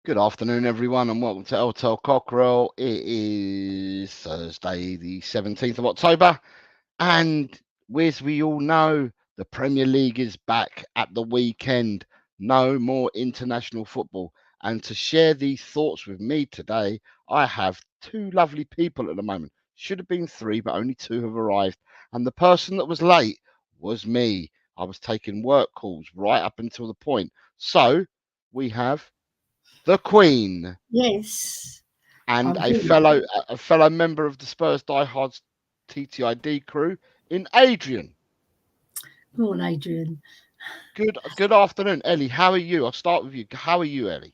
Good afternoon, everyone, and welcome to Tel Cockerel. It is Thursday, the 17th of October, and as we all know, the Premier League is back at the weekend. No more international football. And to share these thoughts with me today, I have two lovely people at the moment. Should have been three, but only two have arrived. And the person that was late was me. I was taking work calls right up until the point. So we have the Queen. Yes. And a fellow member of the Spurs Diehards TTID crew in Adrian. Go on, Adrian. Good afternoon, Ellie. How are you? I'll start with you. How are you, Ellie?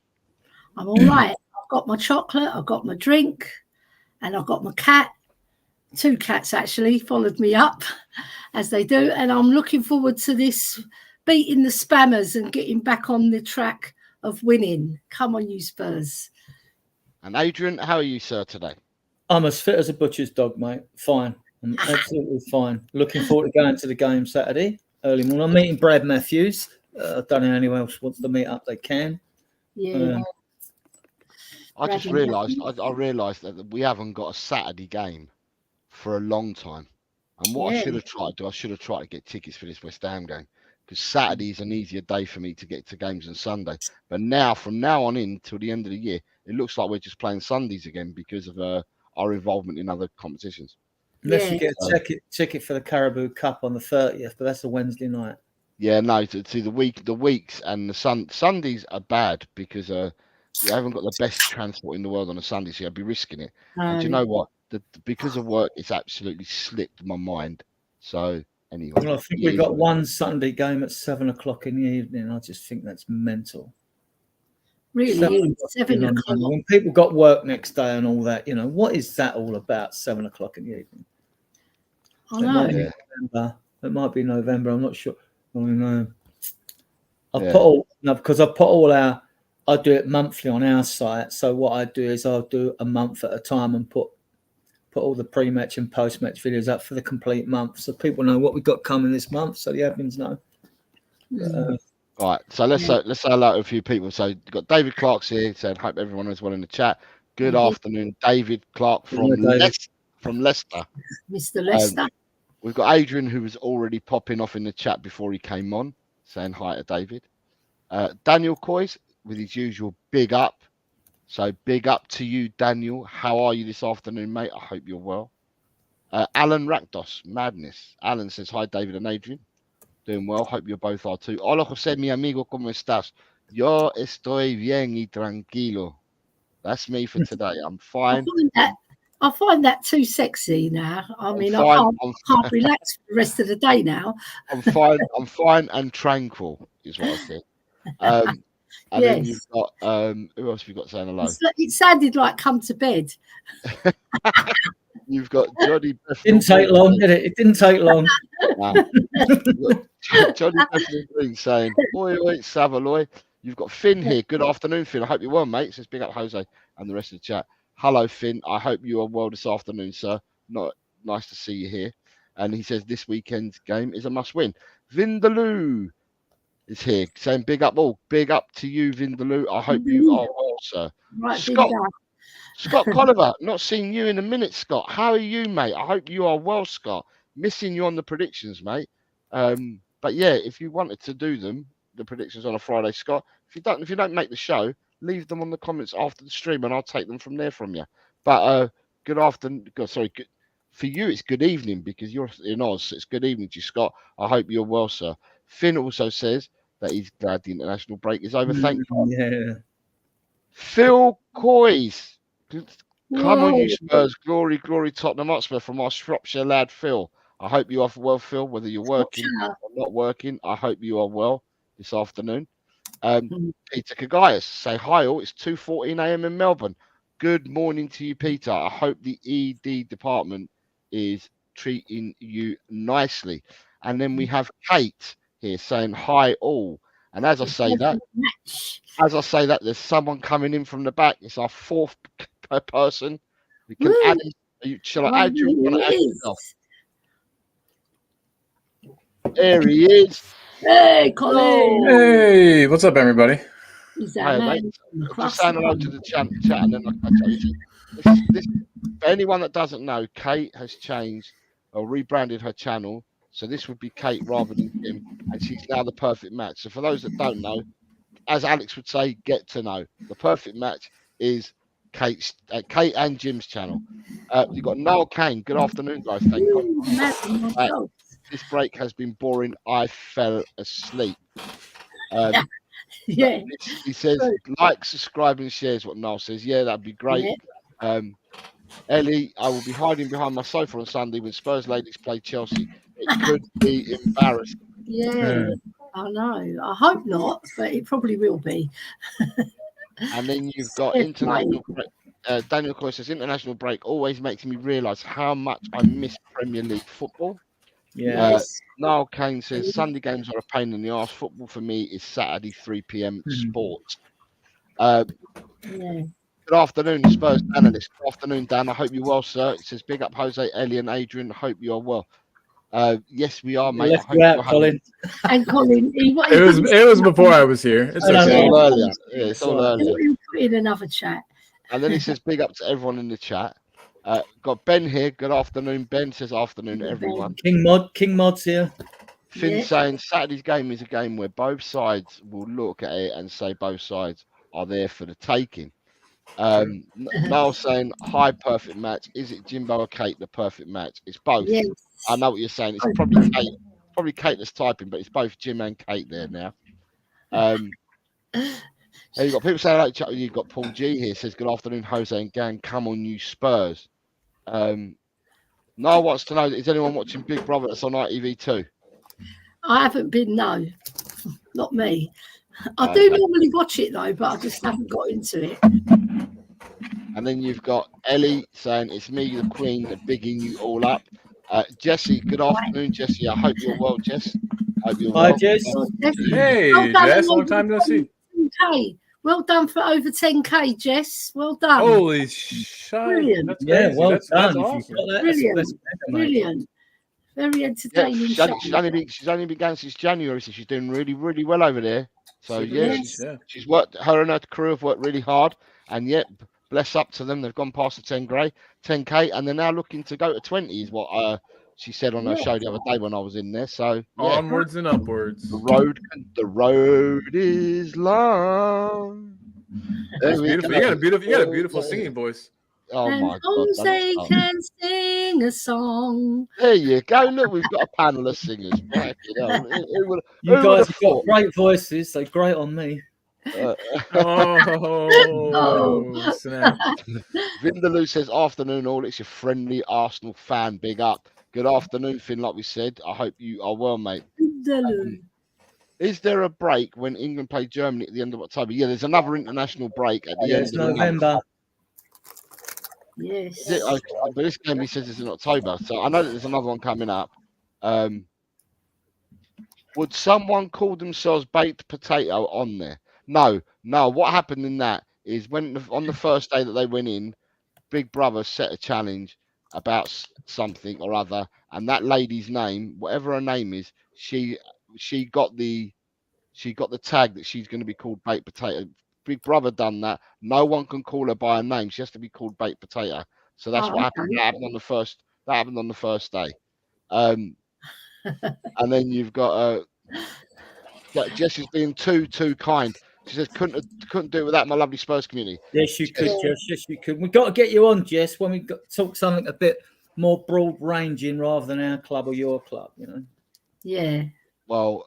I'm all right. I've got my chocolate, I've got my drink, and I've got my cat. Two cats actually followed me up, as they do. And I'm looking forward to this, beating the spammers and getting back on the track of winning. Come on, you Spurs. And Adrian, how are you, sir, today? I'm as fit as a butcher's dog, mate. Fine. I'm absolutely fine. Looking forward to going to the game Saturday, early morning. I'm meeting Brad Matthews. I don't know anyone else wants to meet up. They can. Yeah. I just realised that we haven't got a Saturday game for a long time. And what I should have tried to get tickets for this West Ham game, because Saturday is an easier day for me to get to games than Sunday. But now, from now on in till the end of the year, it looks like we're just playing Sundays again because of our involvement in other competitions. Unless you get a ticket for the Caribou Cup on the 30th, but that's a Wednesday night. Yeah, no, to the weeks and the Sundays are bad because you haven't got the best transport in the world on a Sunday, so you'll be risking it. And do you know what? Because of work, it's absolutely slipped my mind. So anyway, well, I think we've got one Sunday game at 7 o'clock in the evening. I just think that's mental. Really? 7 o'clock. When people got work next day and all that, what is that all about? 7 o'clock in the evening. I know. It might be November. I'm not sure. I know. Because I put all our. I do it monthly on our site. So what I do is I'll do a month at a time and put all the pre-match and post-match videos up for the complete month, so people know what we've got coming this month, so the admins know. All right, so let's say hello to a few people. So you've got David Clark's here. Said, hope everyone is well in the chat. Good afternoon, David Clark from Leicester. Mr. Leicester. We've got Adrian, who was already popping off in the chat before he came on, saying hi to David. Daniel Coys with his usual big up. So big up to you, Daniel. How are you this afternoon, mate? I hope you're well. Alan Rakdos, madness. Alan says, hi, David and Adrian. Doing well. Hope you both are too. Hola, José, mi amigo, ¿cómo estás? Yo estoy bien y tranquilo. That's me for today. I'm fine. I find that too sexy now. I can't relax for the rest of the day now. I'm fine and tranquil, is what I said. And then you've got who else have you got saying hello? It sounded like come to bed. You've got Johnny. Didn't take long, did it? It didn't take long. Johnny Bethany Green saying, "Oi, oi, Savaloy." You've got Finn here. Good afternoon, Finn. I hope you're well, mate. Says big up Jose and the rest of the chat. Hello, Finn. I hope you are well this afternoon, sir. Nice to see you here. And he says this weekend's game is a must-win. Vindaloo is here saying big up to you, Vindaloo. I hope you are well, sir. Right, Scott Colliver, not seen you in a minute, Scott. How are you, mate? I hope you are well, Scott. Missing you on the predictions, mate. But yeah, if you wanted to do the predictions on a Friday, Scott, if you don't make the show, leave them on the comments after the stream, and I'll take them from there from you. But good afternoon. For you, it's good evening because you're in Oz. So it's good evening to you, Scott. I hope you're well, sir. Finn also says that he's glad the international break is over. Thank you. Yeah. Phil Coys. Come on, you Spurs. Glory, Tottenham Hotspur from our Shropshire lad, Phil. I hope you are well, Phil, whether you're working or not working. I hope you are well this afternoon. Peter Kagaias, say hi all. It's 2:14 a.m. in Melbourne. Good morning to you, Peter. I hope the ED department is treating you nicely. And then we have Kate here saying hi all. And as I say that, there's someone coming in from the back. It's our fourth person. We can add him. Shall I add you? Want to add yourself? There he is. Hey, Colin. Hey, what's up, everybody? Is that Hi, man mate. from Just across saying the hello to pond? the chat, and then I tell you, this, for anyone that doesn't know, Kate has changed or rebranded her channel, so this would be Kate rather than Jim, and she's now the perfect match. So for those that don't know, as Alex would say, get to know. The perfect match is Kate and Jim's channel. You've got Noel Kane. Good afternoon, guys. Thank you. Ooh, imagine myself. This break has been boring. I fell asleep. But Yeah, he says, true. like, subscribe, and shares what Noel says. Yeah, that'd be great. Yeah. Ellie, I will be hiding behind my sofa on Sunday when Spurs ladies play Chelsea. It could be embarrassing. Yeah, I know. I hope not, but it probably will be. And then you've got Yes, international break. Daniel Coy says, international break always makes me realise how much I miss Premier League football. Yeah. Yes. Niall Kane says, Sunday games are a pain in the arse. Football for me is Saturday 3 p.m. sports. Yeah. Good afternoon, Spurs analyst. Good afternoon, Dan. I hope you're well, sir. It says, big up Jose, Ellie, and Adrian. I hope you are well. Yes, we are, mate. Let's I hope go out, you're Colin. And Colin, It was before I was here. It's Oh, It's okay. all earlier. Yeah, it's all earlier. He'll put in another chat. And then he says, big up to everyone in the chat. Got Ben here. Good afternoon. Ben says, afternoon, everyone. King Mod's here. Finn saying, Saturday's game is a game where both sides will look at it and say both sides are there for the taking. Niall saying, hi, perfect match. Is it Jimbo or Kate the perfect match? It's both. Yes. I know what you're saying. It's probably Kate. Probably Kate that's typing, but it's both Jim and Kate there now. You've got people saying, like, you've got Paul G here, says, good afternoon, Jose and gang. Come on, you Spurs. Niall wants to know, is anyone watching Big Brother that's on ITV too? I haven't been, no. Not me. I do normally watch it though, but I just haven't got into it. And then you've got Ellie saying, it's me, the Queen, bigging you all up. Jesse, good afternoon, Jesse. I hope you're well, Jess. Hope you're Hi, well. Jess. Hey, Well done, Jess, well long time no see. 10K. Well done for over 10K, Jess. Well done. Holy shit! Brilliant. That's Yeah, crazy. well That's done. awesome. If you've got that, Brilliant. that's better, mate. Brilliant. Very Yeah, entertaining. she's only been going since January, so she's doing really, really well over there. So Super yeah, nice, she's worked. Her and her crew have worked really hard, and yet, bless up to them, they've gone past the 10K, and they're now looking to go to 20. Is what she said on her show the other day when I was in there. So yeah, Onwards and upwards. the road is long. It's beautiful. You got a beautiful singing voice. Oh and my God! Jose can sing a song. There you go. Look, we've got a panel of singers. Right, You guys have got great voices, so great on me. Oh, snap. Vindaloo says, afternoon all. It's your friendly Arsenal fan. Big up. Good afternoon, Finn, like we said. I hope you are well, mate. Is there a break when England play Germany at the end of October? Yeah, there's another international break at the end of November. Yes. but this game he says is in October, so I know that there's another one coming up. Would someone call themselves baked potato on there? No. What happened in that is on the first day that they went in, Big Brother set a challenge about something or other, and that lady's name, whatever her name is, she got the tag that she's going to be called baked potato. Big Brother done that. No one can call her by her name. She has to be called baked potato. So that's what happened. That happened on the first. That happened on the first day. And then you've got Jessie's being too kind. She says couldn't do it without my lovely Spurs community. Yes, you could, Jess. Yes, you could. We've got to get you on, Jess, when we talk something a bit more broad ranging rather than our club or your club, you know. Yeah. Well,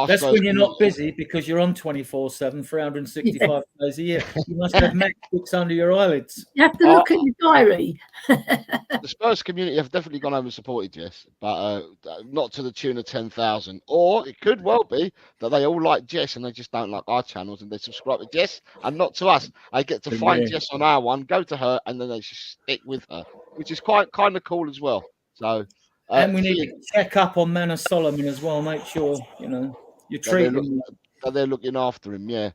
that's when you're not busy because you're on 24/7, 365 days a year. You must have MacBooks under your eyelids. You have to look at your diary. The Spurs community have definitely gone over and supported Jess, but not to the tune of 10,000. Or it could well be that they all like Jess and they just don't like our channels and they subscribe to Jess and not to us. I get to find Jess on our one, go to her, and then they just stick with her, which is quite kind of cool as well. So. And we need to check up on Manor Solomon as well. Make sure, you know, you're treating that they're looking after him. Yeah.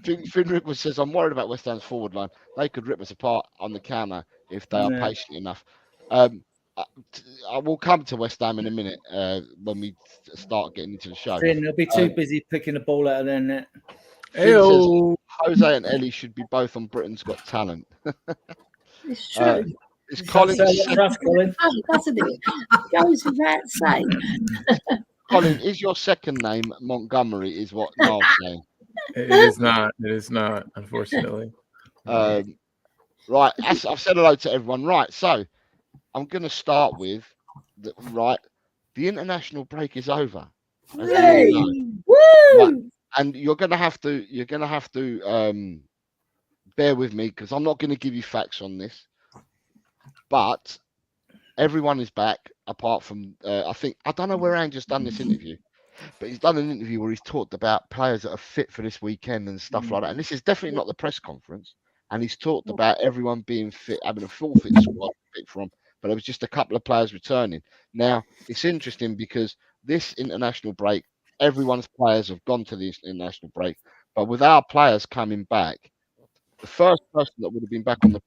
Finn Ripper says, I'm worried about West Ham's forward line. They could rip us apart on the counter if they are patient enough. I will come to West Ham in a minute when we start getting into the show. Finn, they'll be too busy picking the ball out of their net. Finn says Ayo. Jose and Ellie should be both on Britain's Got Talent. It's true. It's Colin. Colin. Doesn't it? Goes without saying. Colin, is your second name Montgomery? Is what Niall's saying. It is not. It is not, unfortunately. Right, I've said hello to everyone. Right, so I'm going to start with the international break is over. Hey, woo! Right, and you're going to have to bear with me because I'm not going to give you facts on this, but everyone is back apart from I don't know where Angel's done this interview, but he's done an interview where he's talked about players that are fit for this weekend and stuff like that. And this is definitely not the press conference. And he's talked about everyone being fit, having a full fit squad to pick from, but there was just a couple of players returning. Now, it's interesting because this international break, everyone's players have gone to this international break, but with our players coming back, the first person that would have been back on the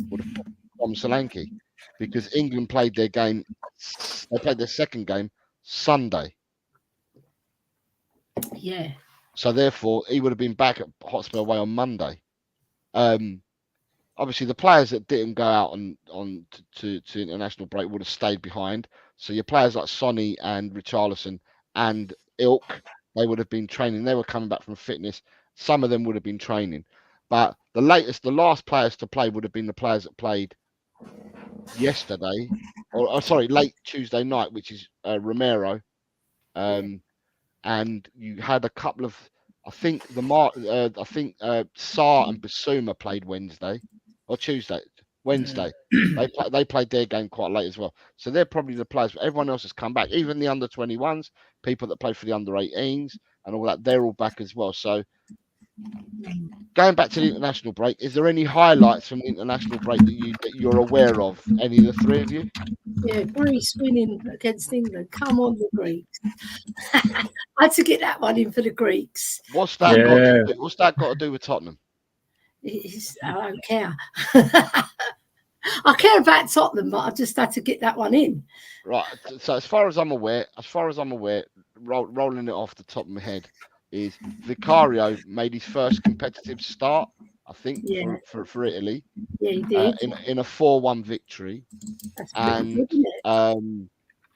would have been from Solanke, because England played their game, they played their second game Sunday. Yeah. So therefore, he would have been back at Hotspur away on Monday. Obviously, the players that didn't go out on to international break would have stayed behind. So your players like Sonny and Richarlison and Ilk, they would have been training. They were coming back from fitness. Some of them would have been training. But the last players to play would have been the players that played yesterday, or sorry, late Tuesday night, which is Romero. And you had a couple of, I think Sarr and Basuma played Wednesday or Tuesday. Wednesday, they played their game quite late as well. So they're probably the players. But everyone else has come back. Even the under 21s, people that played for the under 18s, and all that, they're all back as well. So going back to the international break, is there any highlights from the international break that you're aware of? Any of the three of you? Yeah, Greece winning against England. Come on, the Greeks. I had to get that one in for the Greeks. What's that got to do with Tottenham? I don't care. I care about Tottenham, but I just had to get that one in. Right. So as far as I'm aware, rolling it off the top of my head, is Vicario made his first competitive start, I think, for Italy. Yeah, he did. In a 4-1 victory. That's And good, isn't it?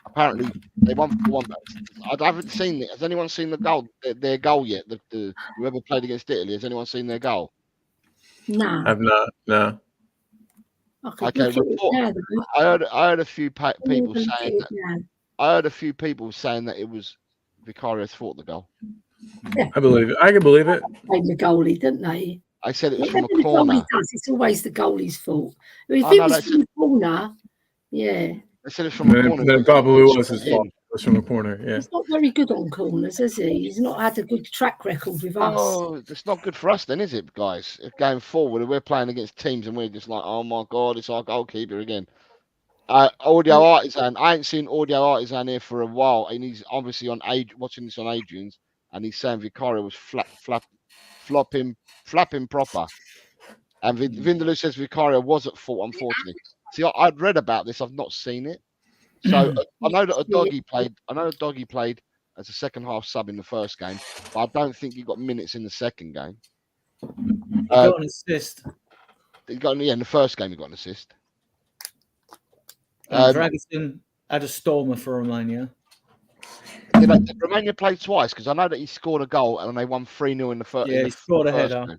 apparently they won 4-1. I haven't seen it. Has anyone seen their goal yet? Whoever played against Italy, has anyone seen their goal? No. I've not. No. Okay, report. I heard a few people saying that. I heard a few people saying that it was Vicario's fault, the goal. Yeah. I believe it. I can believe it. They the goalie, didn't they? I said it was Whatever from a corner. The goalie does, it's always the goalie's fault. If it was from a corner, yeah. They said it's from a corner. Then probably was his fault. It was from a corner, yeah. He's not very good on corners, has he? He's not had a good track record with us. Oh, it's not good for us then, is it, guys? If going forward, we're playing against teams and we're just like, oh my God, it's our goalkeeper again. Audio Artisan. I ain't seen Audio Artisan here for a while, and he's obviously watching this on Adrian's, and he's saying Vicario was flapping proper. And Vindaloo says Vicario was at fault, unfortunately. See, I'd read about this. I've not seen it. So I know that Doggy played as a second half sub in the first game, but I don't think he got minutes in the second game. He got an assist. In the first game he got an assist. Dragutin had a stormer for Romania. Did Romania play twice? Because I know that he scored a goal and they won 3-0 in the first. Yeah, he scored a header. Game.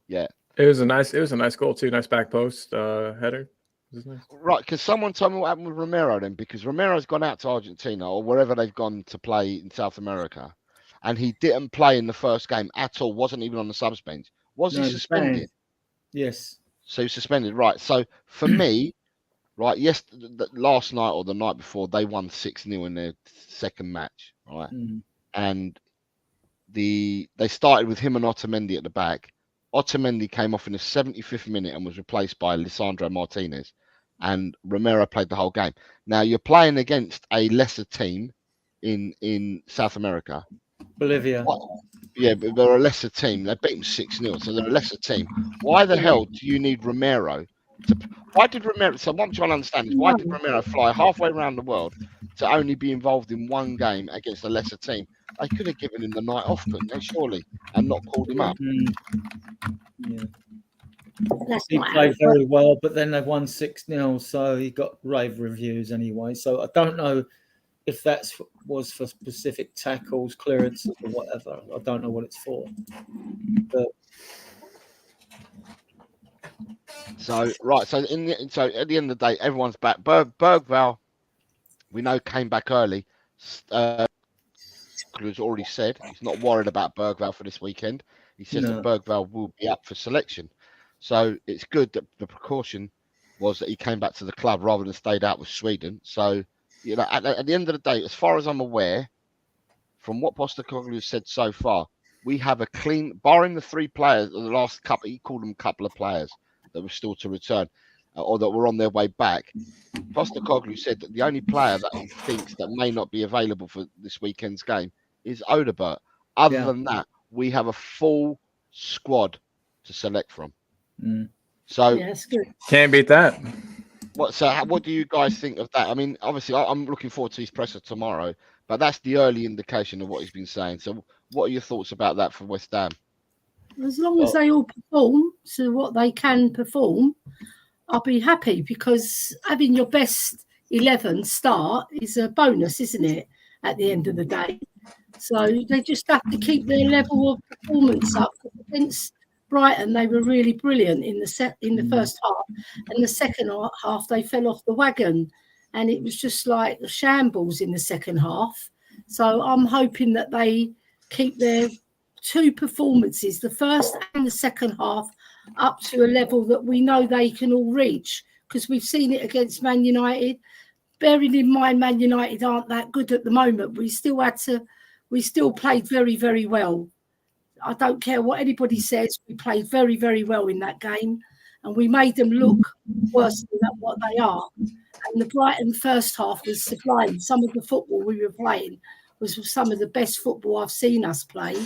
Yeah, it was a nice goal too. Nice back post header. Nice. Right, because someone told me what happened with Romero then, because Romero's gone out to Argentina or wherever they've gone to play in South America, and he didn't play in the first game at all. Wasn't even on the subs bench. Was he suspended? Yes. So he was suspended, right? So for me, right, last night or the night before, they won 6-0 in their second match, right? And they started with him and Otamendi at the back. Otamendi came off in the 75th minute and was replaced by Lisandro Martinez, and Romero played the whole game. Now you're playing against a lesser team in South America. Bolivia. Yeah, but they're a lesser team. They beat them 6-0, so they're a lesser team. Why the hell do you need Romero? Why did Romero? So what I'm trying to understand is why did Romero fly halfway around the world to only be involved in one game against a lesser team. They could have given him the night off, couldn't they, surely, and not called him up. Yeah. That's He not how played it very well, but then they've won 6-0, so he got rave reviews anyway. So I don't know if that was for specific tackles, clearances, or whatever. I don't know what it's for. But So right, so at the end of the day, everyone's back. Bergvall, we know, came back early. Has already said he's not worried about Bergvall for this weekend. He says that Bergvall will be up for selection. So it's good that the precaution was that he came back to the club rather than stayed out with Sweden. So, you know, at the end of the day, as far as I'm aware, from what Postecoglou has said so far, we have a clean, barring the 3 players, the last couple, he called them couple of players that were still to return or that were on their way back. Postecoglou said that the only player that he thinks that may not be available for this weekend's game is Odebert. Other than that, we have a full squad to select from. So that's good. Can't beat that. What do you guys think of that? I mean, obviously, I'm looking forward to his presser tomorrow, but that's the early indication of what he's been saying. So what are your thoughts about that for West Ham? As long as they all perform to what they can perform, I'll be happy, because having your best 11 start is a bonus, isn't it, at the end of the day? So they just have to keep their level of performance up. Against Brighton, they were really brilliant in the first half, and the second half they fell off the wagon, and it was just like the shambles in the second half. So I'm hoping that they keep their 2 performances, the first and the second half, up to a level that we know they can all reach, because we've seen it against Man United. Bearing in mind Man United aren't that good at the moment, we still played very, very well. I don't care what anybody says, we played very, very well in that game, and we made them look worse than what they are. And the Brighton first half was sublime. Some of the football we were playing was some of the best football I've seen us play,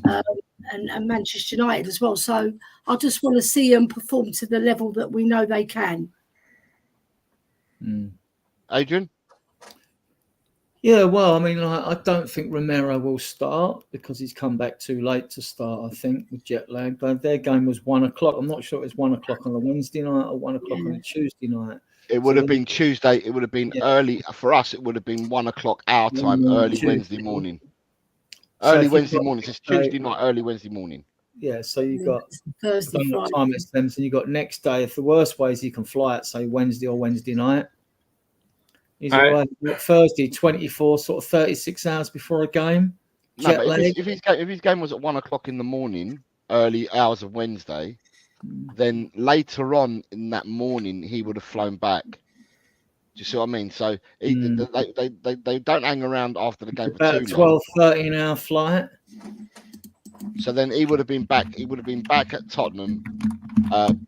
and Manchester United as well. So I just want to see them perform to the level that we know they can. Adrian? yeah, well, I mean, I don't think Romero will start because he's come back too late to start, I think, with jet lag. But their game was 1 o'clock. I'm not sure it was 1 o'clock on a Wednesday night or 1 o'clock on a Tuesday night. It would have been Tuesday. It would have been early for us. It would have been 1 o'clock our time, early Wednesday morning. Early Wednesday morning. It's Tuesday night, early Wednesday morning. Yeah, so you got Thursday, Friday. time it's them. So you got next day. If the worst ways you can fly it, say Wednesday or Wednesday night. He's arrived Thursday, 24, sort of 36 hours before a game. No, but if his game was at 1 o'clock in the morning, early hours of Wednesday, then later on in that morning he would have flown back. Do you see what I mean? So they don't hang around after the game for too long. 13-hour flight. So then he would have been back. He would have been back at Tottenham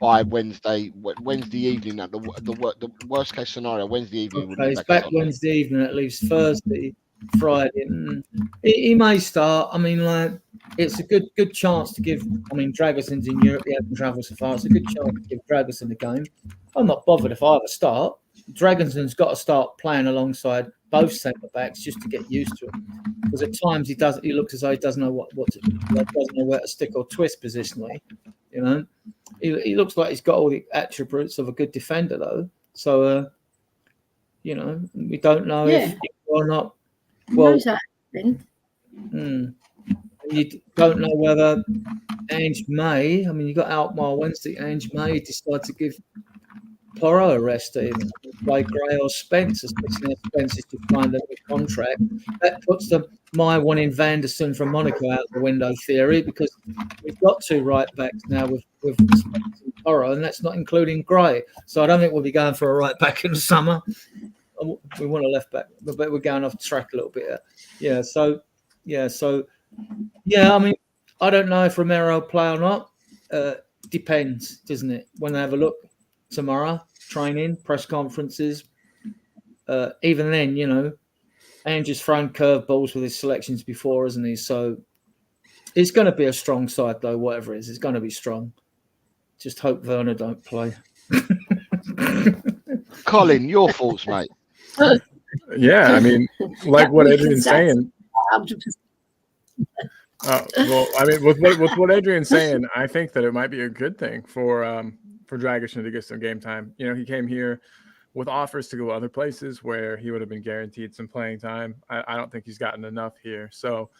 by Wednesday evening. At the worst case scenario, Wednesday evening. Okay, he's back Wednesday evening. That leaves Thursday, Friday. He may start. I mean, like, it's a good chance to give. I mean, Dragoson's in Europe. He hasn't travelled so far. It's a good chance to give Dragoson the game. I'm not bothered if either start. Dragoson's got to start playing alongside both centre backs just to get used to it. Because at times he looks as though he doesn't know doesn't know where to stick or twist positionally. You know, he looks like he's got all the attributes of a good defender though. So you know, we don't know if or not. Well, you don't know whether Ange may. I mean, you got Alkmaar Wednesday. Ange may decide to give Porro a rest even, play Gray or Spence, especially if Spence is to find a new contract. That puts my one in Vanderson from Monaco out the window theory, because we've got 2 right backs now with Spence and Porro, and that's not including Gray. So I don't think we'll be going for a right back in the summer. We want a left back, but we're going off track a little bit. So I mean, I don't know if Romero will play or not. Depends, doesn't it? When they have a look tomorrow, training, press conferences. Even then, you know, Andrew's thrown curveballs with his selections before, isn't he? So it's going to be a strong side, though, whatever it is. It's going to be strong. Just hope Werner don't play. Colin, your thoughts, mate? Yeah, I mean, like what Adrian's saying. 100%. Well, I mean, with what Adrian's saying, I think that it might be a good thing for Dragic to get some game time. You know, he came here with offers to go other places where he would have been guaranteed some playing time. I don't think he's gotten enough here. So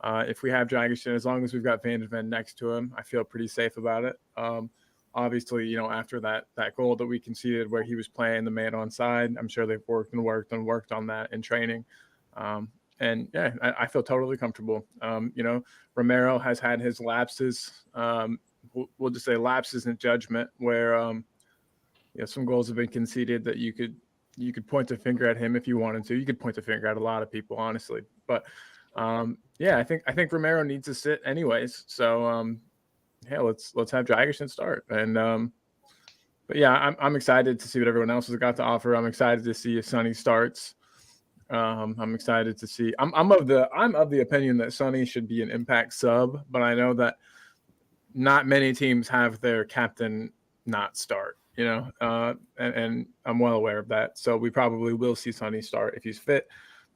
if we have Dragic, as long as we've got Van de Ven next to him, I feel pretty safe about it. Obviously, you know, after that goal that we conceded where he was playing the man on side, I'm sure they've worked on that in training. And yeah, I feel totally comfortable. You know, Romero has had his lapses. We'll just say lapses in judgment where, you know, some goals have been conceded that you could point a finger at him if you wanted to. You could point a finger at a lot of people, honestly. But yeah, I think Romero needs to sit anyways. So yeah, let's have Dragic start. And but yeah, I'm excited to see what everyone else has got to offer. I'm excited to see if Sonny starts. I'm excited to see. I'm of the opinion that Sonny should be an impact sub, but I know that not many teams have their captain not start. You know, and I'm well aware of that. So we probably will see Sonny start if he's fit.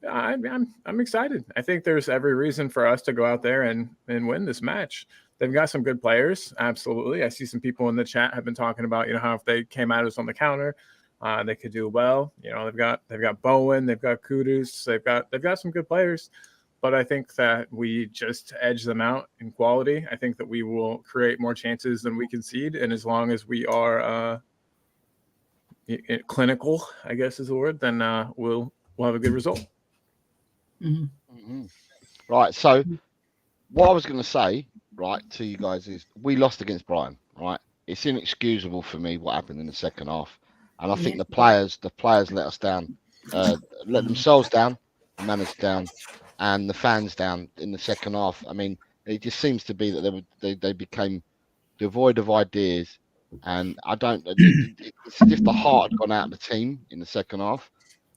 I'm excited. I think there's every reason for us to go out there and win this match. They've got some good players, absolutely. I see some people in the chat have been talking about, you know, how if they came at us on the counter, they could do well. You know, they've got Bowen, they've got Kudus, they've got some good players. But I think that we just edge them out in quality. I think that we will create more chances than we concede, and as long as we are clinical, I guess is the word, then we'll have a good result. Mm-hmm. Mm-hmm. Right. So what I was going to say, right, to you guys is we lost against Brighton. Right. It's inexcusable for me what happened in the second half, and I think the players let us down, let themselves down, the manager down, and the fans down in the second half. I mean, it just seems to be that they became devoid of ideas, and I don't. It's as if the heart had gone out of the team in the second half.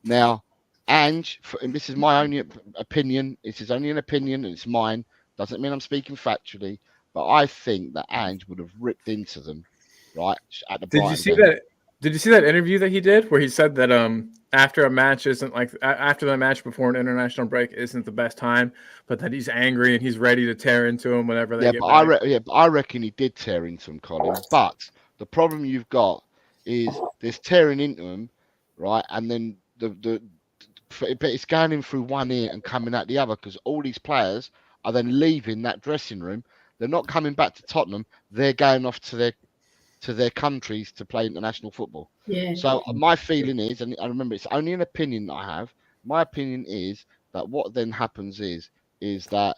Now, Ange, and this is my only opinion. This is only an opinion, and it's mine. Doesn't mean I'm speaking factually, but I think that Ange would have ripped into them, right? At the Did you see that? Did you see that interview that he did where he said that after a match isn't like after the match before an international break isn't the best time, but that he's angry and he's ready to tear into him whenever they get back? But I reckon he did tear into him, Colin. But the problem you've got is there's tearing into him, right? And then but it's going in through one ear and coming out the other because all these players are then leaving that dressing room. They're not coming back to Tottenham. They're going off to their countries to play international football. Yeah. So my feeling is, and I remember it's only an opinion that I have. My opinion is that what then happens is that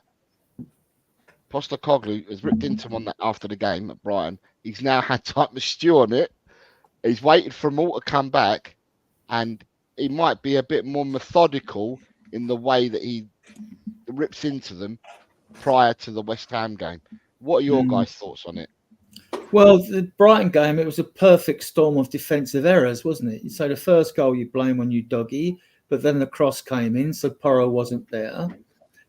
Postecoglou has ripped into him on that after the game at Brighton. He's now had time to stew on it. He's waited for them all to come back, and he might be a bit more methodical in the way that he rips into them prior to the West Ham game. What are your guys' thoughts on it? Well, the Brighton game, it was a perfect storm of defensive errors, wasn't it? So the first goal you blame on you doggy, but then the cross came in, so Porro wasn't there.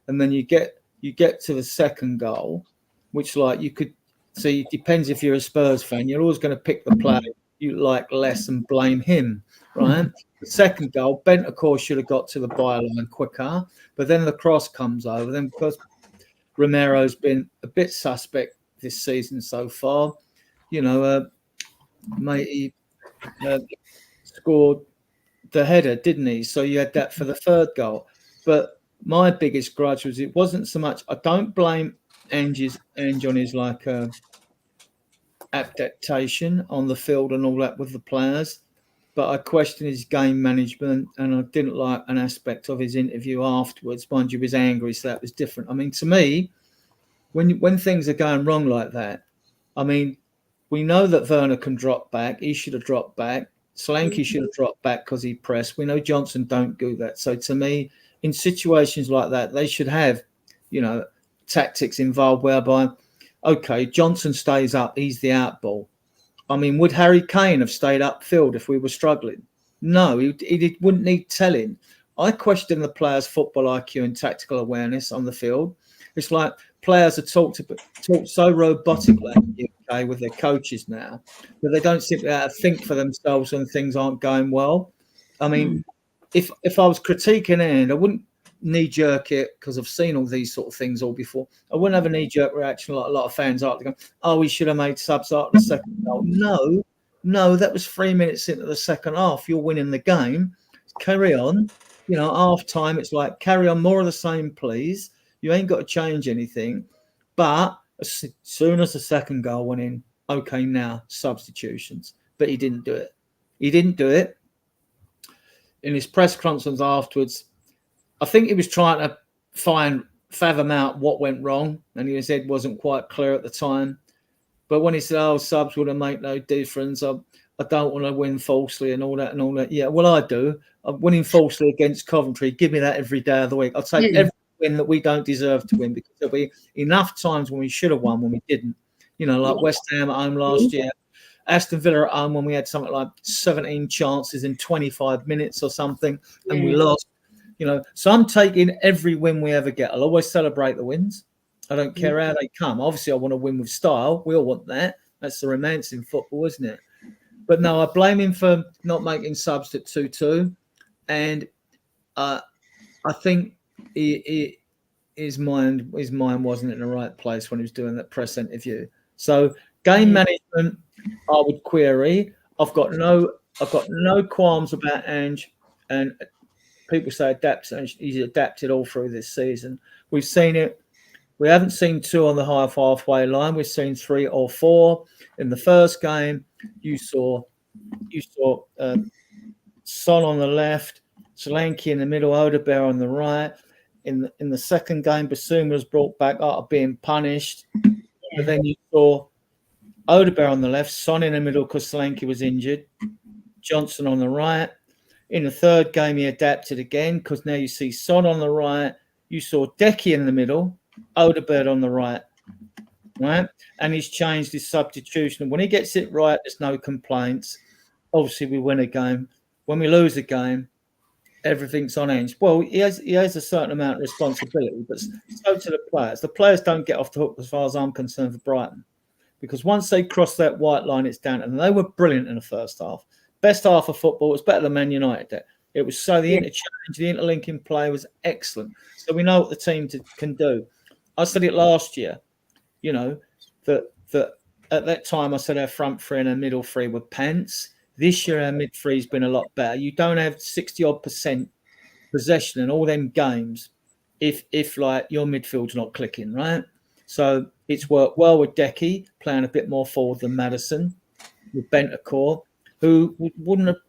And then you get to the second goal, which like you could see, it depends if you're a Spurs fan, you're always going to pick the player you like less and blame him, right? The second goal, Bentancur should have got to the byline quicker, but then the cross comes over. Then because Romero's been a bit suspect this season so far, you know, mate, he scored the header, didn't he? So you had that for the third goal. But my biggest grudge was it wasn't so much. I don't blame Ange on his like adaptation on the field and all that with the players, but I question his game management, and I didn't like an aspect of his interview afterwards. Mind you, he was angry, so that was different. I mean, to me, when things are going wrong like that, I mean, we know that Werner can drop back. He should have dropped back. Solanke should have dropped back because he pressed. We know Johnson don't do that. So to me, in situations like that, they should have, you know, tactics involved whereby, okay, Johnson stays up, he's the out ball. I mean, would Harry Kane have stayed upfield if we were struggling? No, he wouldn't need telling. I question the players' football IQ and tactical awareness on the field. It's like players are taught so robotically in the UK with their coaches now that they don't simply have to think for themselves when things aren't going well. I mean, if I was critiquing Ange, I wouldn't knee jerk it because I've seen all these sort of things all before. I wouldn't have a knee jerk reaction like a lot of fans are. They go, "Oh, we should have made subs after the second goal." No, that was 3 minutes into the second half. You're winning the game. Carry on. You know, half time, it's like carry on, more of the same, please. You ain't got to change anything. But as soon as the second goal went in, okay, now substitutions. But he didn't do it. He didn't do it. In his press conference afterwards, I think he was trying to fathom out what went wrong, and his head wasn't quite clear at the time. But when he said, "Oh, subs would have made no difference. I don't want to win falsely and all that." Yeah, well, I do. I'm winning falsely against Coventry. Give me that every day of the week. I'll take every win that we don't deserve to win, because there'll be enough times when we should have won when we didn't. You know, like West Ham at home last year, Aston Villa at home when we had something like 17 chances in 25 minutes or something, and we lost. You know, so I'm taking every win we ever get. I'll always celebrate the wins. I don't care how they come. Obviously, I want to win with style. We all want that. That's the romance in football, isn't it? But no, I blame him for not making subs at 2-2. And I think his mind wasn't in the right place when he was doing that press interview. So game management, I would query. I've got no qualms about Ange, and people say adapt. He's adapted all through this season. We've seen it. We haven't seen 2 on the halfway line. We've seen 3 or 4. In the first game, you saw Son on the left, Solanke in the middle, Odegaard on the right. In the second game, Basuma was brought back after being punished. But then you saw Odegaard on the left, Son in the middle because Solanke was injured, Johnson on the right. In the third game, he adapted again because now you see Son on the right. You saw Decky in the middle, Odegaard on the right. Right? And he's changed his substitution. When he gets it right, there's no complaints. Obviously, we win a game. When we lose a game, everything's on Ange. Well, he has a certain amount of responsibility, but so to the players. The players don't get off the hook as far as I'm concerned for Brighton, because once they cross that white line, it's down. And they were brilliant in the first half. Best half of football. It was better than Man United. It was so the interchange, the interlinking play was excellent. So we know what the team can do. I said it last year, you know, that at that time I said our front three and our middle three were pants. This year our mid three's been a lot better. You don't have 60-odd% possession in all them games if like your midfield's not clicking, right? So it's worked well with Decky playing a bit more forward than Maddison, with Bentancur, who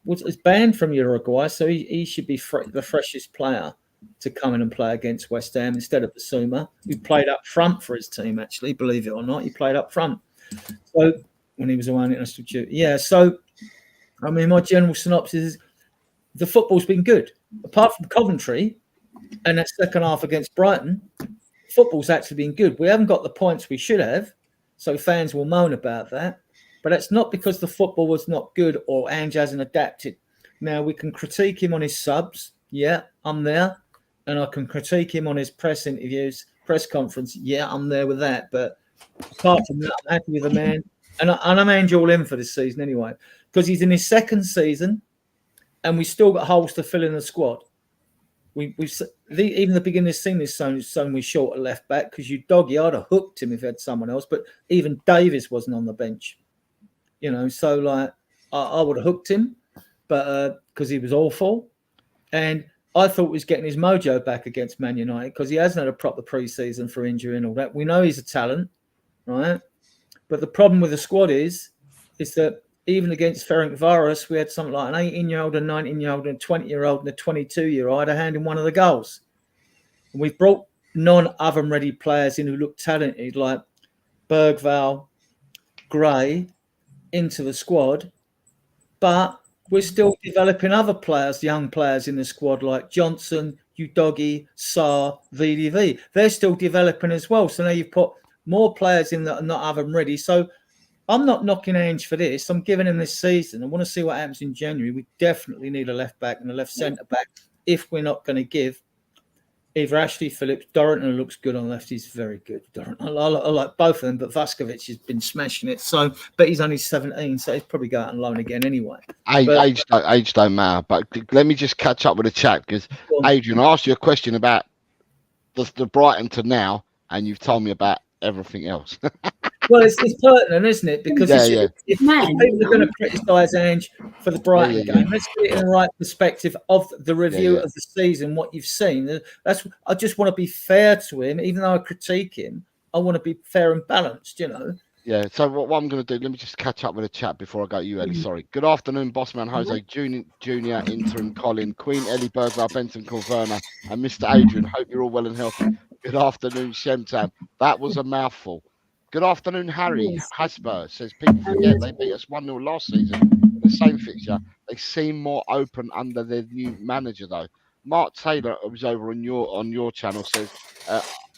was banned from Uruguay, so he should be the freshest player to come in and play against West Ham instead of Basuma, who played up front for his team, actually, believe it or not. He played up front. So when he was away on international duty. Yeah, so, I mean, my general synopsis is the football's been good. Apart from Coventry and that second half against Brighton, football's actually been good. We haven't got the points we should have, so fans will moan about that. But that's not because the football was not good or Ange hasn't adapted. Now, we can critique him on his subs. Yeah, I'm there. And I can critique him on his press interviews, press conference. Yeah, I'm there with that. But apart from that, I'm happy with the man. And I'm Ange all in for this season anyway, because he's in his second season and we still got holes to fill in the squad. Even the beginning of the season, this zone we short at left back because you doggy, I'd have hooked him if he had someone else. But even Davis wasn't on the bench. You know, so like I would have hooked him, but because he was awful. And I thought he was getting his mojo back against Man United because he hasn't had a proper pre-season for injury and all that. We know he's a talent, right? But the problem with the squad is that even against Ferencváros, we had something like an 18-year-old, a 19-year-old, and a 20-year-old, and a 22-year-old a hand in one of the goals. And we've brought non-oven ready players in who look talented, like Bergvall, Gray, into the squad, but we're still developing other players, young players in the squad like Johnson, Udogie, Sarr, VDV. They're still developing as well. So now you've put more players in that are not oven ready. So I'm not knocking Ange for this. I'm giving him this season. I want to see what happens in January. We definitely need a left back and a left centre back if we're not going to give either Ashley Phillips, Dorrington looks good on left. He's very good. Dorrington. I like both of them, but Vuskovic has been smashing it. So, but he's only 17, so he's probably going on loan again anyway. Age don't matter. But let me just catch up with the chat because Adrian, I asked you a question about the Brighton to now, and you've told me about everything else. Well, it's pertinent, isn't it? Because if people are going to criticise Ange for the Brighton game, let's get it in the right perspective of the review of the season, what you've seen. I just want to be fair to him, even though I critique him. I want to be fair and balanced, you know. Yeah, so what I'm going to do, let me just catch up with the chat before I go to you, Ellie. Sorry. Good afternoon, Bossman Jose, Junior, Interim Colin, Queen Ellie Burglar, Benson Corverna, and Mr. Adrian. Hope you're all well and healthy. Good afternoon, Shemtam. That was a mouthful. Good afternoon, Harry Hasbur. Says people forget they beat us 1-0 last season. The same fixture. They seem more open under their new manager, though. Mark Taylor, who's over on your channel, says,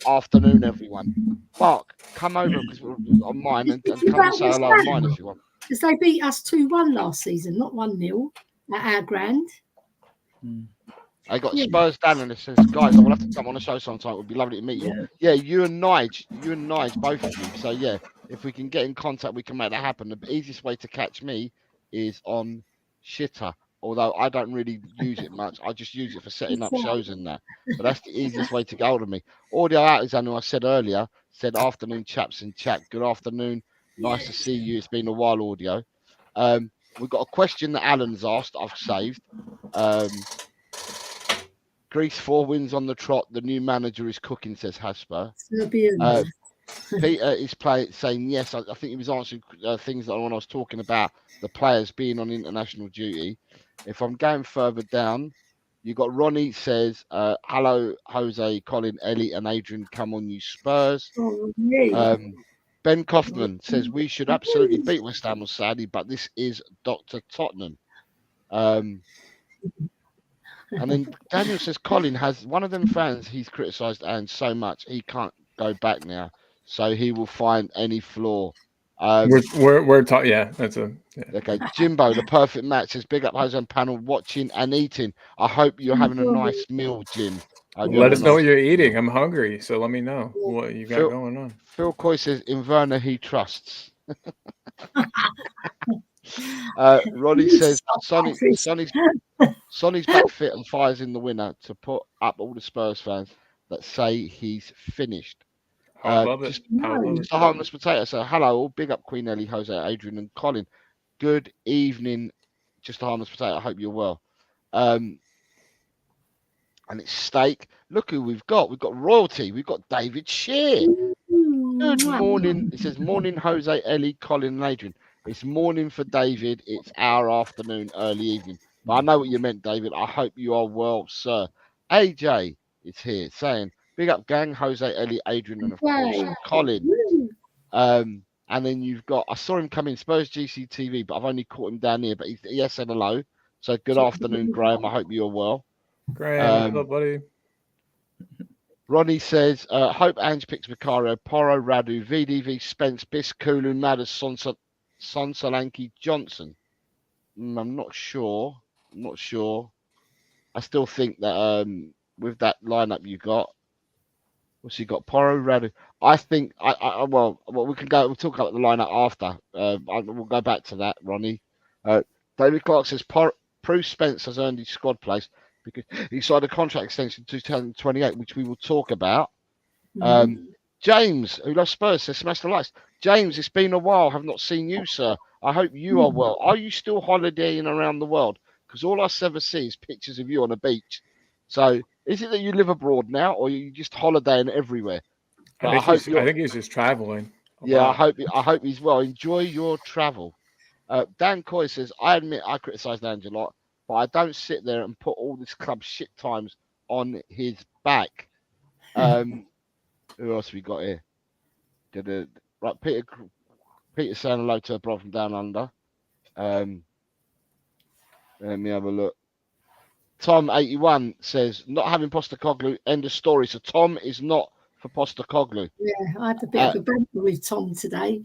afternoon, everyone. Mark, come over on mine and come and say hello on mine if you want. Because they beat us 2-1 last season, not 1-0 at our grand. I got Spurs down and it says, guys, I will have to come on the show sometime. It would be lovely to meet you. Yeah, you and Nige, both of you. So yeah, if we can get in contact, we can make that happen. The easiest way to catch me is on Shitter. Although I don't really use it much. I just use it for setting up shows and that. But that's the easiest way to get hold of me. Audio Artisan, who I said earlier, said afternoon chaps in chat. Good afternoon. Nice to see you. It's been a while, Audio. We've got a question that Alan's asked. I've saved. Greece 4 wins on the trot. The new manager is cooking, says Hasper. Peter is saying yes. I think he was answering things that when I was talking about the players being on international duty. If I'm going further down, you got Ronnie says, hello, Jose, Colin, Ellie, and Adrian. Come on, you Spurs. Ben Kaufman says we should absolutely beat West Ham on Saturday, but this is Dr. Tottenham. And then Daniel says Colin has one of them fans. He's criticised Ange so much he can't go back now, so he will find any flaw. We're talking. Yeah, that's a. Yeah. Okay, Jimbo, the perfect match says big up Jose and panel watching and eating. I hope you're having a nice meal, Jim. Let us know what you're eating. I'm hungry, so let me know what you got going on. Phil Coy says in Werner he trusts. Ronnie says Sonny's back fit and fires in the winner to put up all the Spurs fans that say he's finished. I love it. Just a harmless potato. So hello, all big up Queen Ellie, Jose, Adrian, and Colin. Good evening. Just a harmless potato. I hope you're well. And it's steak. Look who we've got. We've got royalty. We've got David Shear. Good morning. It says morning, Jose, Ellie, Colin, and Adrian. It's morning for David. It's our afternoon, early evening. But I know what you meant, David. I hope you are well, sir. AJ is here saying, big up gang, Jose, Ellie, Adrian, and of course, Colin. And then you've got, I saw him come in, Spurs GCTV, but I've only caught him down here. But he said hello. So good afternoon, Graham. I hope you're well. Graham, what's up, buddy? Ronnie says, hope Ange picks Vicario, Porro, Radu, VDV, Spence, Biss, Kulu, Madders, Son Solanke, Johnson. I'm not sure. I still think that with that lineup you got, what's he got? Porro, Radu. I think well we can go. We'll talk about the lineup after. We'll go back to that, Ronnie. David Clark says Bruce Spence has earned his squad place because he signed a contract extension to 2028, which we will talk about. James, who loves Spurs, says smash the lights. James, it's been a while. Have not seen you, sir. I hope you are well. Are you still holidaying around the world? Because all I ever see is pictures of you on a beach. So is it that you live abroad now, or are you just holidaying everywhere? I think he's just traveling. Yeah, I hope he's well. Enjoy your travel. Dan Coy says, I admit I criticise Ange a lot, but I don't sit there and put all this club shit times on his back. Who else we got here? Right, Peter saying hello to a brother from down under. Let me have a look. Tom81 says, not having Postecoglou, end of story. So Tom is not for Postecoglou. Yeah, I had a bit of a banter with Tom today.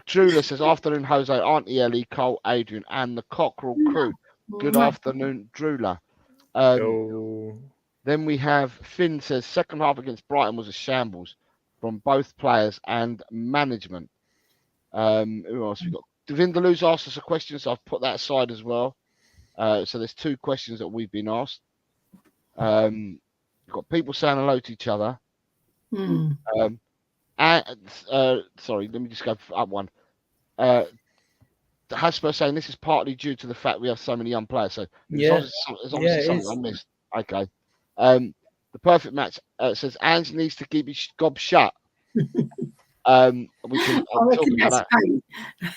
Drula says, afternoon, Jose, Auntie Ellie, Cole, Adrian, and the Cockerel crew. Good afternoon, Drula. Then we have Finn says second half against Brighton was a shambles from both players and management. Who else we got? Vindaloo's asked us a question, so I've put that aside as well. So there's 2 questions that we've been asked. We've got people saying hello to each other. Mm. Sorry, let me just go up one. Hotspur saying this is partly due to the fact we have so many young players. So there's obviously something I missed. Okay. The perfect match says Ange needs to keep his gob shut. We can talk about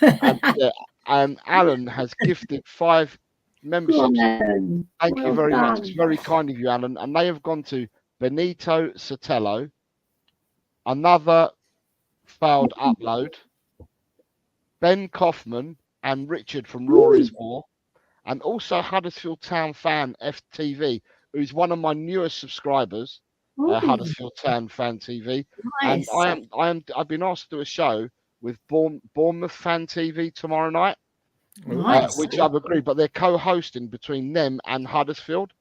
that. And Alan has gifted 5 memberships. Thank you very much. It's very kind of you, Alan. And they have gone to Benito Sotelo, another failed upload, Ben Kaufman, and Richard from Rory's War, and also Huddersfield Town fan FTV, who's one of my newest subscribers. Huddersfield Town fan TV, Nice. and I've been asked to do a show with Bournemouth fan TV tomorrow night, Nice. which I've agreed. But they're co-hosting between them and Huddersfield,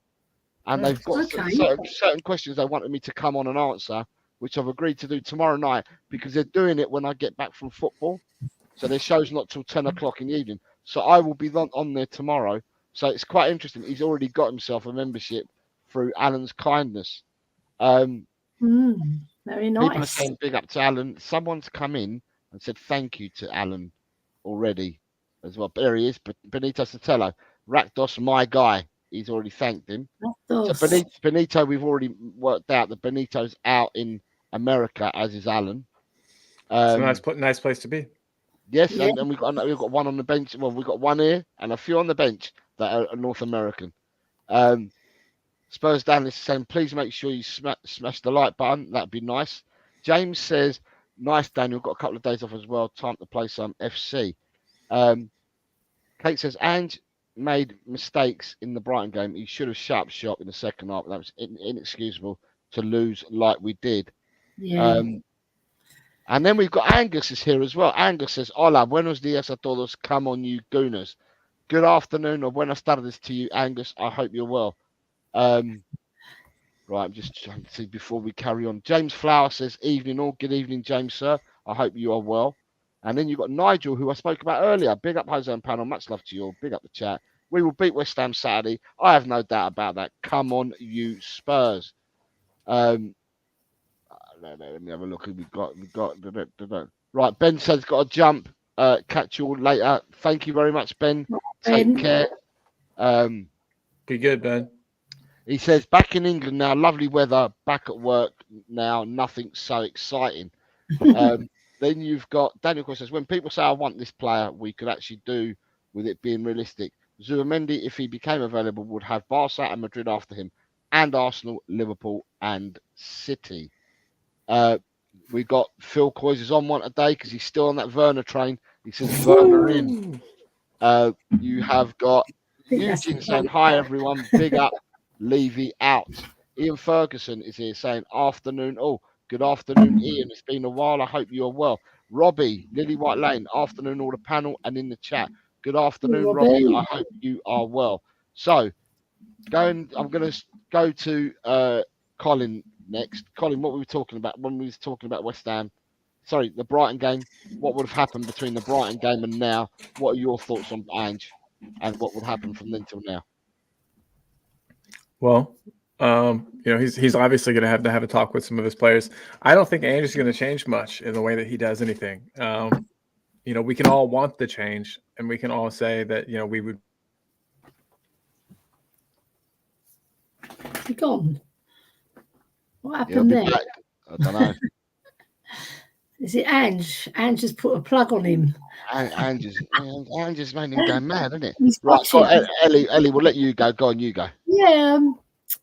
and they've got certain questions they wanted me to come on and answer, which I've agreed to do tomorrow night because they're doing it when I get back from football. So their show's not till 10 o'clock in the evening. So I will be on there tomorrow. So it's quite interesting. He's already got himself a membership through Alan's kindness. Very People are nice. saying big up to Alan. Someone's come in and said thank you to Alan already as well. But there he is, Benito Sotelo. Rakdos, my guy. He's already thanked him. So Benito, we've already worked out that Benito's out in America, as is Alan. It's a nice place to be. Yes, yeah. and we've got one on the bench. Well, we've got one here and a few on the bench that are North American. Spurs Dan is saying, please make sure you smash the like button. That'd be nice. James says, nice, Daniel. Got a couple of days off as well. Time to play some FC. Kate says, Ange made mistakes in the Brighton game. He should have shut up shop in the second half. That was inexcusable to lose like we did. Yeah. And then we've got Angus is here as well. Angus says, hola, buenos dias a todos. Come on, you gooners. Good afternoon or buenas tardes to you, Angus. I hope you're well. Right, I'm just trying to see before we carry on. James Flower says, evening all. Good evening, James, sir. I hope you are well. And then you've got Nigel, who I spoke about earlier. Big up, Jose and panel. Much love to you all. Big up the chat. We will beat West Ham Saturday. I have no doubt about that. Come on, you Spurs. Let me have a look. We've got. Right, Ben says got a jump. Catch you all later. Thank you very much, Ben. Take care. Be good, Ben. He says back in England now, lovely weather. Back at work now, nothing so exciting. Then you've got Daniel Cross says when people say I want this player, we could actually do with it being realistic. Zubimendi, if he became available, would have Barca and Madrid after him, and Arsenal, Liverpool, and City. We got Phil Coyes is on one today because he's still on that Werner train. He says Werner in. You have got Eugene saying hi everyone, big up. Levy out. Ian Ferguson is here saying afternoon. Oh, good afternoon, Ian. It's been a while. I hope you are well. Robbie, Lily White Lane. Afternoon, all the panel and in the chat. Good afternoon, Robbie. I hope you are well. So, I'm going to go to Colin next. Colin, what were we talking about when we was talking about West Ham? Sorry, the Brighton game. What would have happened between the Brighton game and now? What are your thoughts on Ange and what would happen from then till now? Well, he's obviously going to have a talk with some of his players. I don't think Ange is going to change much in the way that he does anything. We can all want the change, and we can all say that we would. He gone. What happened there? I don't know. Is it Ange? Ange has put a plug on him. Ange has made him go mad, isn't it? He's Right, so Ellie, we'll let you go. Go on, you go. Yeah,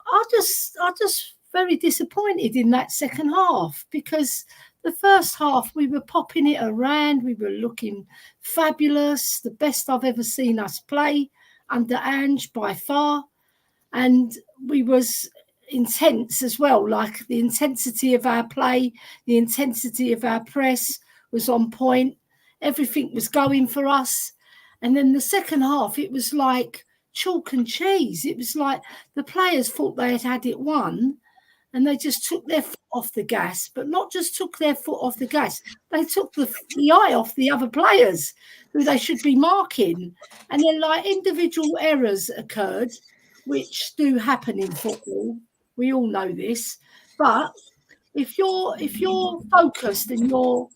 I just very disappointed in that second half because the first half we were popping it around, we were looking fabulous, the best I've ever seen us play under Ange by far, and we was intense as well. Like the intensity of our play, the intensity of our press was on point. Everything was going for us. And then the second half, it was like chalk and cheese. It was like the players thought they had it won, and they just took their foot off the gas, but not just took their foot off the gas. They took the eye off the other players who they should be marking. And then like individual errors occurred, which do happen in football. We all know this. But if you're focused and you're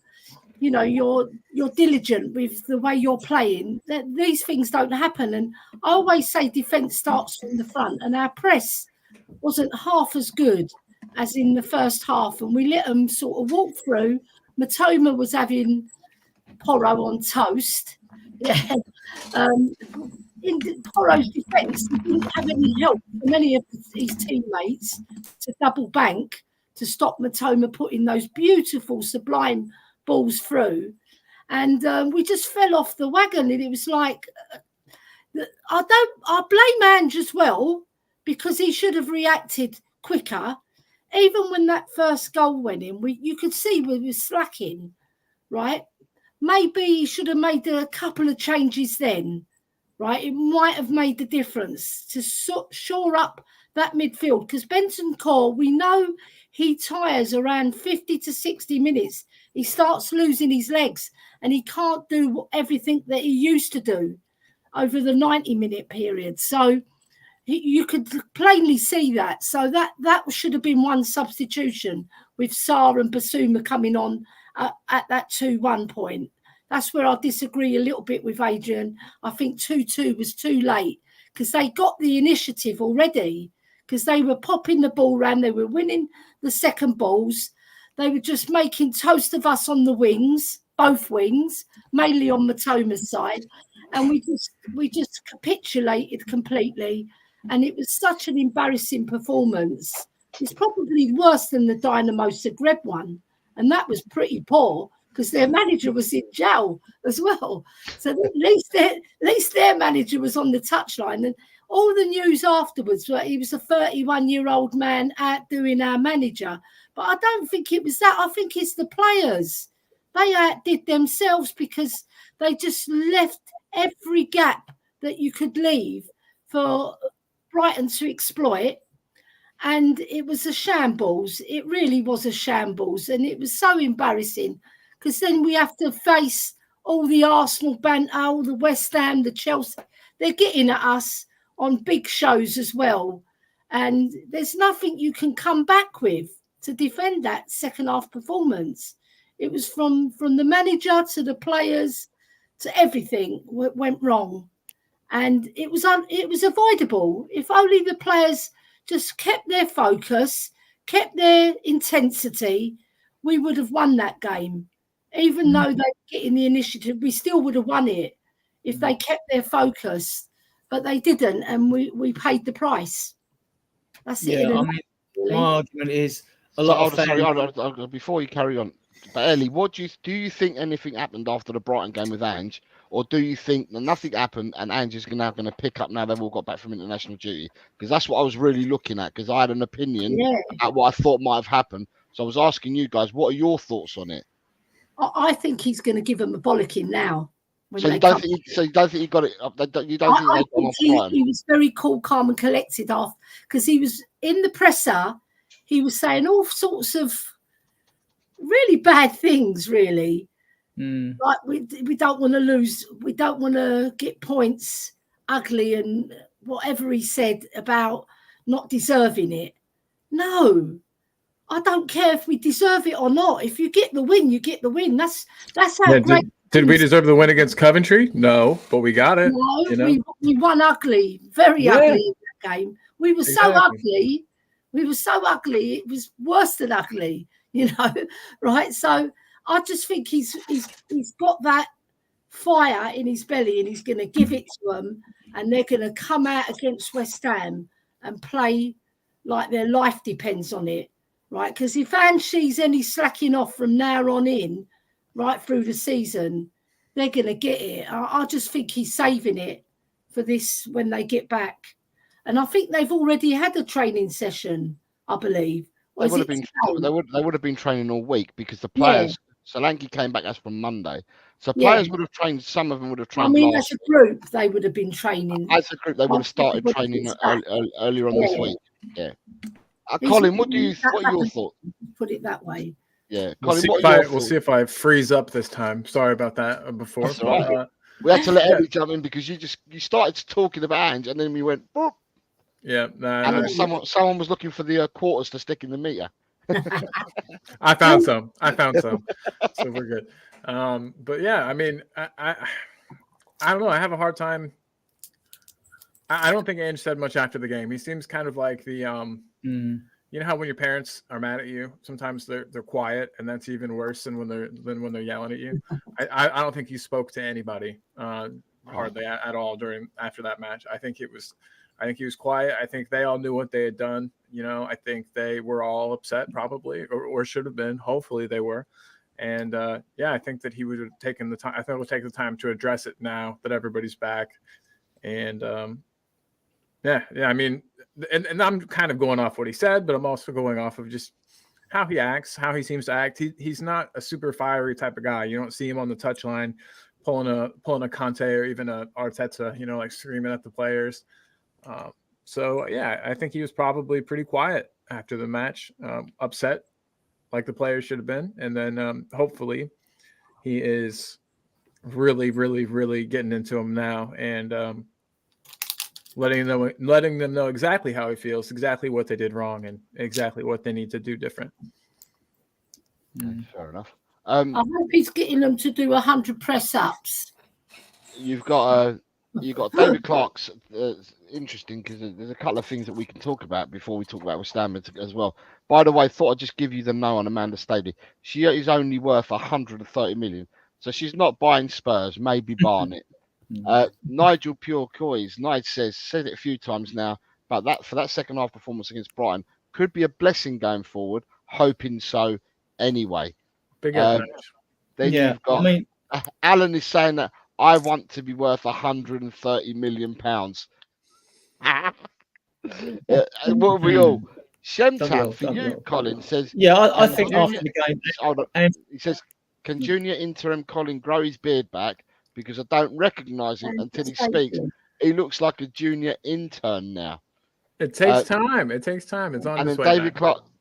diligent with the way you're playing, these things don't happen. And I always say defence starts from the front, and our press wasn't half as good as in the first half, and we let them sort of walk through. Matoma was having Porro on toast. Yeah. In Porro's defence, he didn't have any help from any of his teammates to double bank to stop Matoma putting those beautiful, sublime balls through. And we just fell off the wagon. And it was like, I blame Ange as well, because he should have reacted quicker. Even when that first goal went in, you could see we were slacking, right? Maybe he should have made a couple of changes then, right? It might have made the difference to shore up that midfield, because Bentancur, we know he tires around 50 to 60 minutes. He starts losing his legs and he can't do everything that he used to do over the 90-minute period. So you could plainly see that. So that should have been one substitution, with Sarr and Basuma coming on at that 2-1 point. That's where I disagree a little bit with Adrian. I think 2-2 was too late, because they got the initiative already, because they were popping the ball around. They were winning the second balls. They were just making toast of us on the wings, both wings, mainly on Matoma's side. And we just capitulated completely. And it was such an embarrassing performance. It's probably worse than the Dynamo Zagreb one. And that was pretty poor, because their manager was in jail as well. So at least their manager was on the touchline. And all the news afterwards, he was a 31-year-old man outdoing our manager. But I don't think it was that. I think it's the players. They outdid themselves, because they just left every gap that you could leave for Brighton to exploit. And it was a shambles. It really was a shambles. And it was so embarrassing, because then we have to face all the Arsenal banter, all the West Ham, the Chelsea. They're getting at us on big shows as well. And there's nothing you can come back with to defend that second half performance. It was from the manager to the players to everything went wrong. And it was avoidable. If only the players just kept their focus, kept their intensity, we would have won that game. Even though they were getting the initiative, we still would have won it if they kept their focus. But they didn't, and we paid the price. That's it. Yeah, I mean, my argument is a lot of fans... Sorry, before you carry on, but Ellie, what do you think anything happened after the Brighton game with Ange? Or do you think that nothing happened and Ange is now going to pick up now they've all got back from international duty? Because that's what I was really looking at, because I had an opinion about what I thought might have happened. So I was asking you guys, what are your thoughts on it? I think he's going to give them a bollocking now. So you don't think he got it? You don't I think he was very cool, calm, and collected off, because he was in the presser. He was saying all sorts of really bad things, really. Like we don't want to lose. We don't want to get points ugly, and whatever he said about not deserving it. No, I don't care if we deserve it or not. If you get the win, you get the win. That's how great. Did we deserve the win against Coventry? No, but we got it. No, we won ugly, very ugly in that game. We were so ugly. We were so ugly. It was worse than ugly, right? So I just think he's got that fire in his belly, and he's going to give it to them, and they're going to come out against West Ham and play like their life depends on it, right? Because if Ange sees any slacking off from now on in, right through the season, they're going to get it. I just think he's saving it for this when they get back. And I think they've already had a training session, I believe. They would have been training all week, because the players, Solanke came back as from Monday. So Yeah. players would have trained. Some of them would have I trained. mean, last as a group, they would have been training. As a group, they would have started training earlier on this week. Yeah. Colin, what are your thoughts? Put it that way. Yeah, We'll Colin, we'll see if I freeze up this time. Sorry about that before. That's all right. We had to let Ellie jump in because you started talking about Ange and then we went boop. Yeah. And then someone was looking for the quarters to stick in the meter. I found some. So we're good. But yeah, I mean, I don't know. I have a hard time. I don't think Ange said much after the game. He seems kind of like the you know how when your parents are mad at you, sometimes they're quiet, and that's even worse than when they're yelling at you. I don't think he spoke to anybody hardly at all after that match. I think he was quiet. I think they all knew what they had done. You know, I think they were all upset probably, or should have been. Hopefully they were. And I think that he would have taken the time. I think we'll take the time to address it now that everybody's back. And I mean, and I'm kind of going off what he said, but I'm also going off of just how he acts, how he seems to act. He's not a super fiery type of guy. You don't see him on the touchline pulling a Conte or even a Arteta, you know, like screaming at the players. So I think he was probably pretty quiet after the match, upset like the players should have been. And then hopefully he is really, really, really getting into them now and letting them know exactly how he feels, exactly what they did wrong, and exactly what they need to do different. Fair enough. I hope he's getting them to do 100 press ups. You've got David Clark's. Interesting because there's a couple of things that we can talk about before we talk about West Ham as well. By the way, thought I'd just give you the no on Amanda Staley. She is only worth 130 million, so she's not buying Spurs. Maybe Barnet. Nigel Pure Coys, Nigel said it a few times now, but that for that second half performance against Brighton could be a blessing going forward. Hoping so anyway. Big then you've got Alan is saying that I want to be worth 130 million pounds. What are we all? Shemtan for you, Colin says. I think after the game, he says, can junior interim Colin grow his beard back? Because I don't recognise him until he speaks. He looks like a junior intern now. It takes time. It's on its way.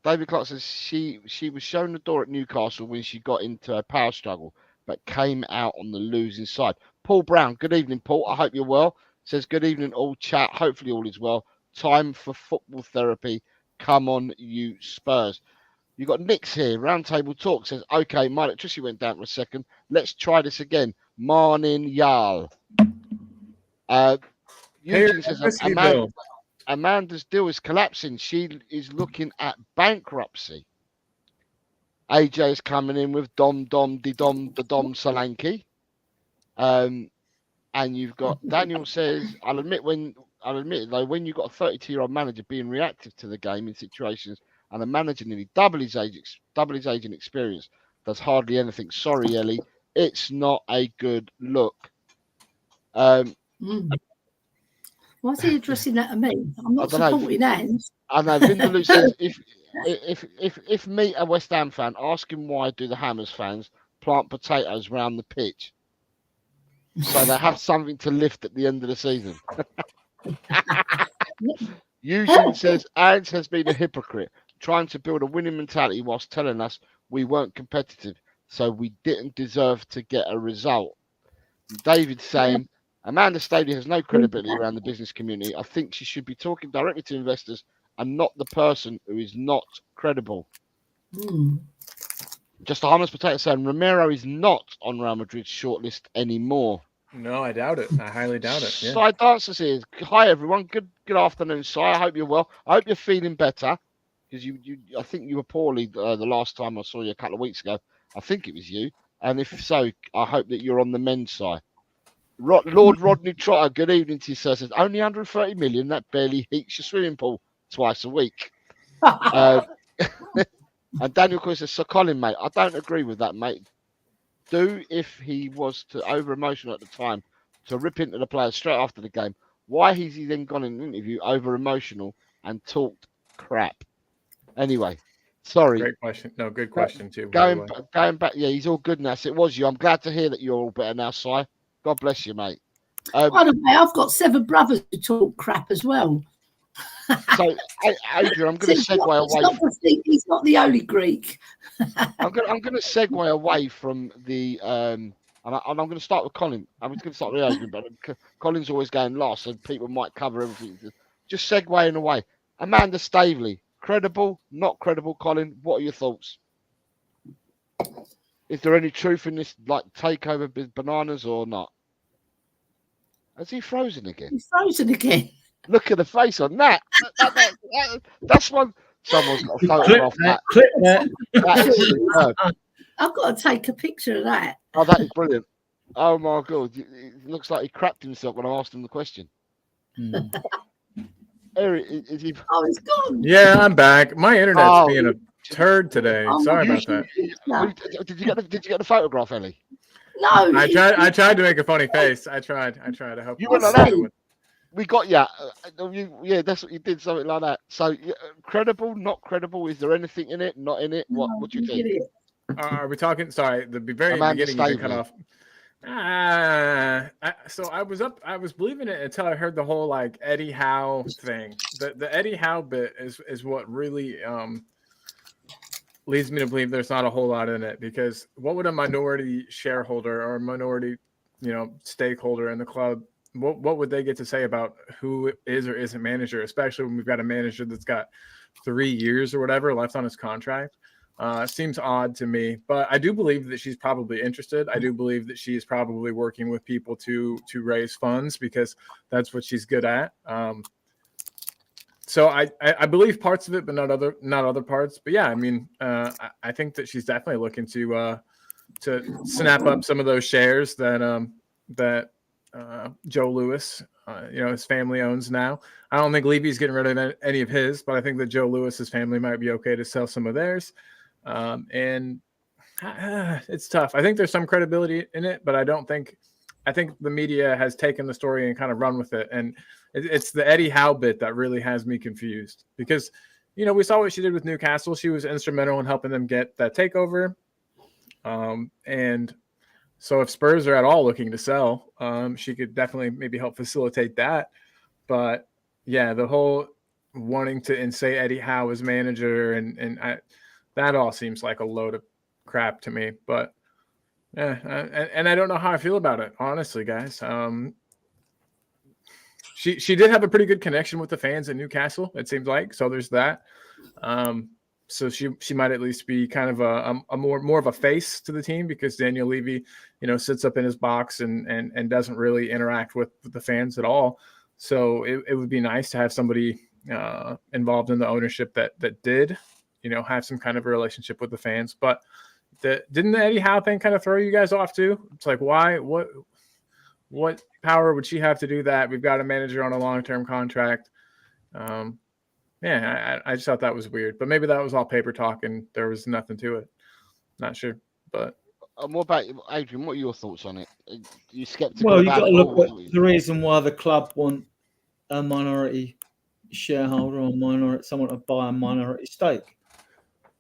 David Clark says she was shown the door at Newcastle when she got into a power struggle, but came out on the losing side. Paul Brown, good evening, Paul. I hope you're well. Says good evening, all chat. Hopefully all is well. Time for football therapy. Come on, you Spurs. You got Nick's here. Roundtable Talk says, okay, my electricity went down for a second. Let's try this again. Marnin Yal. Eugene says Amanda's deal is collapsing. She is looking at bankruptcy. AJ is coming in with Dom Solanke. And you've got Daniel says, I'll admit though, when you've got a 32-year-old manager being reactive to the game in situations and a manager nearly double his age and experience does hardly anything. Sorry, Ellie. It's not a good look. Why is he addressing that to me? I'm not supporting Ange. I know. Vindaloo says if meet a West Ham fan, ask him why do the Hammers fans plant potatoes around the pitch so they have something to lift at the end of the season. Eugene says Ange has been a hypocrite, trying to build a winning mentality whilst telling us we weren't competitive, so we didn't deserve to get a result. David saying Amanda Staley has no credibility around the business community. I think she should be talking directly to investors and not the person who is not credible. Just a harmless potato saying Romero is not on Real Madrid's shortlist anymore. No, I doubt it. I highly doubt it. Yeah. Cy Dancers here. Hi everyone. Good afternoon, Cy. I hope you're well. I hope you're feeling better. Because I think you were poorly the last time I saw you a couple of weeks ago. I think it was you. And if so, I hope that you're on the men's side. Lord Rodney Trotter, good evening to you, sir. Says only 130 million. That barely heats your swimming pool twice a week. And Daniel Coy says, so Colin, mate, I don't agree with that, mate. If he was to over emotional at the time to rip into the players straight after the game, why has he then gone in an interview over emotional and talked crap? Anyway, Sorry. Great question. No, good question too. Going back. Yeah, he's all good now. So it was you. I'm glad to hear that you're all better now, Si. God bless you, mate. By the way, I've got 7 brothers who talk crap as well. So, Adrian, I'm going to segue away. He's not the only Greek. I'm going to segue away from the and I'm going to start with Colin. I was going to start with Adrian, but Colin's always going last, so people might cover everything. Just segueing away. Amanda Stavely, credible, not credible? Colin, what are your thoughts? Is there any truth in this, like takeover bananas or not? Has he frozen again? He's frozen again. Look at the face on that. That's one. Someone's got a photograph that. Clip that. That is superb. I've got to take a picture of that. Oh, that is brilliant. Oh my God. It looks like he crapped himself when I asked him the question. Eric, is he? Oh, it's gone. Yeah, I'm back. My internet's being a turd today. Oh, Sorry about that. No. Did you get the photograph, Ellie? No. I tried to make a funny face. I tried. I hope You went like that. We got yeah, that's what you did, something like that. So credible, not credible? Is there anything in it? Not in it? What do you think? Are we talking? Sorry, the very Amanda beginning you cut Stavely. off. So I was believing it until I heard the whole like Eddie Howe thing. The Eddie Howe bit is what really leads me to believe there's not a whole lot in it, because what would a minority shareholder or a minority, stakeholder in the club, what would they get to say about who is or isn't manager, especially when we've got a manager that's got 3 years or whatever left on his contract? Seems odd to me, but I do believe that she's probably interested. I do believe that she's probably working with people to raise funds, because that's what she's good at. So I believe parts of it, but not other parts. But yeah, I mean, I think that she's definitely looking to snap up some of those shares that Joe Louis, his family owns now. I don't think Levy's getting rid of any of his, but I think that Joe Louis's family might be okay to sell some of theirs. And it's tough. I think there's some credibility in it, but I think the media has taken the story and kind of run with it. And it's the Eddie Howe bit that really has me confused, because, we saw what she did with Newcastle. She was instrumental in helping them get that takeover. And so if Spurs are at all looking to sell, she could definitely maybe help facilitate that. But yeah, the whole wanting to say Eddie Howe as manager and that all seems like a load of crap to me. But yeah, and I don't know how I feel about it, honestly, guys. She did have a pretty good connection with the fans in Newcastle, it seems like. So there's that. So she might at least be kind of a more of a face to the team, because Daniel Levy, sits up in his box and doesn't really interact with the fans at all. So it would be nice to have somebody involved in the ownership that did, have some kind of a relationship with the fans. But didn't the Eddie Howe thing kind of throw you guys off too? It's like, why? What power would she have to do that? We've got a manager on a long-term contract. Yeah, I just thought that was weird. But maybe that was all paper talk and there was nothing to it. Not sure. But what about Adrian? What are your thoughts on it? You skeptical? Well, you've about got to it, look or at the reason why the club want a minority shareholder or someone to buy a minority stake.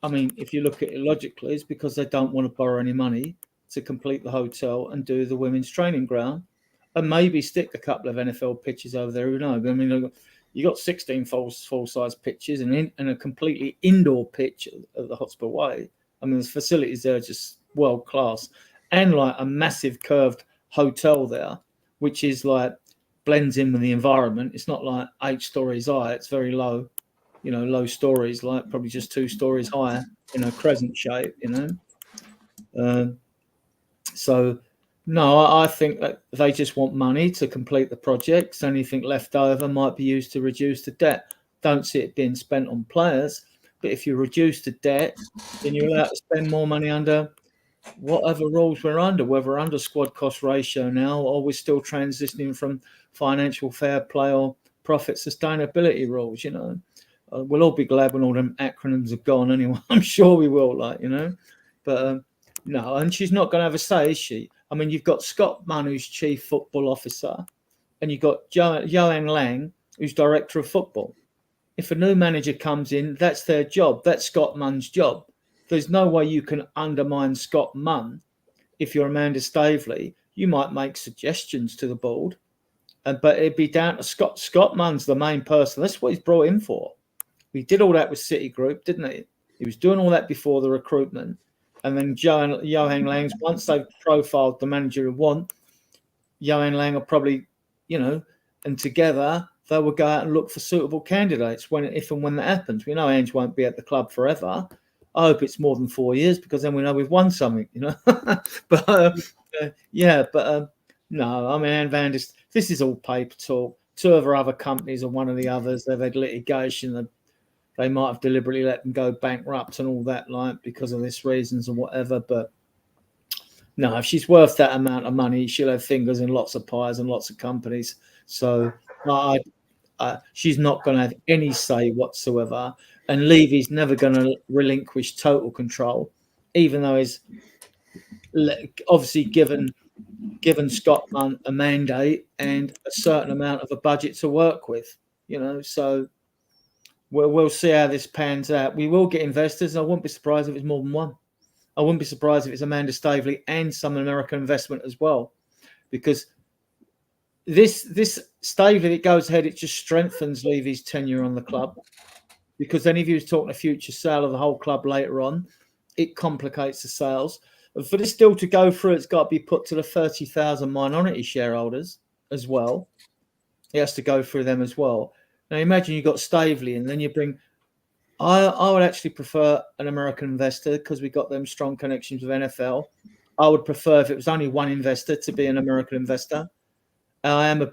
I mean, if you look at it logically, it's because they don't want to borrow any money to complete the hotel and do the women's training ground, and maybe stick a couple of NFL pitches over there. Who knows? I mean, you got 16 full-size pitches and a completely indoor pitch at the Hotspur Way. I mean, the facilities there are just world class, and like a massive curved hotel there, which is like blends in with the environment. It's not like 8 stories high; it's very low, low stories, like probably just 2 stories high in a crescent shape, So, no, I think that they just want money to complete the projects. Anything left over might be used to reduce the debt. Don't see it being spent on players. But if you reduce the debt, then you're allowed to spend more money under whatever rules we're under, whether we're under squad cost ratio now, or we're still transitioning from financial fair play or profit sustainability rules, We'll all be glad when all them acronyms are gone anyway. I'm sure we will, But no, and she's not going to have a say, is she? I mean, you've got Scott Munn, who's chief football officer, and you've got Joanne Lang, who's director of football. if a new manager comes in, that's their job. That's Scott Munn's job. There's no way you can undermine Scott Munn. If you're Amanda Staveley, you might make suggestions to the board, but it'd be down to Scott. Scott Munn's the main person. That's what he's brought in for. He did all that with Citigroup, didn't he? He was doing all that before the recruitment. And then Johan Lang's, once they've profiled the manager who want, Johan Lang will probably, and together they will go out and look for suitable candidates if and when that happens. We know Ange won't be at the club forever. I hope it's more than 4 years, because then we know we've won something, But no, I mean, Anne Van Dis, this is all paper talk. Two of our other companies or one of the others, they've had litigation. They might have deliberately let them go bankrupt and all that, because of this reasons or whatever. But no, if she's worth that amount of money, she'll have fingers in lots of pies and lots of companies. So she's not going to have any say whatsoever. And Levy's never going to relinquish total control, even though he's obviously given Scott Munn a mandate and a certain amount of a budget to work with, So we'll see how this pans out. We will get investors. I wouldn't be surprised if it's more than one. I wouldn't be surprised if it's Amanda Staveley and some American investment as well, because this Staveley that goes ahead, it just strengthens Levy's tenure on the club, because then if he was talking a future sale of the whole club later on, it complicates the sales. And for this deal to go through, it's got to be put to the 30,000 minority shareholders as well. It has to go through them as well. Now, imagine you've got Staveley, and then you bring... I would actually prefer an American investor, because we got them strong connections with NFL. I would prefer if it was only one investor to be an American investor. I've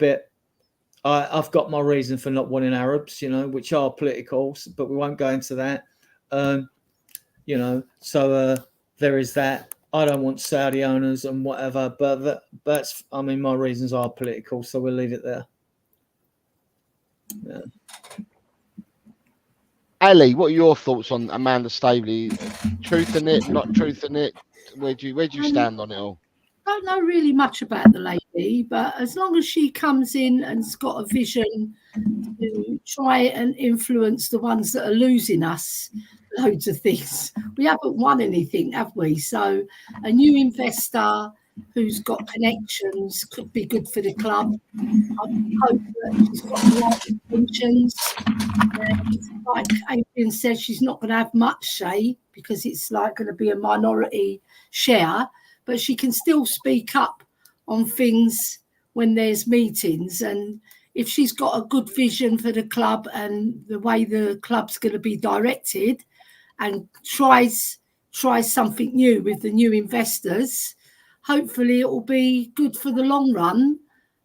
got my reason for not wanting Arabs, which are political, but we won't go into that. So there is that. I don't want Saudi owners and whatever, but my reasons are political, so we'll leave it there. Yeah. Ali, what are your thoughts on Amanda Staveley? Truth in it, not truth in it? Where do you stand on it all? I don't know really much about the lady, but as long as she comes in and's got a vision to try and influence the ones that are losing us loads of things. We haven't won anything, have we? So a new investor who's got connections could be good for the club. I hope that she's got the right intentions. Like Adrian said, she's not going to have much say, because it's going to be a minority share, but she can still speak up on things when there's meetings. And if she's got a good vision for the club and the way the club's going to be directed, and tries something new with the new investors, hopefully it will be good for the long run,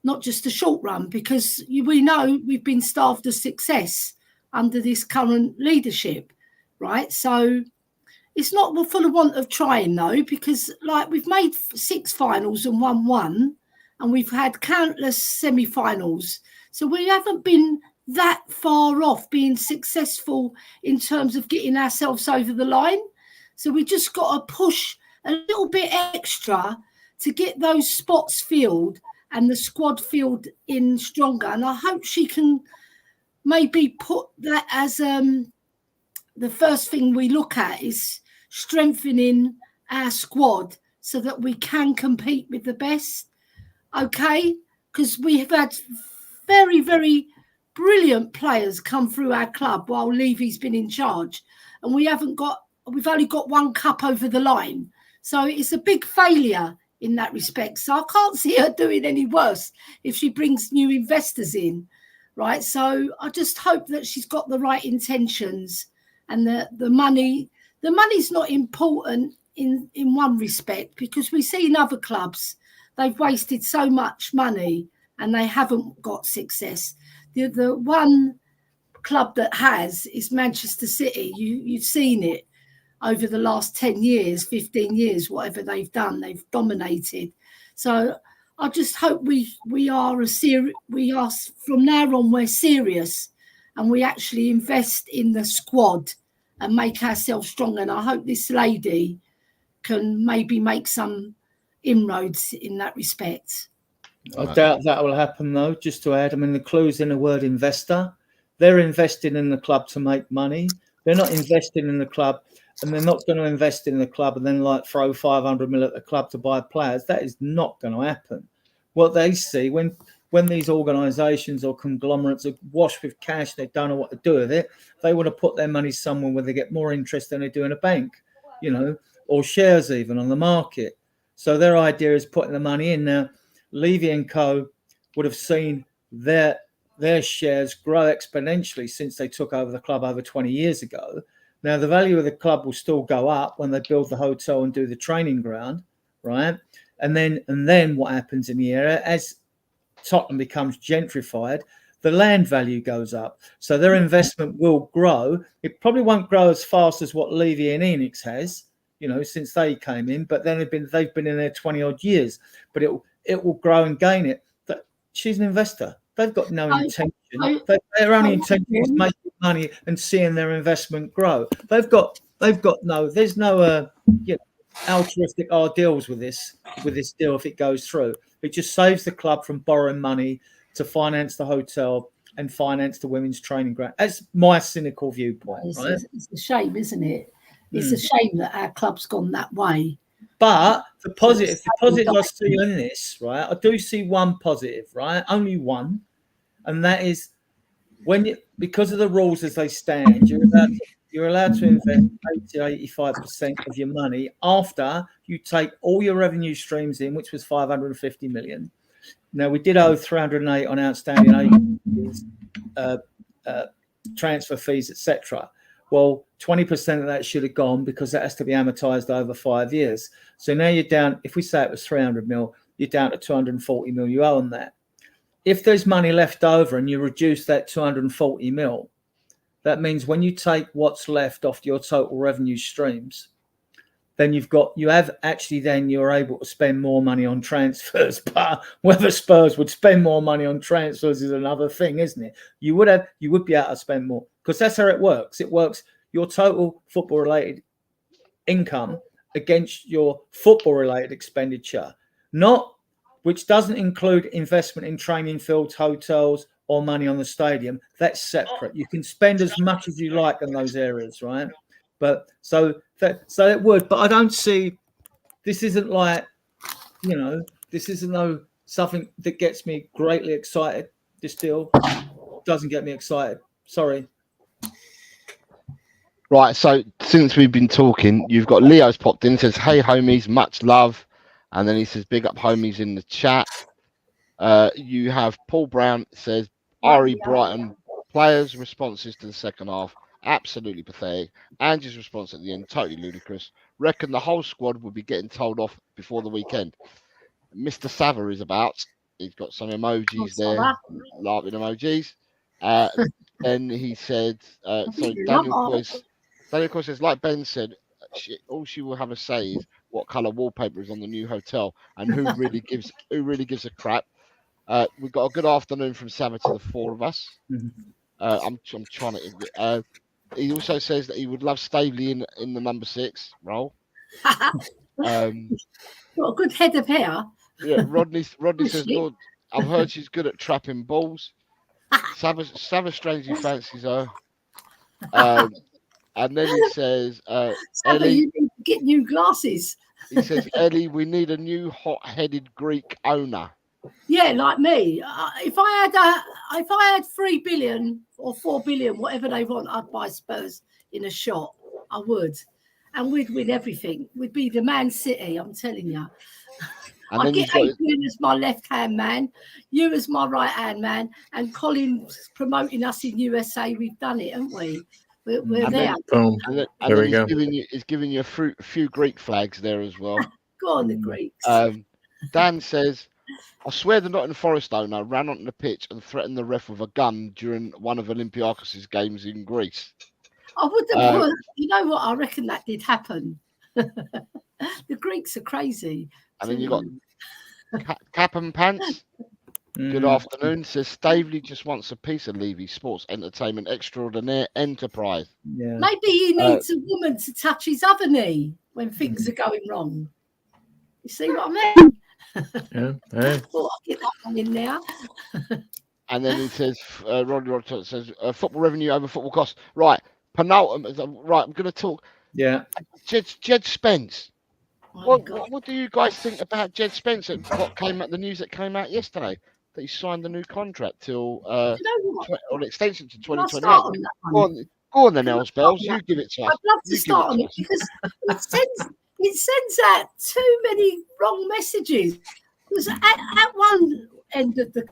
not just the short run, because we know we've been starved of success under this current leadership, right? So it's not for the want of trying, though, because we've made 6 finals and won 1, and we've had countless semi-finals. So we haven't been that far off being successful in terms of getting ourselves over the line. So we just got to push a little bit extra to get those spots filled and the squad filled in stronger. And I hope she can maybe put that as the first thing we look at, is strengthening our squad so that we can compete with the best. Okay? Because we have had very, very brilliant players come through our club while Levy's been in charge, and we've only got 1 cup over the line. So it's a big failure in that respect. So I can't see her doing any worse if she brings new investors in, right? So I just hope that she's got the right intentions, and the money's not important in one respect, because we see in other clubs they've wasted so much money and they haven't got success. The one club that has is Manchester City. You've seen it over the last 10 years, 15 years, whatever they've done. They've dominated. So I just hope we are from now on, we're serious, and we actually invest in the squad and make ourselves strong. And I hope this lady can maybe make some inroads in that respect. I doubt that will happen, though. Just to add, the clue's in the word investor. they're investing in the club to make money. They're not investing in the club, and they're not going to invest in the club and then like throw 500 mil at the club to buy players. That is not going to happen. What they see when these organisations or conglomerates are washed with cash, they don't know what to do with it. They want to put their money somewhere where they get more interest than they do in a bank, you know, or shares even on the market. So their idea is putting the money in. Now, Levy and Co would have seen their shares grow exponentially since they took over the club over 20 years ago. Now, the value of the club will still go up when they build the hotel and do the training ground, right? And then what happens in the area, as Tottenham becomes gentrified, the land value goes up. So their investment will grow. It probably won't grow as fast as what Levy and Enix has, you know, since they came in. But then they've been in there 20 odd years. But it will grow and gain it. But she's an investor. They've got no intention. Their only intention is making money and seeing their investment grow. There's no you know, altruistic deals with this deal if it goes through. It just saves the club from borrowing money to finance the hotel and finance the women's training ground. That's my cynical viewpoint. It's a shame, isn't it? It's a shame that our club's gone that way. But the positive I see in this, right? I do see one positive, right? Only one, and that is because of the rules as they stand, you're allowed to invest 80-85% of your money after you take all your revenue streams in, which was 550 million. Now, we did owe 308 on outstanding agencies, transfer fees, etc. Well, 20% of that should have gone because that has to be amortized over 5 years. So now you're down, if we say it was 300 mil, you're down to 240 mil you owe on that. If there's money left over and you reduce that 240 mil, that means when you take what's left off your total revenue streams, then you're able to spend more money on transfers. But whether Spurs would spend more money on transfers is another thing, isn't it? You would be able to spend more because that's how it works. It works your total football related income against your football related expenditure, which doesn't include investment in training fields, hotels, or money on the stadium. That's separate. You can spend as much as you like in those areas, right? But so it would. But I don't see. This isn't like, you know, this isn't something that gets me greatly excited. This deal doesn't get me excited. Sorry. Right. So since we've been talking, you've got Leo's popped in. Says, "Hey homies, much love," and then he says, "Big up homies" in the chat. You have Paul Brown says, "Ari Brighton players' responses to the second half absolutely pathetic. Angie's response at the end totally ludicrous. Reckon the whole squad will be getting told off before the weekend." Mr. Sava is about. He's got some emojis there, laughing emojis. Then he said, "So Daniel Coy says, like Ben said, all she will have to say is what colour wallpaper is on the new hotel, and who really gives a crap." We've got a good afternoon from Sava to the four of us. I'm trying to. He also says that he would love Stavely in the number 6 role. Got a good head of hair. Yeah, Rodney says, "Lord, I've heard she's good at trapping balls." Sava strangely fancies her. And then he says, Sava, "Ellie, you need to get new glasses." He says, "Ellie, we need a new hot-headed Greek owner." Yeah, like me. If I had 3 billion or 4 billion, whatever they want, I'd buy Spurs in a shot. I would, and we'd win everything. We'd be the Man City. I'm telling you. And I get Adrian as my left-hand man, you as my right-hand man, and Colin promoting us in USA. We've done it, haven't we? We're there. Boom. And then he's giving you a few Greek flags there as well. Go on, the Greeks. Dan says, "I swear the Nottingham Forest owner ran onto the pitch and threatened the ref with a gun during one of Olympiakos' games in Greece." I wouldn't. You know what? I reckon that did happen. The Greeks are crazy. And then you got Cap and Pants. Good afternoon. Says Stavely just wants a piece of Levy Sports Entertainment Extraordinaire Enterprise. Yeah. Maybe he needs a woman to touch his other knee when things are going wrong. You see what I mean? Yeah. Hey. I'll get that one in now. And then he says, Ronnie says, football revenue over football costs. Right, penultimate. Right, I'm going to talk. Yeah. Jed Spence. Oh my God. What do you guys think about Jed Spence? The news that came out yesterday that he signed the new contract till You know what? or an extension to Can I start 2028. on that Go one? on then, Can I Els start Bells. on You that? give it to us. I'd love to You give start it on to it us. because it sends out too many wrong messages. Because at one end of the,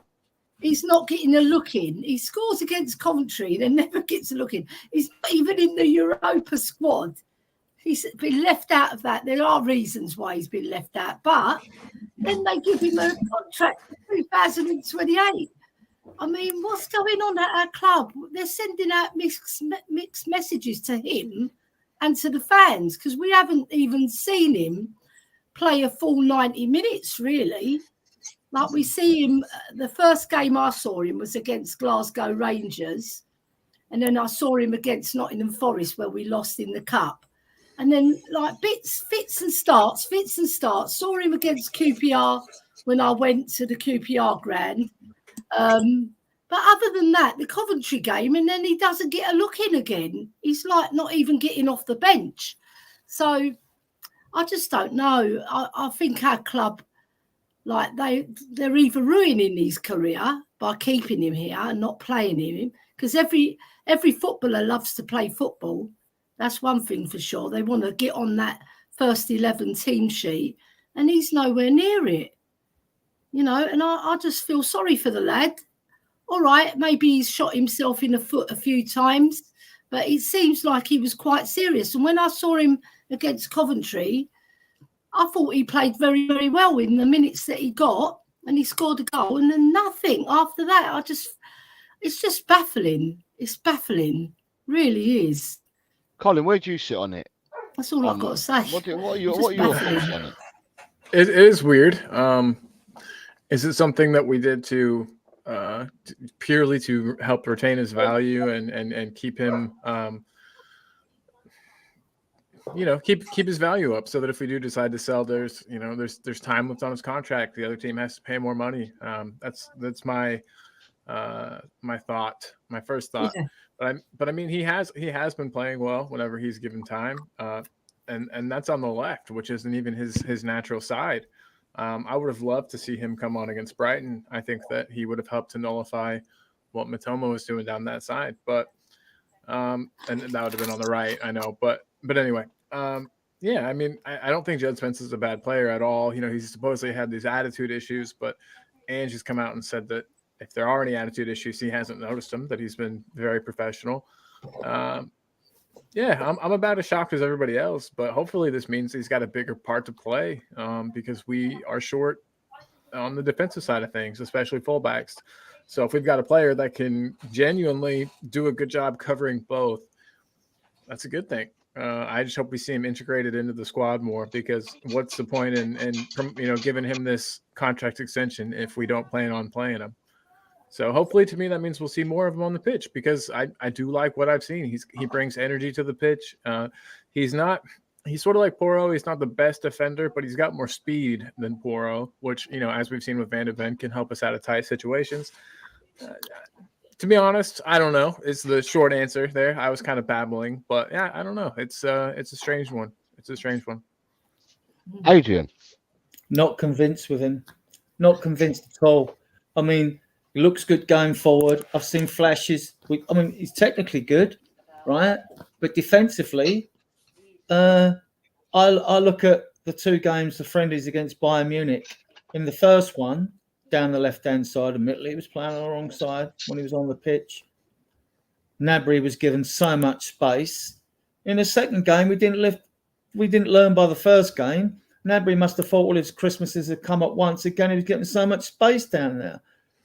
he's not getting a look in. He scores against Coventry, then never gets a look in. He's not even in the Europa squad. He's been left out of that. There are reasons why he's been left out, but then they give him a contract for 2028. I mean, what's going on at our club? They're sending out mixed messages to him and to the fans because we haven't even seen him play a full 90 minutes, really. Like we see him, the first game I saw him was against Glasgow Rangers. And then I saw him against Nottingham Forest where we lost in the cup. And then like fits and starts. Saw him against QPR when I went to the QPR ground. But other than that, the Coventry game, and then he doesn't get a look in again. He's like not even getting off the bench. So I just don't know. I think our club, like they're either ruining his career by keeping him here and not playing him, because every footballer loves to play football. That's one thing for sure. They want to get on that first 11 team sheet, and he's nowhere near it. You know, and I just feel sorry for the lad. All right, maybe he's shot himself in the foot a few times, but it seems like he was quite serious. And when I saw him against Coventry, I thought he played very, very well in the minutes that he got, and he scored a goal, and then nothing after that. It's just baffling. It's baffling, really is. Colin, where do you sit on it? That's all I've got to say. What are your thoughts on it? It is weird. Is it something that we did to purely to help retain his value and keep him, keep his value up, so that if we do decide to sell, there's time left on his contract. The other team has to pay more money. That's my first thought. Yeah. But I mean, he has been playing well whenever he's given time, and that's on the left, which isn't even his natural side. I would have loved to see him come on against Brighton. I think that he would have helped to nullify what Matoma was doing down that side. But and that would have been on the right, I know. But anyway, yeah, I mean, I don't think Jed Spence is a bad player at all. You know, he's supposedly had these attitude issues, but Ange has come out and said that if there are any attitude issues, he hasn't noticed them, that he's been very professional. Yeah, I'm about as shocked as everybody else, but hopefully this means he's got a bigger part to play, because we are short on the defensive side of things, especially fullbacks. So if we've got a player that can genuinely do a good job covering both, that's a good thing. I just hope we see him integrated into the squad more, because what's the point in giving him this contract extension if we don't plan on playing him? So hopefully, to me, that means we'll see more of him on the pitch, because I do like what I've seen. He brings energy to the pitch. He's sort of like Porro. He's not the best defender, but he's got more speed than Porro, which, as we've seen with Van de Ven, can help us out of tight situations. To be honest, I don't know. It's the short answer there. I was kind of babbling, but yeah, I don't know. It's a strange one. Adrian, not convinced with him. Not convinced at all. I mean, he looks good going forward. I've seen flashes. I mean, he's technically good, right? But defensively, I look at the two games, the friendlies against Bayern Munich. In the first one, down the left-hand side, admittedly, he was playing on the wrong side when he was on the pitch. Gnabry was given so much space. In the second game, we didn't learn by the first game. Gnabry must have thought all his Christmases had come at once again. He was getting so much space down there.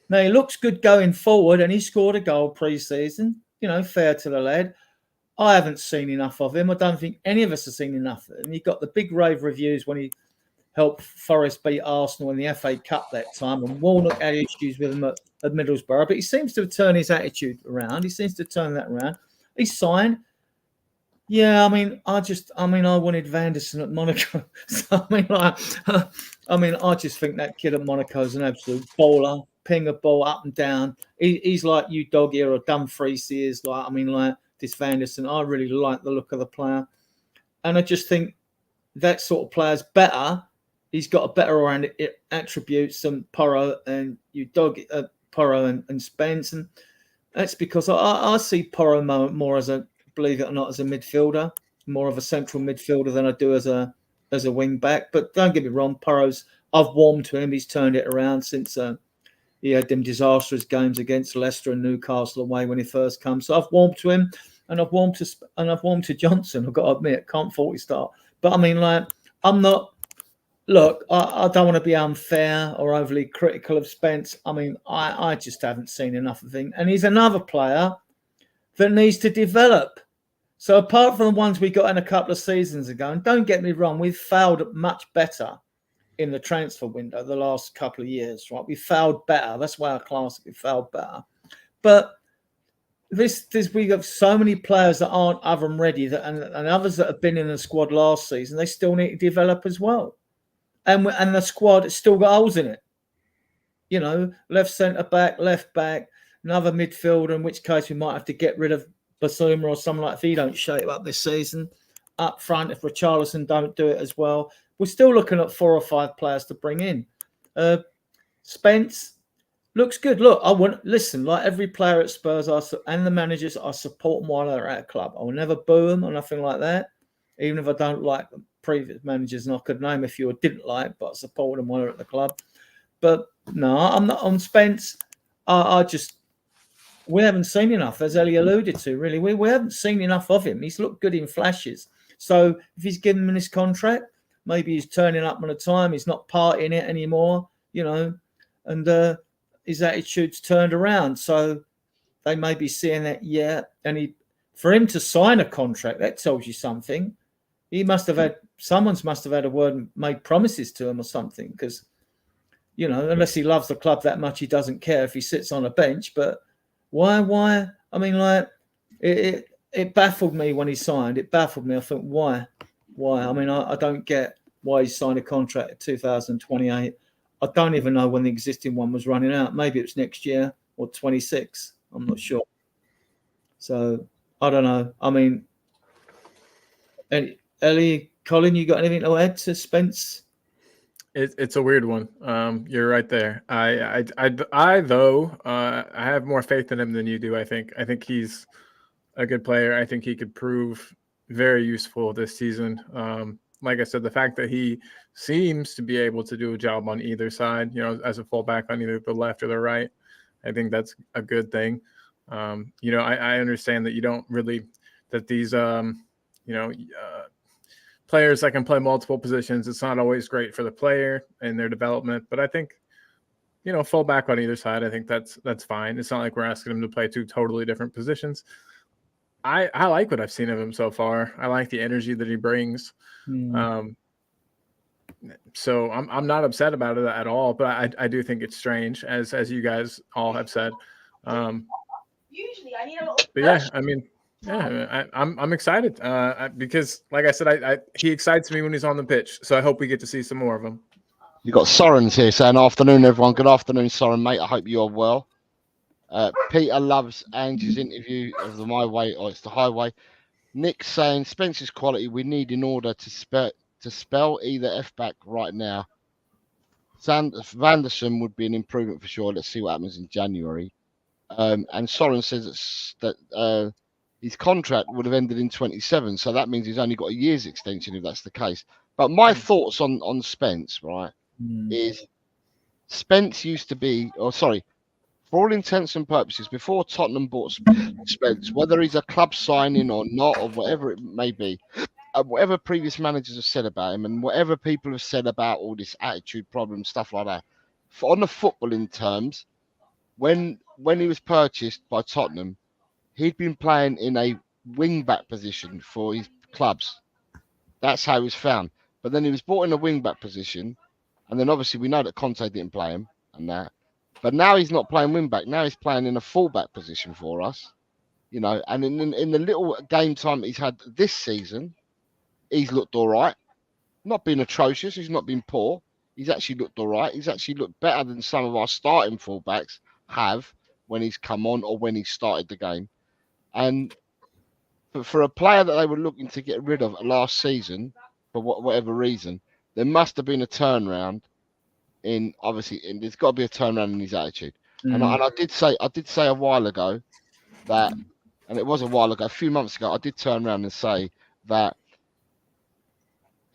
Now, he looks good going forward, and he scored a goal pre-season. Fair to the lad. I haven't seen enough of him. I don't think any of us have seen enough of him. He got the big rave reviews when he helped Forest beat Arsenal in the FA Cup that time, and Warnock had issues with him at Middlesbrough. But he seems to have turned his attitude around. He seems to turn that around. He signed. Yeah, I wanted Vanderson at Monaco. So, I just think that kid at Monaco is an absolute baller. ping a ball up and down. He's like you, Doggy, or Dumfries is. Like, I mean, like this Vanderson. I really like the look of the player. And I just think that sort of player's better. He's got a better round attributes than Porro and you, Doggy, Porro and Spence. And that's because I see Porro more as a, believe it or not, as a midfielder, more of a central midfielder than I do as a wing back. But don't get me wrong, I've warmed to him. He's turned it around since he had them disastrous games against Leicester and Newcastle away when he first came. So I've warmed to him, and I've warmed to Johnson. I've got to admit, can't fault his start. But I mean, like, I'm not. Look, I don't want to be unfair or overly critical of Spence. I mean, I just haven't seen enough of him, and he's another player that needs to develop. So apart from the ones we got in a couple of seasons ago, and don't get me wrong, we've failed much better in the transfer window the last couple of years, right? We failed better. That's why our class we failed better. But this we have so many players that aren't oven ready and others that have been in the squad last season, they still need to develop as well. And the squad has still got holes in it. You know, left centre back, left back, another midfielder, in which case we might have to get rid of Basuma or something like that if he don't shape up this season. Up front, if Richarlison don't do it as well. We're still looking at 4 or 5 players to bring in. Spence looks good. Look, listen, like every player at Spurs and the managers, I support them while they're at a club. I will never boo them or nothing like that, even if I don't like the previous managers, and I could name a few I didn't like, but I support them while they're at the club. But no, I'm not on Spence. We haven't seen enough, as Ellie alluded to, really. We haven't seen enough of him. He's looked good in flashes. So if he's given him this contract, maybe he's turning up on a time. He's not partying it anymore, you know, and his attitude's turned around. So they may be seeing that, yeah. And for him to sign a contract, that tells you something. Someone must have had a word and made promises to him or something, because, you know, unless he loves the club that much, he doesn't care if he sits on a bench. But why? I mean, like, it baffled me when he signed. It baffled me. I thought, why? I mean, I don't get why he signed a contract in 2028. I don't even know when the existing one was running out. Maybe it's next year or 26. I'm not sure. So I don't know. I mean, Ellie, Colin, you got anything to add to Spence? It's a weird one. You're right there. I have more faith in him than you do. I think he's a good player. I think he could prove very useful this season. Like I said, the fact that he seems to be able to do a job on either side, you know, as a fullback on either the left or the right, I think that's a good thing. You know, I understand that you don't really, that these, players that can play multiple positions, it's not always great for the player and their development. But I think, you know, fullback on either side, I think that's fine. It's not like we're asking him to play 2 totally different positions. I like what I've seen of him so far. I like the energy that he brings. So I'm not upset about it at all, but I do think it's strange, as you guys all have said. Usually I need a little. But yeah, I mean, yeah, I'm excited because, like I said, he excites me when he's on the pitch. So I hope we get to see some more of him. You got Soren's here saying, "Afternoon, everyone. Good afternoon, Soren, mate. I hope you're well." Peter loves Angie's interview of the My Way, or it's the Highway. Nick saying Spencer's quality we need in order to spell either F back right now. Vanderson would be an improvement for sure. Let's see what happens in January. And Soren says that his contract would have ended in 27, so that means he's only got a year's extension if that's the case. But my thoughts on Spence, right, is Spence used to be, for all intents and purposes, before Tottenham bought Spence, whether he's a club signing or not, or whatever it may be, whatever previous managers have said about him, and whatever people have said about all this attitude problem, stuff like that, on the footballing terms, when he was purchased by Tottenham, he'd been playing in a wing-back position for his clubs. That's how he was found. But then he was brought in a wing-back position, and then obviously we know that Conte didn't play him and that. But now he's not playing wing-back. Now he's playing in a full-back position for us, you know. And in the little game time he's had this season, he's looked all right. Not been atrocious. He's not been poor. he's actually looked all right. He's actually looked better than some of our starting fullbacks have when he's come on or when he started the game. And for a player that they were looking to get rid of last season, for whatever reason, there must have been a turnaround in, obviously, and there's got to be a turnaround in his attitude. And I did say a while ago that, and it was a while ago, a few months ago, I did turn around and say that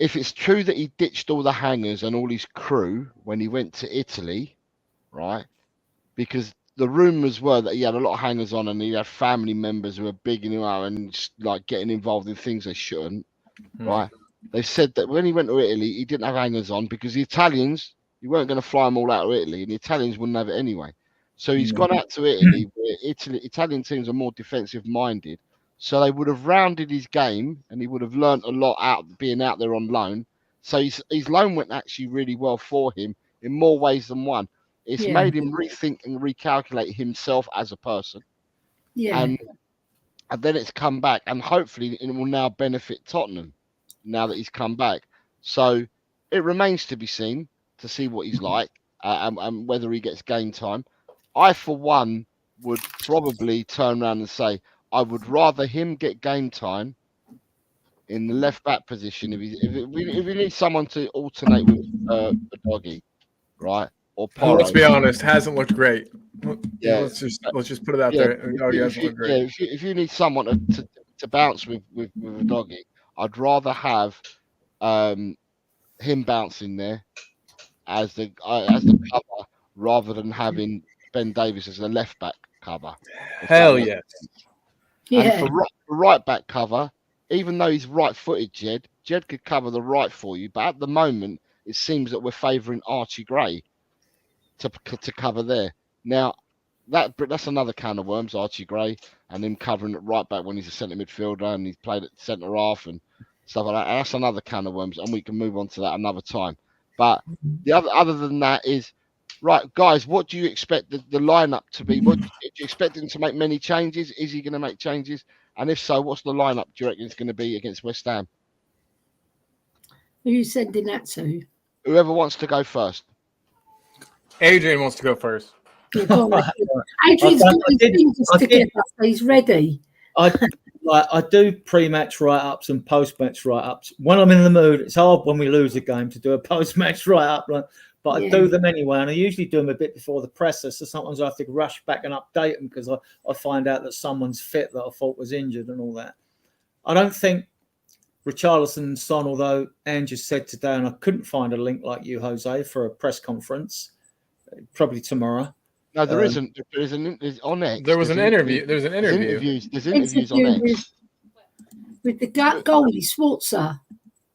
if it's true that he ditched all the hangers and all his crew when he went to Italy, right? Because the rumours were that he had a lot of hangers on and he had family members who were bigging him out and just, like, getting involved in things they shouldn't, right? They said that when he went to Italy, he didn't have hangers on because the Italians, you weren't going to fly them all out of Italy, and the Italians wouldn't have it anyway. So he's gone out to Italy, where Italian teams are more defensive minded. So they would have rounded his game, and he would have learnt a lot out being out there on loan. So his loan went actually really well for him in more ways than one. It's made him rethink and recalculate himself as a person. Yeah. And then it's come back, and hopefully it will now benefit Tottenham now that he's come back. So it remains to be seen to see what he's like and whether he gets game time. I, for one, would probably turn around and say I would rather him get game time in the left back position if we need someone to alternate with a doggy, right? Or Porro. Let's be honest, hasn't looked great. Yeah, let's just put it out there. If you need someone to bounce with a doggy, I'd rather have him bouncing there as the cover rather than having Ben Davies as a left back cover. Hell yes. Yeah. And for right back cover, even though he's right-footed, Jed could cover the right for you. But at the moment, it seems that we're favouring Archie Gray to cover there. Now, that's another can of worms, Archie Gray, and him covering at right back when he's a centre midfielder and he's played at centre half and stuff like that. And that's another can of worms, and we can move on to that another time. But the other than that is, right, guys, what do you expect the lineup to be? What do you expect him to make many changes? Is he going to make changes? And if so, what's the lineup do you reckon it's going to be against West Ham? Who are you sending that to? Whoever wants to go first. Adrian wants to go first. Yeah, go on. Adrian's got his fingers together, so he's ready. I do pre-match write-ups and post-match write-ups. When I'm in the mood, it's hard when we lose a game to do a post-match write-up, right? But I do them anyway, and I usually do them a bit before the presser, so sometimes I have to rush back and update them because I find out that someone's fit that I thought was injured and all that. I don't think Richarlison and Son, although Andrew said today, and I couldn't find a link like you, Jose, for a press conference, probably tomorrow. No, there isn't. There's on X. There was an interview. There's an interview. There's interviews on X. With the goalie, Schwarzer.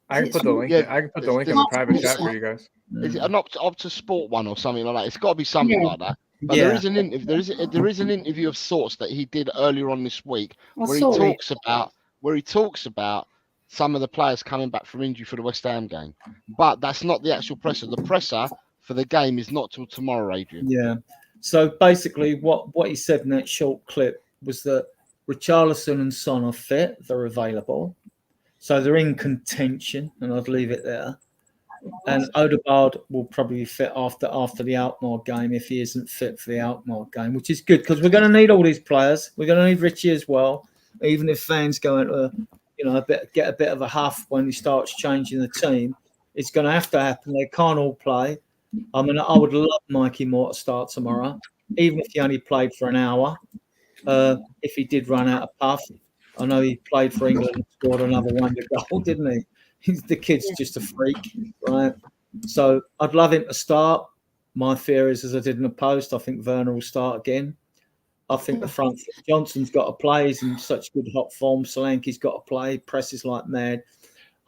I can put the link. I can put the link in the private chat for you guys. Is it an up to sport one or something like that? It's got to be something like that. But there is an interview. There is an interview of sorts that he did earlier on this week where he talks about some of the players coming back from injury for the West Ham game. But that's not the actual presser. The presser for the game is not till tomorrow, Adrian. Yeah. So basically, what he said in that short clip was that Richarlison and Son are fit; they're available, so they're in contention, and I'd leave it there. And Odegaard will probably be fit after the Alkmaar game if he isn't fit for the Alkmaar game, which is good because we're going to need all these players. We're going to need Richie as well, even if fans go into get a bit of a huff when he starts changing the team. It's going to have to happen. They can't all play. I mean, I would love Mikey Moore to start tomorrow, even if he only played for an hour. If he did run out of puff, I know he played for England and scored another wonder goal, didn't he? The kid's just a freak, right? So I'd love him to start. My fear is, as I did in the post, I think Werner will start again. I think the front, Johnson's got to play. He's in such good hot form. Solanke's got to play. Presses like mad.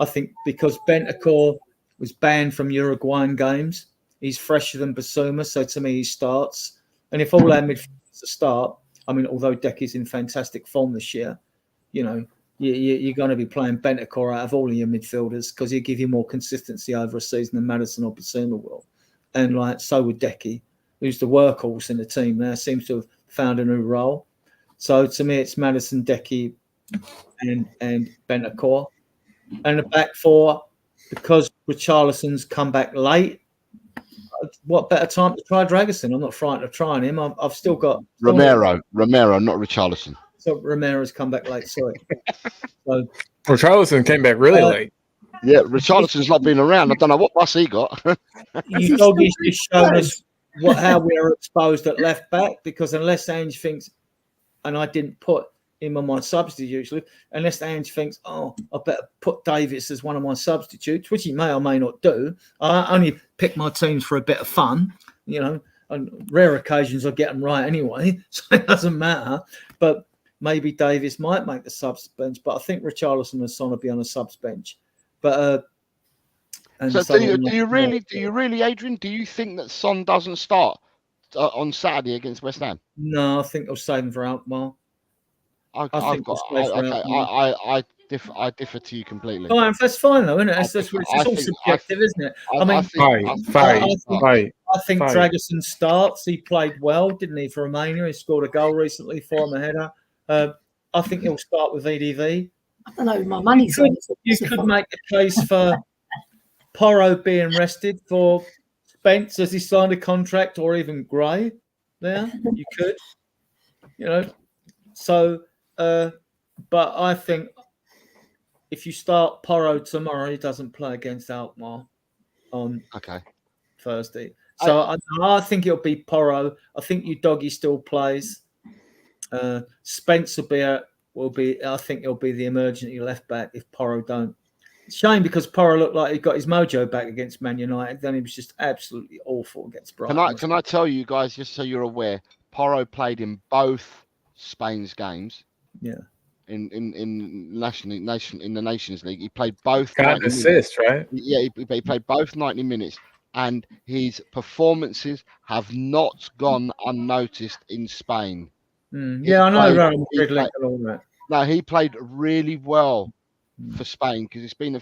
I think because Bentancur was banned from Uruguayan games, he's fresher than Basuma. So to me, he starts. And if all our midfielders start, I mean, although Decky's in fantastic form this year, you're going to be playing Bentancur out of all of your midfielders because he'll give you more consistency over a season than Maddison or Basuma will. And so would Decky, who's the workhorse in the team now, seems to have found a new role. So to me, it's Maddison, Decky, and Bentancur. And the back four, because Richarlison's come back late, what better time to try Dragerson? I'm not frightened of trying him. I've still got Romero, not Richarlison. So Romero's come back late. Sorry. So Richarlison came back really late. Yeah, Richarlison's not been around. I don't know what bus he got. you doggies just shown us how we are exposed at left back, because unless Ange thinks, and I didn't put him on my substitute usually, unless Ange thinks, oh, I better put Davis as one of my substitutes, which he may or may not do. I only pick my teams for a bit of fun, you know. On rare occasions I get them right anyway, so it doesn't matter. But maybe Davis might make the subs bench, but I think Richarlison and Son will be on the subs bench. But so do you really, Adrian? Do you think that Son doesn't start on Saturday against West Ham? No, I think they'll save him for Alkmaar. I differ to you completely. Oh, that's fine though, isn't it? It's all subjective, isn't it? I think Dragerson starts. He played well, didn't he, for Romania? He scored a goal recently for him, a header. I think he'll start with VDV. I don't know, my money's on. You could make a case for Porro being rested, for Spence as he signed a contract, or even Gray. There, you could, you know. So, but I think if you start Porro tomorrow, he doesn't play against Alkmaar on Thursday. So I think it'll be Porro. I think Udogie still plays. Spence will be. I think he'll be the emergency left back if Porro don't. Shame, because Porro looked like he got his mojo back against Man United. Then he was just absolutely awful against Brighton. Can I tell you guys, just so you're aware, Porro played in both Spain's games. Yeah. In the Nations League, he played both. Got an assist, right? Yeah, he played both 90 minutes, and his performances have not gone unnoticed in Spain. Yeah, I know. No, he played really well for Spain, because it's been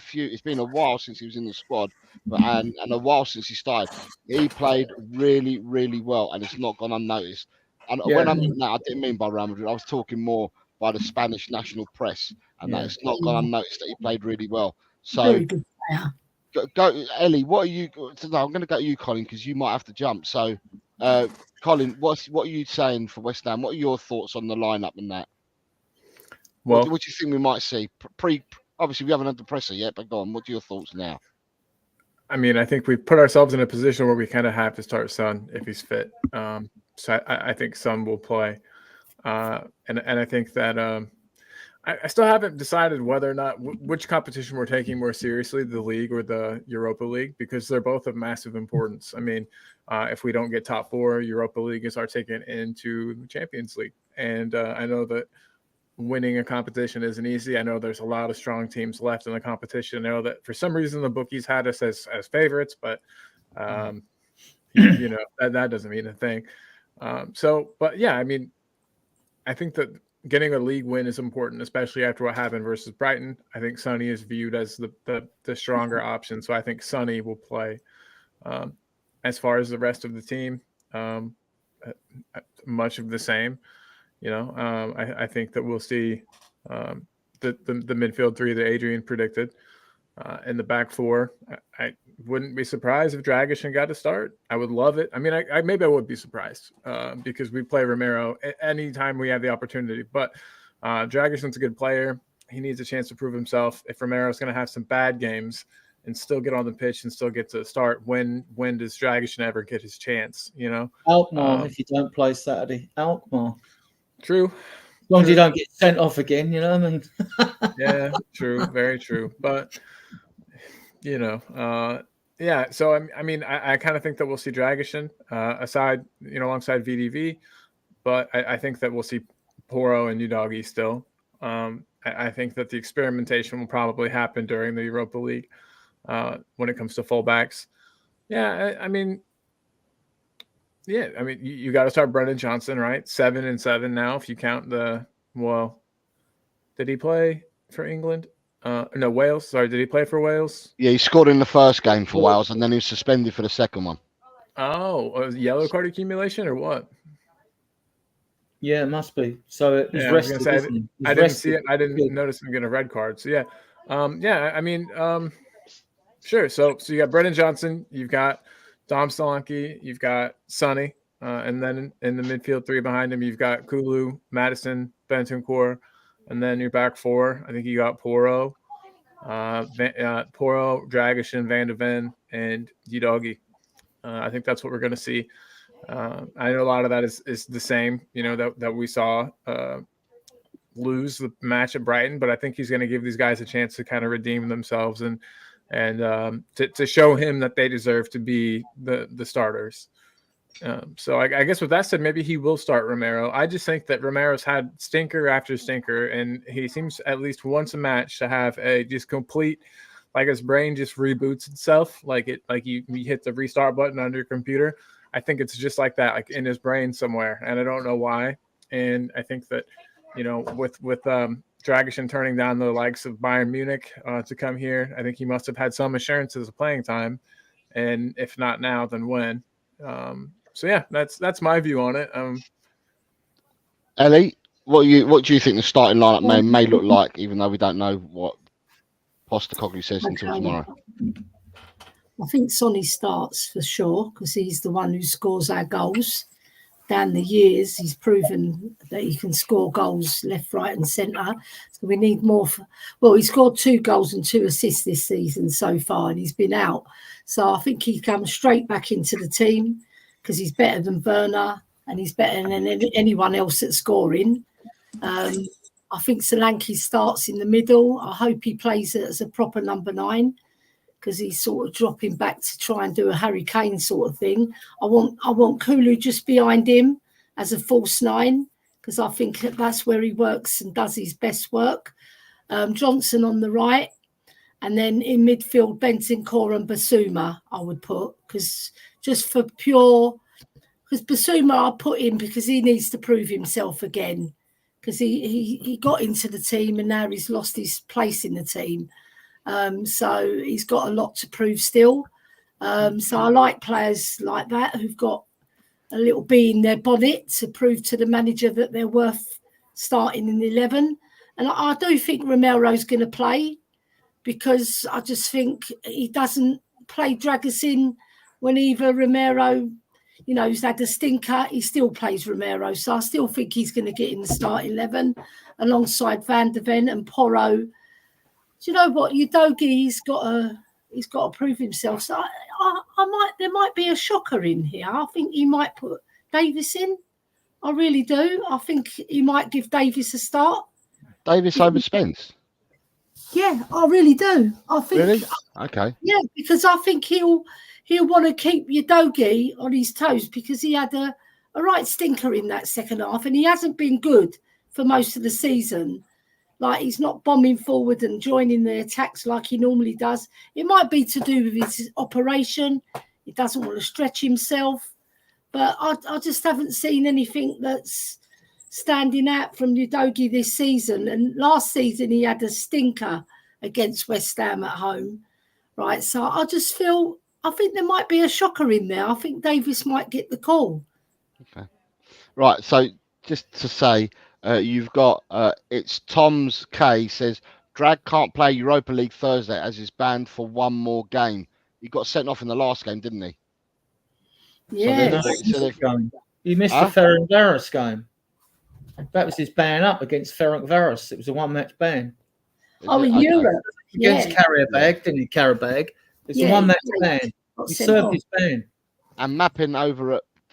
a while since he was in the squad, and a while since he started. He played really, really well, and it's not gone unnoticed. And when I didn't mean by Real Madrid, I was talking more by the Spanish national press, and that it's not gone unnoticed that he played really well. So, very good player. Go, Ellie. What are you? No, I'm going to go to you, Colin, because you might have to jump. So, Colin, what are you saying for West Ham? What are your thoughts on the lineup and that? Well, what do you think we might see? Obviously, we haven't had the presser yet, but go on. What are your thoughts now? I mean, I think we've put ourselves in a position where we kind of have to start Son if he's fit. So I think Son will play, and I think that I still haven't decided whether or not which competition we're taking more seriously, the league or the Europa League, because they're both of massive importance. I mean, if we don't get top four, Europa League is our ticket into the Champions League, and I know that winning a competition isn't easy. I know there's a lot of strong teams left in the competition. I know that for some reason the bookies had us as favorites, but you know, that doesn't mean a thing. But yeah, I mean, I think that getting a league win is important, especially after what happened versus Brighton. I think Sonny is viewed as the stronger option, so I think Sonny will play. As far as the rest of the team, much of the same. You know, I think that we'll see the midfield three that Adrian predicted. In the back four, I wouldn't be surprised if Dragic got to start. I would love it. I mean, I maybe I would be surprised because we play Romero anytime we have the opportunity. But Dragison's a good player. He needs a chance to prove himself. If Romero's going to have some bad games and still get on the pitch and still get to start, when does Dragic ever get his chance? You know, Alkmaar. If you don't play Saturday, Alkmaar. True. As long as you don't get sent off again, you know what I mean? Yeah, true. Very true. But, you know, yeah. So, I mean, I kind of think that we'll see Dragic aside, you know, alongside VDV. But I think that we'll see Porro and Udogie still. I think that the experimentation will probably happen during the Europa League when it comes to fullbacks. Yeah, I mean, you got to start Brendan Johnson, right? 7-7 now, if you count did he play for England? No, Wales. Sorry, did he play for Wales? Yeah, he scored in the first game for Wales, and then he was suspended for the second one. Oh, yellow card accumulation or what? Yeah, it must be. So he's rested. I didn't see it. I didn't notice him get a red card. So yeah, I mean, sure. So you got Brendan Johnson. You've got Dom Solanke, you've got Sonny, and then in the midfield three behind him, you've got Kulu, Madison, Bentancur, and then your back four. I think you got Porro, Dragisin, Van de Ven, and Udogie. I think that's what we're going to see. I know a lot of that is the same, that we saw lose the match at Brighton, but I think he's going to give these guys a chance to kind of redeem themselves and to show him that they deserve to be the starters. So I guess with that said, maybe he will start Romero. I just think that Romero's had stinker after stinker, and he seems at least once a match to have a just complete, like his brain just reboots itself, like you hit the restart button on your computer. I think it's just like that, like in his brain somewhere, and I don't know why. And I think that, with Dragisin turning down the likes of Bayern Munich to come here, I think he must have had some assurances of playing time, and if not now, then when? So yeah, that's my view on it. Ellie, what do you think the starting lineup may look like, even though we don't know what Postecoglou says until tomorrow? I think Sonny starts for sure because he's the one who scores our goals. Down the years, he's proven that he can score goals left, right, and centre. So we need more. He scored 2 goals and 2 assists this season so far, and he's been out. So I think he comes straight back into the team because he's better than Werner and he's better than anyone else at scoring. I think Solanke starts in the middle. I hope he plays as a proper number 9. Because he's sort of dropping back to try and do a Harry Kane sort of thing. I want Kulu just behind him as a false 9 because I think that's where he works and does his best work. Johnson on the right, and then in midfield Bentancur and Basuma I would put because Basuma I'll put in because he needs to prove himself again because he got into the team and now he's lost his place in the team. So he's got a lot to prove still. So I like players like that who've got a little bee in their bonnet to prove to the manager that they're worth starting in the 11. And I do think Romero's going to play because I just think he doesn't play Dragisin when either Romero, he's had a stinker, he still plays Romero. So I still think he's going to get in the starting 11 alongside Van de Ven and Porro. Do you know what? Udogie, he's got to prove himself. So there might be a shocker in here. I think he might put Davis in. I really do. I think he might give Davis a start. Davis over Spence? Yeah, I really do. I think. Really? Okay. Yeah, because I think he'll want to keep Udogie on his toes because he had a right stinker in that second half and he hasn't been good for most of the season. Like he's not bombing forward and joining the attacks like he normally does. It might be to do with his operation. He doesn't want to stretch himself. But I just haven't seen anything that's standing out from Udogie this season. And last season he had a stinker against West Ham at home. Right. So I think there might be a shocker in there. I think Davis might get the call. Okay. Right. So just to say, you've got it's Tom's K says Drag can't play Europa League Thursday as he's banned for one more game. He got sent off in the last game, didn't he? Yeah. He missed the Ferencváros game. That was his ban up against Ferencváros. It was a 1-match ban. In Europe. Against Karabag, didn't he? Karabag. It's a 1-match ban. He served his ban. And mapping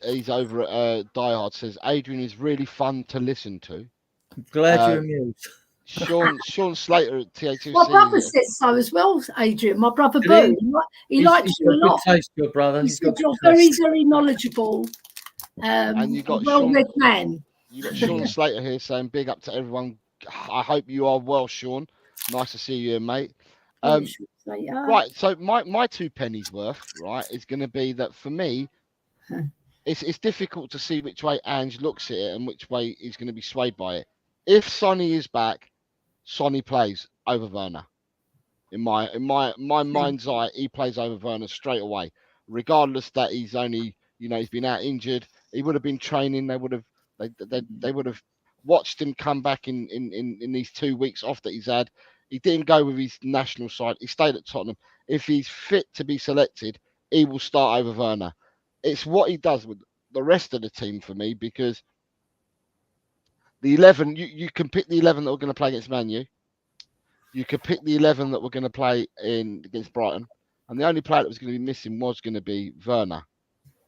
he's over at Die Hard says Adrian is really fun to listen to. I'm glad you're amused. Sean Slater at THC. My brother says so as well, Adrian. My brother Boo. He likes you a lot. Taste, your brother. He said you're very, very knowledgeable. And you got well-read man. You got Sean Slater here saying big up to everyone. I hope you are well, Sean. Nice to see you, mate. Right, so my 2 pennies worth, right, is going to be that for me, it's difficult to see which way Ange looks at it and which way he's going to be swayed by it. If Sonny is back, Sonny plays over Werner. In my mind's eye, he plays over Werner straight away, regardless that he's only he's been out injured. He would have been training. They would have watched him come back in these 2 weeks off that he's had. He didn't go with his national side. He stayed at Tottenham. If he's fit to be selected, he will start over Werner. It's what he does with the rest of the team for me, because the 11, you can pick the 11 that we're going to play against Man U. You could pick the 11 that we're going to play against Brighton. And the only player that was going to be missing was going to be Werner.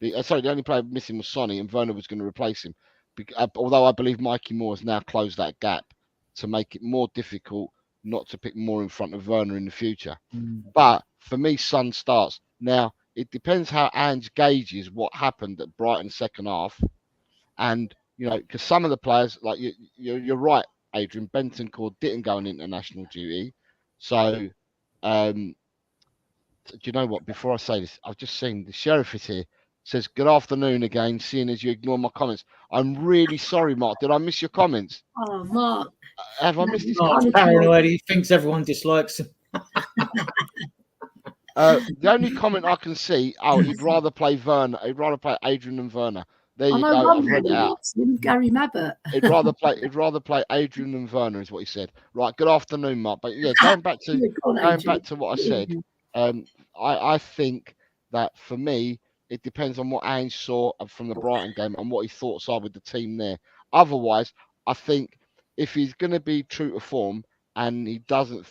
The only player missing was Sonny, and Werner was going to replace him. Although I believe Mikey Moore has now closed that gap to make it more difficult not to pick Moore in front of Werner in the future. But for me, Son starts. Now, it depends how Ange gauges what happened at Brighton's second half. And, because some of the players, like you're right, Adrian, Bentancur didn't go on international duty. So, do you know what? Before I say this, I've just seen the sheriff is here. Says, good afternoon again, seeing as you ignore my comments. I'm really sorry, Mark. Did I miss your comments? Oh, Mark. Have I missed his Mark's comments? paranoid. He thinks everyone dislikes him. The only comment I can see, he'd rather play Werner. He'd rather play Adrian than Werner. There you go. I've read it out. Gary Mabbott. He'd rather play Adrian than Werner, is what he said. Right. Good afternoon, Mark. But yeah, going back to what I said, I think that for me, it depends on what Ange saw from the Brighton game and what his thoughts are with the team there. Otherwise, I think if he's going to be true to form and he just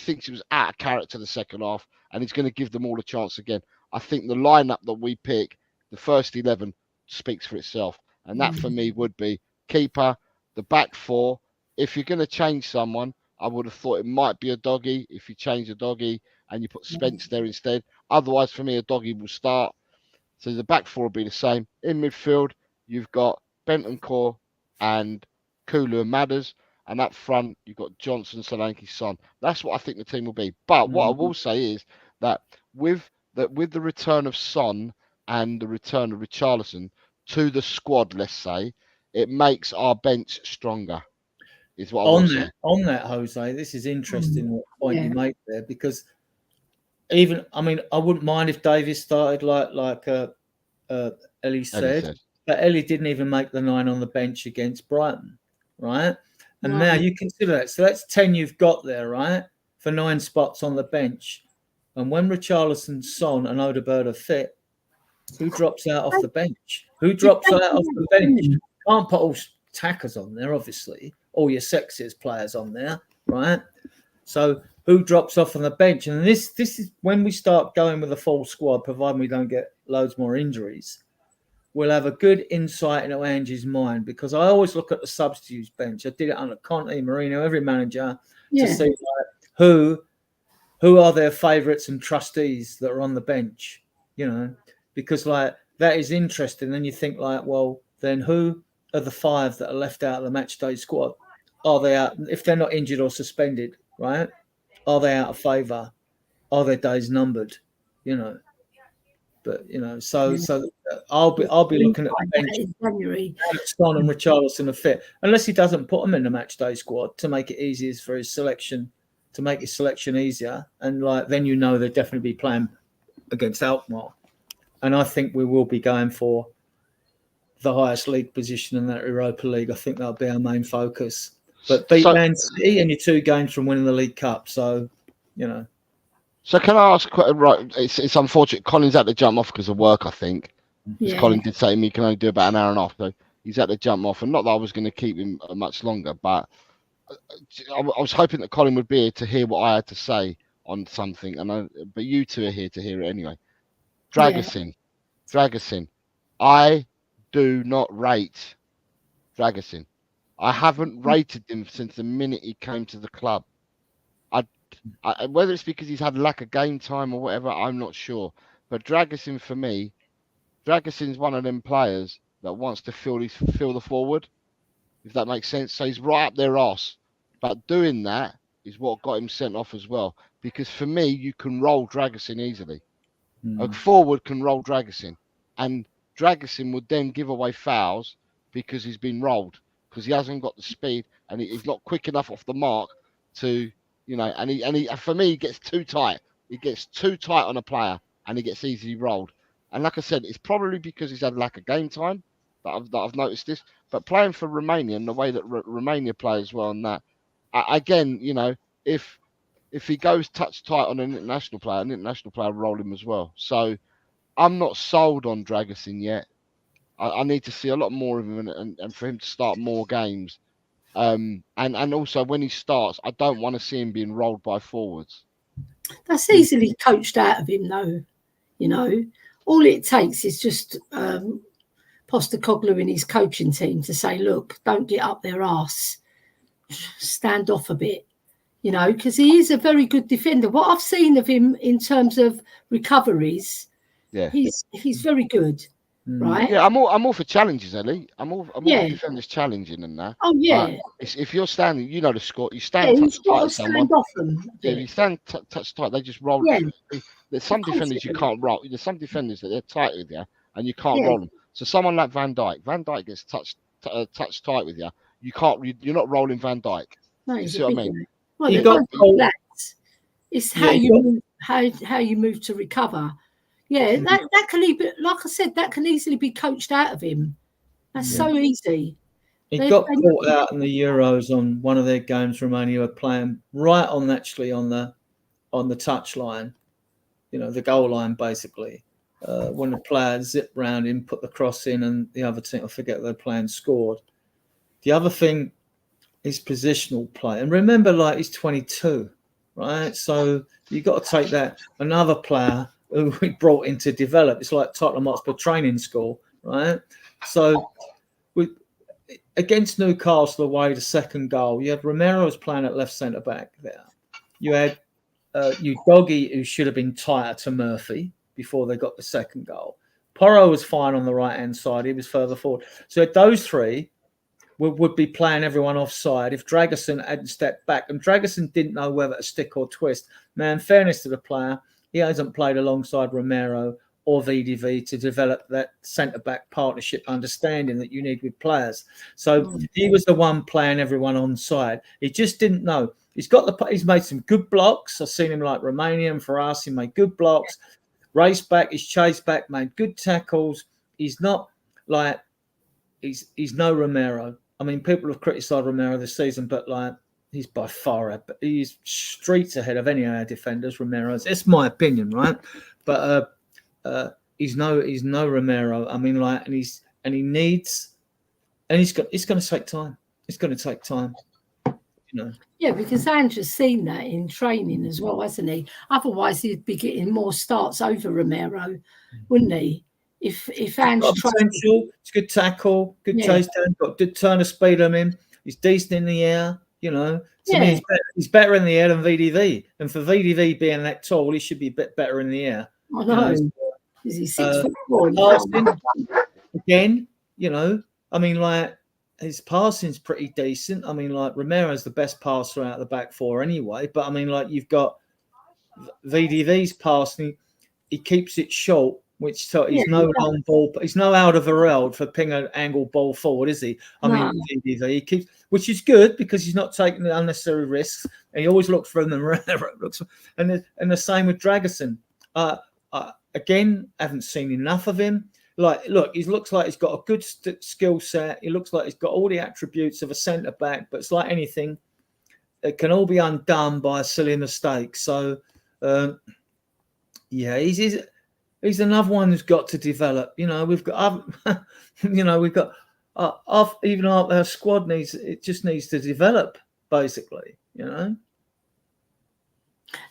thinks he was out of character the second half and he's going to give them all a chance again, I think the lineup that we pick, the first 11, speaks for itself. And that for me would be keeper, the back four. If you're going to change someone, I would have thought it might be a doggy if you change a doggy and you put Spence there instead. Otherwise, for me, a doggy will start. So the back four will be the same. In midfield, you've got Bentancur and Kulu and Madders. And up front, you've got Johnson, Solanke, Son. That's what I think the team will be. But what I will say is that with the return of Son and the return of Richarlison to the squad, let's say, it makes our bench stronger. Is what I will say. On that, Jose, this is interesting what point you make there, because I wouldn't mind if Davies started like Ellie said, but Ellie didn't even make the 9 on the bench against Brighton, right? And now you consider that. So that's 10 you've got there, right? For 9 spots on the bench. And when Richarlison, Son and Odegaard are fit, who drops out off the bench? Who drops out off the bench? Can't put all tackers on there, obviously. All your sexiest players on there, right? So who drops off on the bench? And this is when we start going with a full squad, providing we don't get loads more injuries, we'll have a good insight into Ange's mind, because I always look at the substitutes bench. I did it under Conte, Mourinho, every manager, to see who are their favourites and trustees that are on the bench, because that is interesting. Then you think well, then who are the 5 that are left out of the match day squad? Are they out? If they're not injured or suspended, right? Are they out of favour? Are their days numbered? But so I'll be looking at the bench. Son and Richarlison are fit, unless he doesn't put them in the match day squad to make it easier for his selection, to make his selection easier. And then they'll definitely be playing against Alkmaar. And I think we will be going for the highest league position in that Europa League. I think that'll be our main focus. But beat Man City and you're 2 games from winning the League Cup. So, So can I ask, right, it's unfortunate. Colin's had to jump off because of work, I think. Colin did say to me he can only do about an hour and a half, so he's had to jump off. And not that I was going to keep him much longer, but I was hoping that Colin would be here to hear what I had to say on something. But you two are here to hear it anyway. Dragusin. I do not rate Dragusin. I haven't rated him since the minute he came to the club. Whether it's because he's had lack of game time or whatever, I'm not sure. But Dragusin, for me, Dragusin's one of them players that wants to feel the forward, if that makes sense. So he's right up their arse. But doing that is what got him sent off as well. Because for me, you can roll Dragusin easily. A forward can roll Dragusin. And Dragusin would then give away fouls because he's been rolled. Because he hasn't got the speed and he's not quick enough off the mark to... and he for me, he gets too tight. He gets too tight on a player and he gets easily rolled. And like I said, it's probably because he's had lack of game time that I've noticed this. But playing for Romania and the way that Romania play as well, and that, again, if if he goes touch tight on an international player will roll him as well. So I'm not sold on Dragusin yet. I need to see a lot more of him and for him to start more games. And also when he starts, I don't want to see him being rolled by forwards. That's easily coached out of him, though. You know, all it takes is just Postecoglou in his coaching team to say, look, don't get up their arse, stand off a bit, you know, because he is a very good defender. What I've seen of him in terms of recoveries, he's very good, right? Yeah, I'm all for challenges, Ellie. I'm all for defenders challenging and that. Oh yeah. If you're standing, you know the score. You stand touch tight to someone. Off them. Yeah, if you stand touch tight, they just roll. Yeah. There's some defenders you can't roll. There's some defenders that they're tight with you and you can't roll them. So someone like Van Dijk gets touch tight with you. You can't. You're not rolling Van Dijk. No, you see what I mean? Well, it's how you move to recover. Yeah, that can be, like I said, that can easily be coached out of him. That's so easy. He got caught out in the Euros on one of their games. Romania were playing right on the touchline, you know, the goal line basically. When the player zipped round him, put the cross in, and the other team, I forget they're playing, scored. The other thing is positional play, and remember, like, he's 22, right? So you got to take that. Another player who we brought in to develop. It's like Tottenham Hotspur training school, right? So against Newcastle away, the second goal, you had Romero was playing at left centre back there. You had Udogie, who should have been tighter to Murphy before they got the second goal. Porro was fine on the right-hand side. He was further forward. So those three would be playing everyone offside if Dragusin hadn't stepped back. And Dragusin didn't know whether to stick or twist. Now, in fairness to the player, he hasn't played alongside Romero or VDV to develop that centre-back partnership understanding that you need with players. So he was the one playing everyone onside. He just didn't know. He's made some good blocks. I've seen him like Romania and for us. He made good blocks. Race back, he's chased back, made good tackles. He's not like he's no Romero. I mean, people have criticised Romero this season, but like he's by far he's streets ahead of any of our defenders. Romero's. It's my opinion, right? But he's no Romero. I mean, like, it's going to take time. It's going to take time. You know. Yeah, because Andrew's seen that in training as well, hasn't he? Otherwise, he'd be getting more starts over Romero, wouldn't he? If Andrew's potential, it's good tackle, good chase down, got good turn of speed on him. He's decent in the air, you know. To me, he's better in the air than VDV. And for VDV being that tall, he should be a bit better in the air. I know. Is he 6'4"? Again, you know, I mean, like, his passing's pretty decent. I mean, like, Romero's the best passer out of the back four anyway. But, I mean, like, you've got VDV's passing. He keeps it short, which he's no long ball. He's no Alderweireld for ping an angle ball forward, is he? I mean, VDV, he keeps, which is good because he's not taking the unnecessary risks. And he always looks for them. And the same with Dragusin. Again, haven't seen enough of him. Like, look, he looks like he's got a good skill set. He looks like he's got all the attributes of a centre back, but it's like anything, it can all be undone by a silly mistake. So, he's another one who's got to develop. You know, we've got, even our squad needs to develop, basically. You know.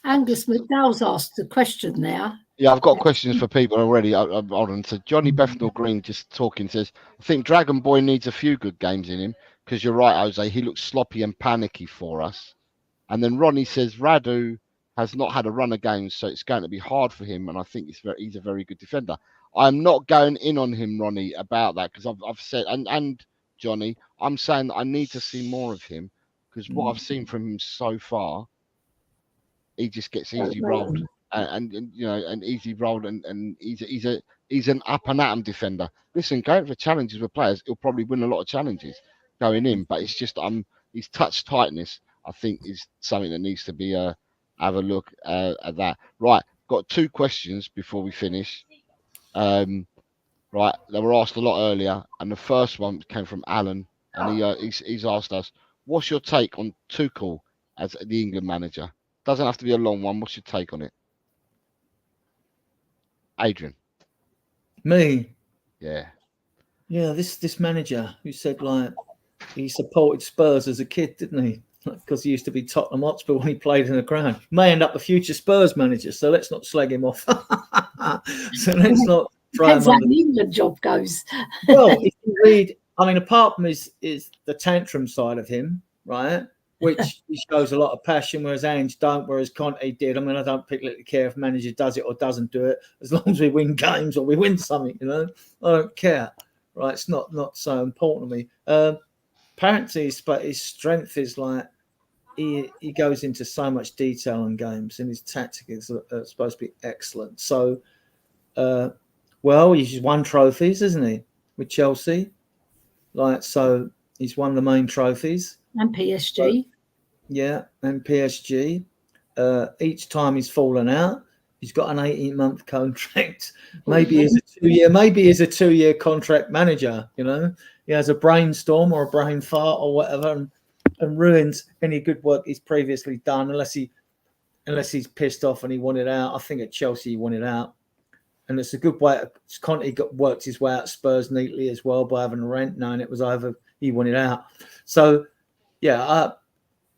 Angus McDowell's asked a question there. Yeah, I've got questions for people already. Hold on. So Johnny Bethnal Green just talking says, I think Dragon Boy needs a few good games in him because you're right, Jose. He looks sloppy and panicky for us. And then Ronnie says Radu has not had a run of games, so it's going to be hard for him. And I think he's a very good defender. I'm not going in on him, Ronnie, about that because I've said, and Johnny, I'm saying that I need to see more of him because what I've seen from him so far, he just gets easy rolled. And you know, and easy rolled, and he's an up and atom defender. Listen, going for challenges with players, he'll probably win a lot of challenges going in, but it's just his touch tightness, I think, is something that needs to be have a look at that. Right, got two questions before we finish. Right, they were asked a lot earlier, and the first one came from Alan, and he's asked us, what's your take on Tuchel as the England manager? Doesn't have to be a long one. What's your take on it? Adrian. Me. Yeah. Yeah, this manager who said like he supported Spurs as a kid, didn't he? Because he used to be Tottenham Hotspur when he played in the ground. May end up a future Spurs manager, so let's not slag him off. So let's not try him Depends how under. the England job goes. Well, if you read, I mean, apart from is the tantrum side of him, right? Which he shows a lot of passion, whereas Ange don't, whereas Conte did. I mean, I don't particularly care if manager does it or doesn't do it, as long as we win games or we win something, you know. I don't care, right? It's not so important to me. Apparently, but his strength is like he goes into so much detail on games, and his tactics are supposed to be excellent. So, well, he's won trophies, isn't he, with Chelsea? Like, so he's won the main trophies. And PSG. Yeah, and PSG. Each time he's fallen out, he's got an 18-month contract. Maybe he's a 2-year. Maybe he's a 2-year contract manager. You know, he has a brainstorm or a brain fart or whatever, and ruins any good work he's previously done, unless he's pissed off and he wanted out. I think at Chelsea he wanted out, and it's a good way. Conte worked his way out of Spurs neatly as well by having rent, knowing it was over. He wanted out, so. Yeah,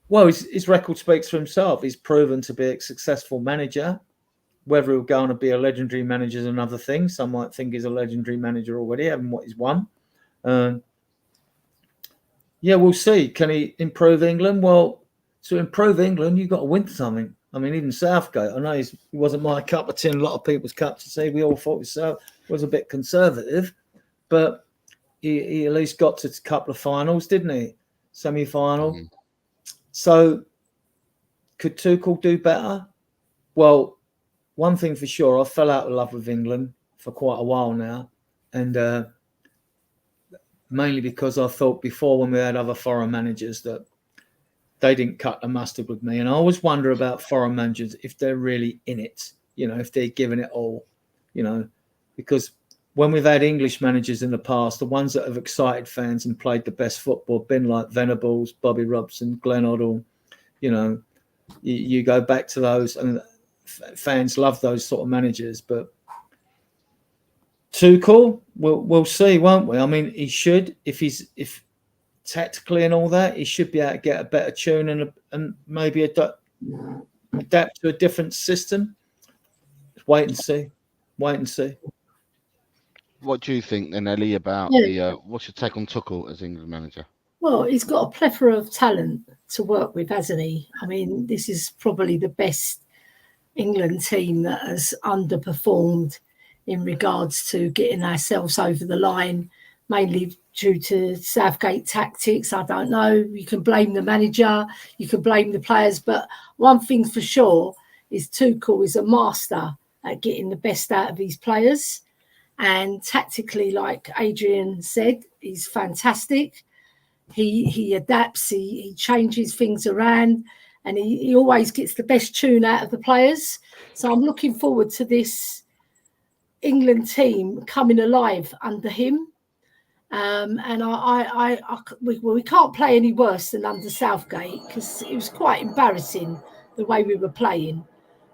well, his record speaks for himself. He's proven to be a successful manager. Whether he'll go on to be a legendary manager is another thing. Some might think he's a legendary manager already, having what he's won. Yeah, we'll see. Can he improve England? Well, to improve England, you've got to win something. I mean, even Southgate, I know he wasn't my cup of tea, a lot of people's cup to tea. We all thought he was a bit conservative, but he at least got to a couple of finals, didn't he? Semi-final. Mm-hmm. So could Tuchel do better? Well, one thing for sure, I fell out of love with England for quite a while now, and mainly because I thought before, when we had other foreign managers, that they didn't cut the mustard with me. And I always wonder about foreign managers, if they're really in it, you know, if they're giving it all, you know, because when we've had English managers in the past, the ones that have excited fans and played the best football, been like Venables, Bobby Robson, Glenn Hoddle, you know, you go back to those, and fans love those sort of managers. But Tuchel, we'll see, won't we? I mean, he should, if tactically and all that, he should be able to get a better tune and maybe adapt to a different system. Wait and see. What do you think then, Ellie, about what's your take on Tuchel as England manager? Well, he's got a plethora of talent to work with, hasn't he? I mean, this is probably the best England team that has underperformed in regards to getting ourselves over the line, mainly due to Southgate tactics. I don't know. You can blame the manager, you can blame the players, but one thing for sure is Tuchel is a master at getting the best out of his players. And tactically, like Adrian said, he's fantastic. He adapts, he changes things around, and he always gets the best tune out of the players. So I'm looking forward to this England team coming alive under him. And we can't play any worse than under Southgate, because it was quite embarrassing the way we were playing,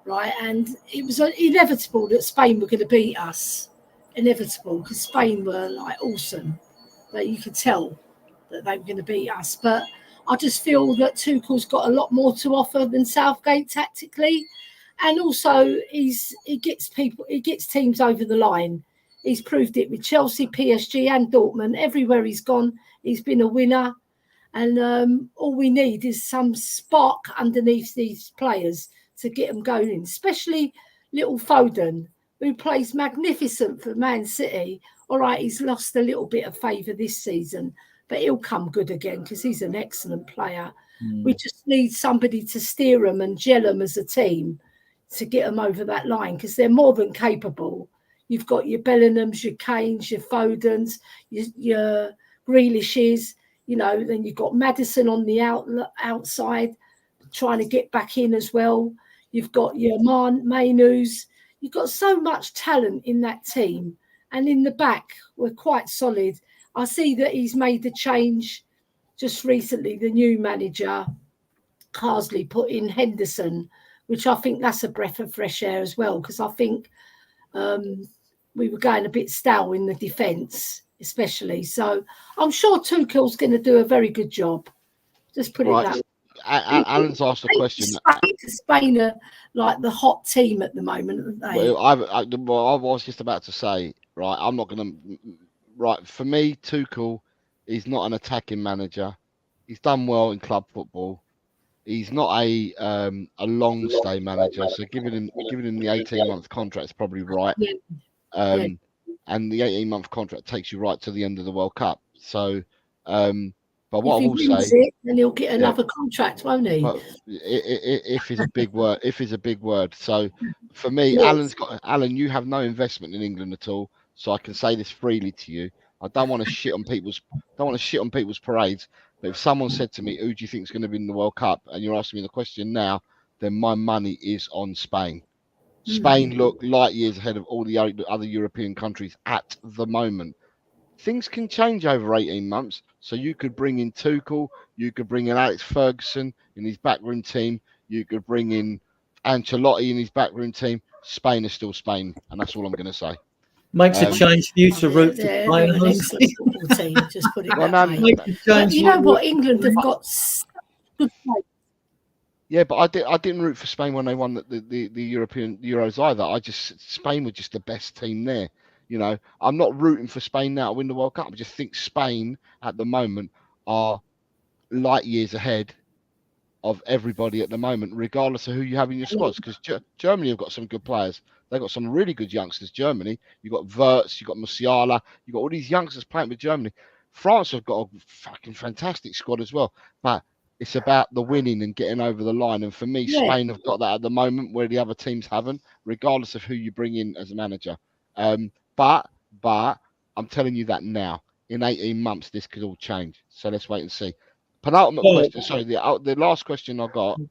right? And it was inevitable that Spain were going to beat us. Inevitable, because Spain were like awesome, that you could tell that they were going to beat us. But I just feel that Tuchel's got a lot more to offer than Southgate tactically, and also he gets teams over the line. He's proved it with Chelsea, PSG, and Dortmund. Everywhere he's gone, he's been a winner. And all we need is some spark underneath these players to get them going, especially little Foden, who plays magnificent for Man City. All right, he's lost a little bit of favour this season, but he'll come good again because he's an excellent player. We just need somebody to steer them and gel them as a team to get them over that line, because they're more than capable. You've got your Bellinghams, your Kanes, your Fodens, your Grealishes, you know, then you've got Maddison on the outside trying to get back in as well. You've got your Mainus. You've got so much talent in that team. And in the back, we're quite solid. I see that he's made the change just recently. The new manager, Carsley, put in Henderson, which I think that's a breath of fresh air as well, because I think we were going a bit stale in the defence, especially. So I'm sure Tuchel's going to do a very good job. Just put it that way. Alan's asked a question. Spain are like the hot team at the moment, aren't they? Well, I was just about to say, right, I'm not going to... Right, for me, Tuchel is not an attacking manager. He's done well in club football. He's not a long stay manager, so giving him the 18-month contract is probably right. Yeah. And the 18-month contract takes you right to the end of the World Cup. So, but what if I will he wins say, it, then he'll get another contract, won't he? but if is a big word. If is a big word. So, for me, Yes. Alan, you have no investment in England at all. So I can say this freely to you. I don't want to shit on people's parades. But if someone said to me, "Who do you think is going to win the World Cup?" and you're asking me the question now, then my money is on Spain. Spain look light years ahead of all the other European countries at the moment. Things can change over 18 months. So you could bring in Tuchel, you could bring in Alex Ferguson in his backroom team, you could bring in Ancelotti in his backroom team. Spain is still Spain, and that's all I'm going to say. Makes a change for you to root for They're Spain. an excellent football team, just put it Well, that no, way. Makes a But change you for know what? England have got good players. Yeah, but I didn't root for Spain when they won the European Euros either. Spain were just the best team there. You know, I'm not rooting for Spain now to win the World Cup. I just think Spain at the moment are light years ahead of everybody at the moment, regardless of who you have in your squads. Because Germany have got some good players. They've got some really good youngsters. Germany, you've got Wirtz, you've got Musiala, you've got all these youngsters playing with Germany. France have got a fucking fantastic squad as well. But it's about the winning and getting over the line. And for me, Spain have got that at the moment where the other teams haven't, regardless of who you bring in as a manager. But I'm telling you that now. In 18 months, this could all change. So let's wait and see. Penultimate question. Sorry, the last question I got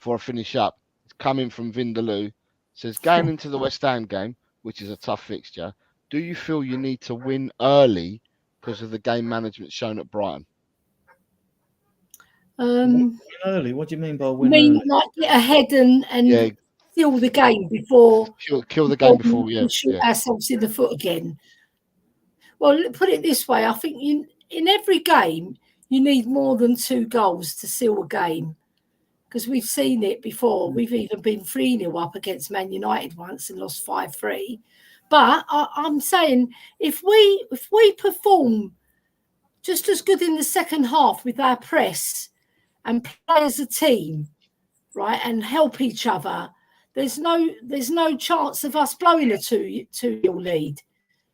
before I finish up is coming from Vindaloo. Says, going into the West Ham game, which is a tough fixture, do you feel you need to win early because of the game management shown at Brighton? Early? What do you mean by win early? Like get ahead and steal the game before kill the game before we shoot ourselves in the foot again. Well, put it this way: I think in every game you need more than 2 goals to seal a game, because we've seen it before. We've even been 3-0 up against Man United once and lost 5-3. But I'm saying if we perform just as good in the second half with our press and play as a team, right, and help each other, there's no chance of us blowing a 2-0 lead,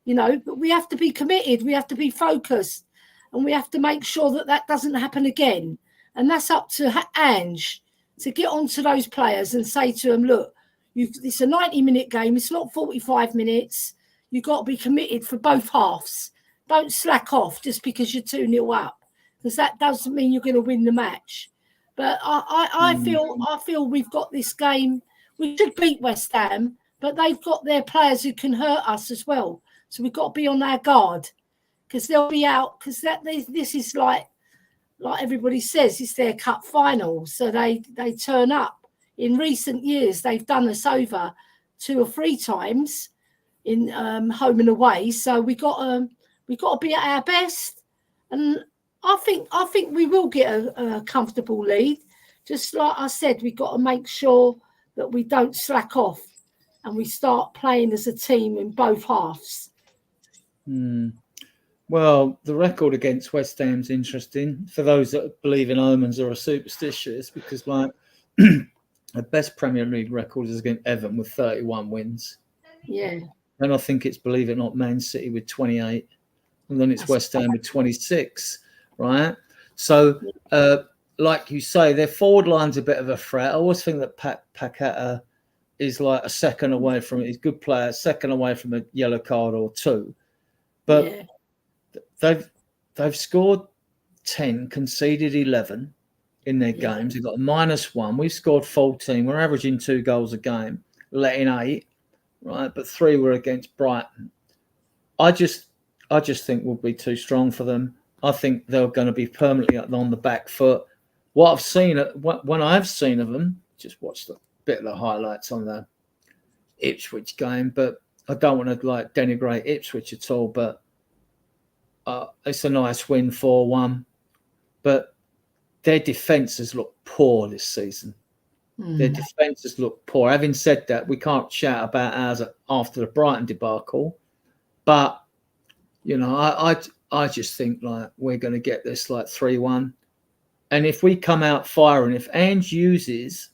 you know. But we have to be committed, we have to be focused, and we have to make sure that doesn't happen again. And that's up to Ange to get onto those players and say to them, look, it's a 90-minute game, it's not 45 minutes. You've got to be committed for both halves. Don't slack off just because you're 2-0 up, because that doesn't mean you're going to win the match. But I feel we've got this game. We should beat West Ham, but they've got their players who can hurt us as well. So we've got to be on our guard, because they'll be out. Because this is like everybody says, it's their cup final. So they turn up. In recent years, they've done us over 2 or 3 times in home and away. So we got to be at our best. And I think we will get a comfortable lead. Just like I said, we've got to make sure that we don't slack off and we start playing as a team in both halves. Well, the record against West Ham's interesting for those that believe in omens or are superstitious, because like the best Premier League record is against Everton with 31 wins. Yeah. And I think it's, believe it or not, Man City with 28. And then it's West Ham with 26, right? So, like you say, their forward line's a bit of a threat. I always think that Paqueta is like a second away from it. He's a good player, second away from a yellow card or 2. But they've scored 10, conceded 11 in their games. They've got a -1. We've scored 14. We're averaging 2 goals a game, letting 8, right? But 3 were against Brighton. I just think we'll be too strong for them. I think they're going to be permanently on the back foot. What I've seen, when I've seen of them, just watched a bit of the highlights on the Ipswich game, but I don't want to like denigrate Ipswich at all, but it's a nice win 4-1. But their defence has looked poor this season. Their defence has looked poor. Having said that, we can't shout about ours after the Brighton debacle, but you know, I just think like we're going to get this like 3-1, and if we come out firing, if Ange uses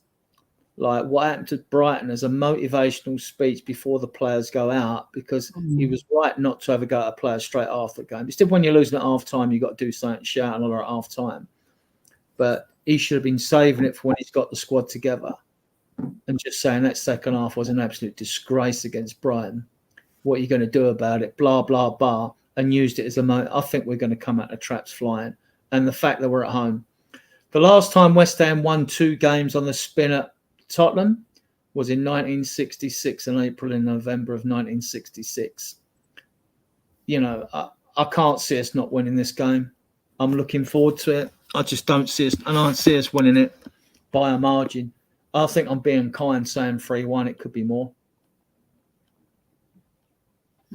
like what happened to Brighton as a motivational speech before the players go out, because he was right not to have a go at a player straight after the game. Instead, when you're losing at half time, you've got to do something, shout and all at half time. But he should have been saving it for when he's got the squad together and just saying that second half was an absolute disgrace against Brighton. What are you going to do about it? Blah, blah, blah. And used it as a I think we're going to come out of traps flying. And the fact that we're at home. The last time West Ham won 2 games on the spin at Tottenham was in 1966 in April and November of 1966. You know, I can't see us not winning this game. I'm looking forward to it. I just don't see us, and I see us winning it by a margin. I think I'm being kind saying 3-1. It could be more.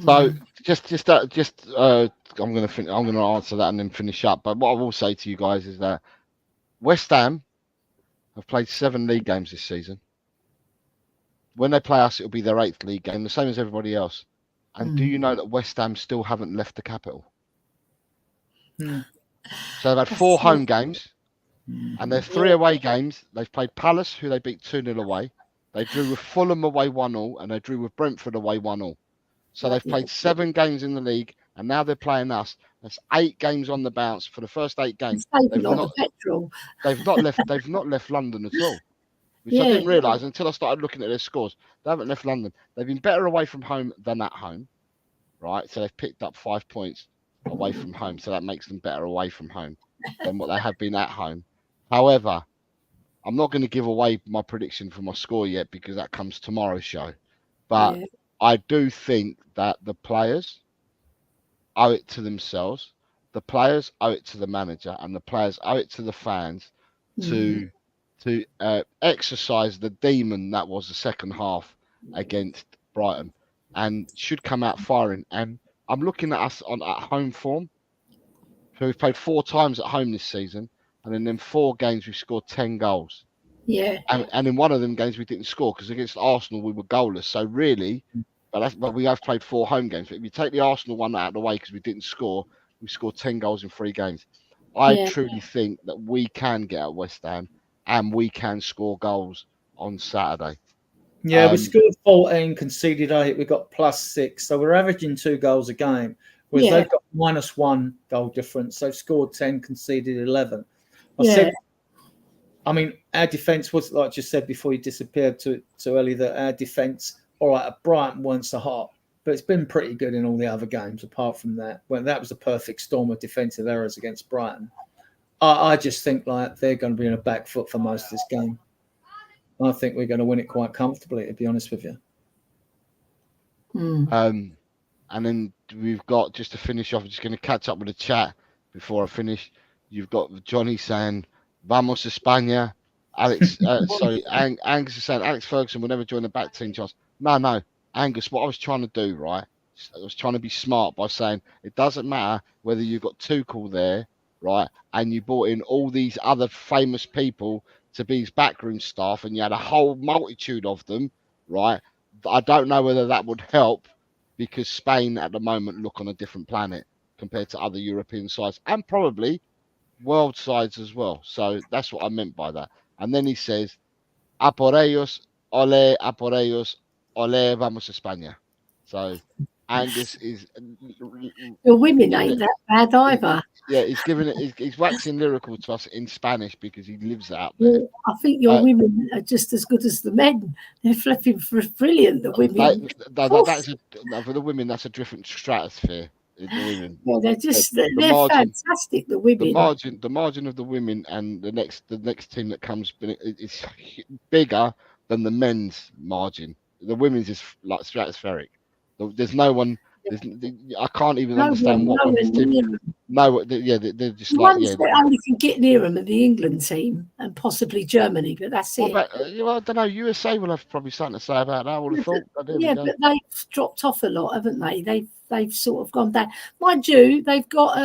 So I'm going to answer that and then finish up. But what I will say to you guys is that West Ham have played 7 league games this season. When they play us, it'll be their 8th league game, the same as everybody else. And do you know that West Ham still haven't left the capital? So they've had 4 home games, and their 3 away games. They've played Palace, who they beat 2-0 away. They drew with Fulham away 1-0, and they drew with Brentford away 1-0. So they've played 7 games in the league, and now they're playing us. That's 8 games on the bounce for the first 8 games. They've not left London at all, which I didn't realise until I started looking at their scores. They haven't left London. They've been better away from home than at home, right? So they've picked up 5 points away from home, so that makes them better away from home than what they have been at home. However, I'm not going to give away my prediction for my score yet because that comes tomorrow's show. But I do think that the players owe it to themselves, the players owe it to the manager, and the players owe it to the fans to exercise the demon that was the second half against Brighton, and should come out firing. And I'm looking at us at home form. So we've played 4 times at home this season, and in them 4 games we've scored 10 goals. Yeah. And in one of them games we didn't score because against Arsenal we were goalless. So really, but we have played 4 home games. But if you take the Arsenal one out of the way because we didn't score, we scored 10 goals in 3 games. I truly think that we can get at West Ham and we can score goals on Saturday. Yeah, we scored 14, conceded 8. We got +6, so we're averaging 2 goals a game. Whereas they've got -1 goal difference. They've scored 10, conceded 11. I mean, our defence was, like I just said before you disappeared to early, that our defence, all right, at Brighton weren't so hot, but it's been pretty good in all the other games apart from that. Well, that was a perfect storm of defensive errors against Brighton. I just think like they're going to be on a back foot for most of this game. I think we're going to win it quite comfortably, to be honest with you. And then we've got, just to finish off, I'm just going to catch up with the chat before I finish. You've got Johnny saying, Vamos España. Alex, Angus is saying, Alex Ferguson will never join the back team, Charles. No, Angus, what I was trying to do, right, I was trying to be smart by saying it doesn't matter whether you've got Tuchel there, right, and you brought in all these other famous people to be his backroom staff and you had a whole multitude of them, right? I don't know whether that would help because Spain at the moment look on a different planet compared to other European sides and probably world sides as well. So that's what I meant by that. And then he says, a por ellos, ole, a por ellos, ole, vamos a España. So Angus is... Your women ain't that bad either. Yeah, he's giving it. He's waxing lyrical to us in Spanish because he lives out there. Well, I think your women are just as good as the men. They're flipping brilliant. The women. For the women, that's a different stratosphere. The women. Yeah, they're fantastic. The women. The margin of the women and the next team that comes is bigger than the men's margin. The women's is like stratospheric. There's no one I can't even understand what women's team. No, they're just The like ones that only can get near them are the England team and possibly Germany, but that's it. About, I don't know. USA will have probably something to say about that. I would have thought. But but they've dropped off a lot, haven't they? They've sort of gone down. Mind you, they've got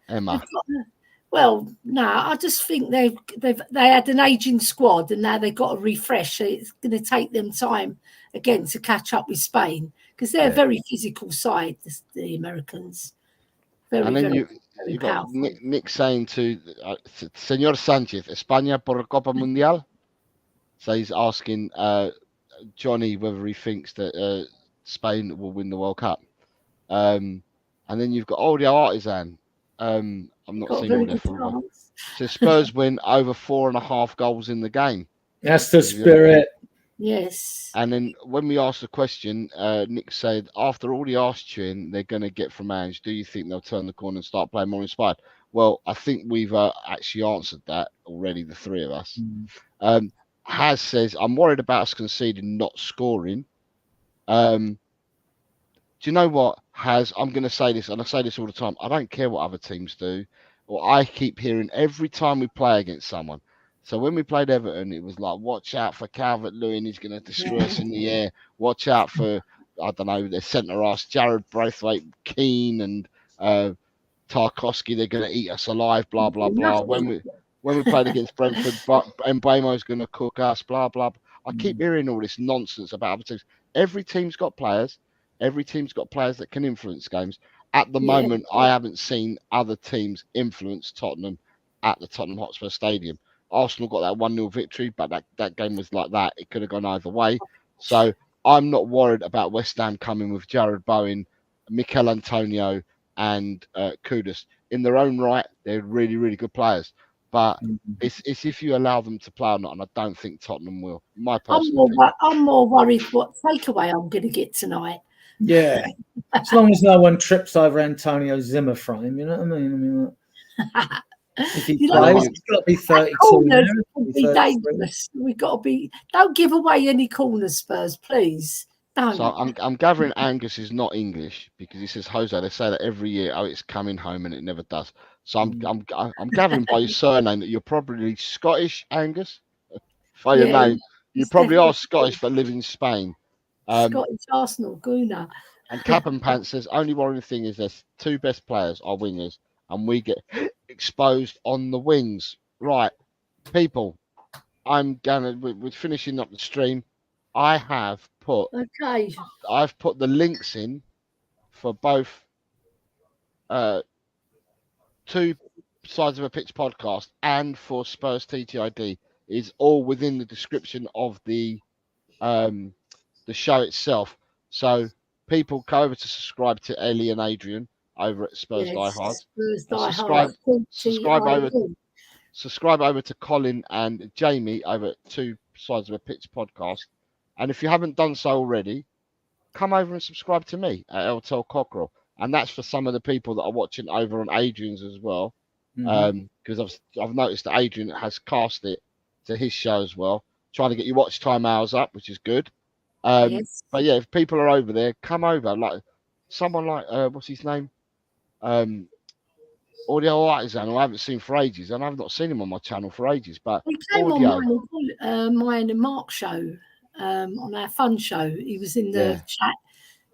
Emma. Well, no, I just think they had an aging squad and now they've got to refresh. So it's going to take them time again to catch up with Spain because they're a very physical side, the Americans. Very, and then very you got Nick saying to Señor Sánchez, España por Copa Mundial. So he's asking Johnny whether he thinks that Spain will win the World Cup. And then you've got Audio Artisan. I'm not seeing all their full. So Spurs win over 4.5 goals in the game. That's the spirit. Yes. And then when we asked the question, Nick said, after all the arse chewing they're going to get from Ange, do you think they'll turn the corner and start playing more inspired? Well, I think we've actually answered that already, the three of us. Haz says, I'm worried about us conceding, not scoring. Do you know what, Haz? I'm going to say this, and I say this all the time. I don't care what other teams do. Or I keep hearing every time we play against someone. So when we played Everton, it was like, watch out for Calvert-Lewin. He's going to destroy us in the air. Watch out for, I don't know, their centre-half, Jared Braithwaite, Keane and Tarkowski. They're going to eat us alive, blah, blah, blah. When we played against Brentford, Mbeumo's going to cook us, blah, blah. I keep hearing all this nonsense about other teams. Every team's got players. Every team's got players that can influence games. At the moment, I haven't seen other teams influence Tottenham at the Tottenham Hotspur Stadium. Arsenal got that 1-0 victory, but that game was like that. It could have gone either way. So I'm not worried about West Ham coming with Jared Bowen, Mikel Antonio, and Kudus. In their own right, they're really, really good players. But it's if you allow them to play or not, and I don't think Tottenham will. My personal opinion. I'm more worried what takeaway I'm going to get tonight. Yeah, as long as no one trips over Antonio Zimmer frame, you know what I mean? If he plays, it's got to be 32. Corners would be dangerous. We've got to be. Don't give away any corners, Spurs, please. Don't. So I'm gathering Angus is not English because he says Jose. They say that every year. Oh, it's coming home, and it never does. So I'm gathering by your surname that you're probably Scottish, Angus. By your name, you probably are Scottish but live in Spain. Scottish Arsenal, Guna. And Cap and Pants says only worrying thing is there's two best players are wingers, and we get exposed on the wings. Right, people, we're finishing up the stream. I've put the links in for both Two Sides of a Pitch podcast and for Spurs TTID. Is all within the description of the show itself. So people go over to subscribe to Ellie and Adrian over at Spurs Die Hard. Subscribe over to Colin and Jamie over at Two Sides of a Pitch podcast. And if you haven't done so already, come over and subscribe to me at Tel Cockerel. And that's for some of the people that are watching over on Adrian's as well. Because I've noticed that Adrian has cast it to his show as well, trying to get your watch time hours up, which is good. But yeah, if people are over there, come over. Like someone like what's his name? Audio Artisan, who I haven't seen for ages, and I've not seen him on my channel for ages. But he came on mine and Mark show, on our fun show. He was in the chat.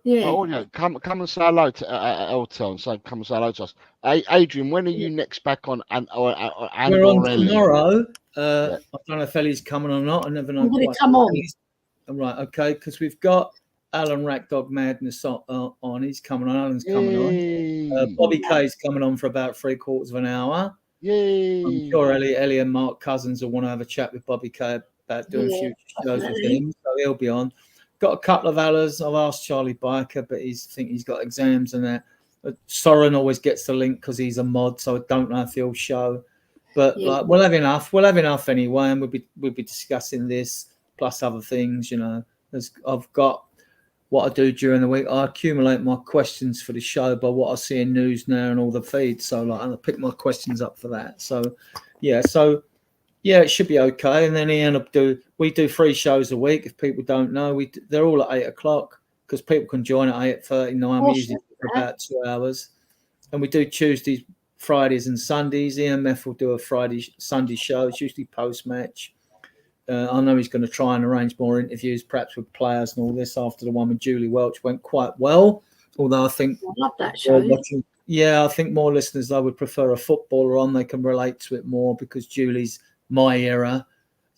Yeah. Oh, Audio, come and say hello to Eltel and say come and say hello to us. Adrian, when are you next back on? We're on tomorrow. I don't know if Ellie's coming or not. I never know. Come on. Right, okay, because we've got Alan Rackdog Madness on. He's coming on. Alan's coming on. Bobby K's coming on for about 3/4 of an hour. Yay! I'm sure Ellie and Mark Cousins will want to have a chat with Bobby K about doing future shows with him, so he'll be on. Got a couple of hours. I've asked Charlie Biker, but I think he's got exams and that. But Soren always gets the link because he's a mod, so I don't know if he'll show. But like, we'll have enough. We'll have enough anyway, and we'll be discussing this plus other things. You know, I've got what I do during the week. I accumulate my questions for the show by what I see in news now and all the feeds. So like, I pick my questions up for that. So yeah, it should be okay. And then we do 3 shows a week. If people don't know, they're all at 8:00 because people can join at 8:39. We usually for about 2 hours, and we do Tuesdays, Fridays, and Sundays. EMF will do a Sunday show. It's usually post match. I know he's going to try and arrange more interviews, perhaps with players and all this. After the one with Julie Welch went quite well, although I think I love that show. I think more listeners though would prefer a footballer on. They can relate to it more because Julie's my era,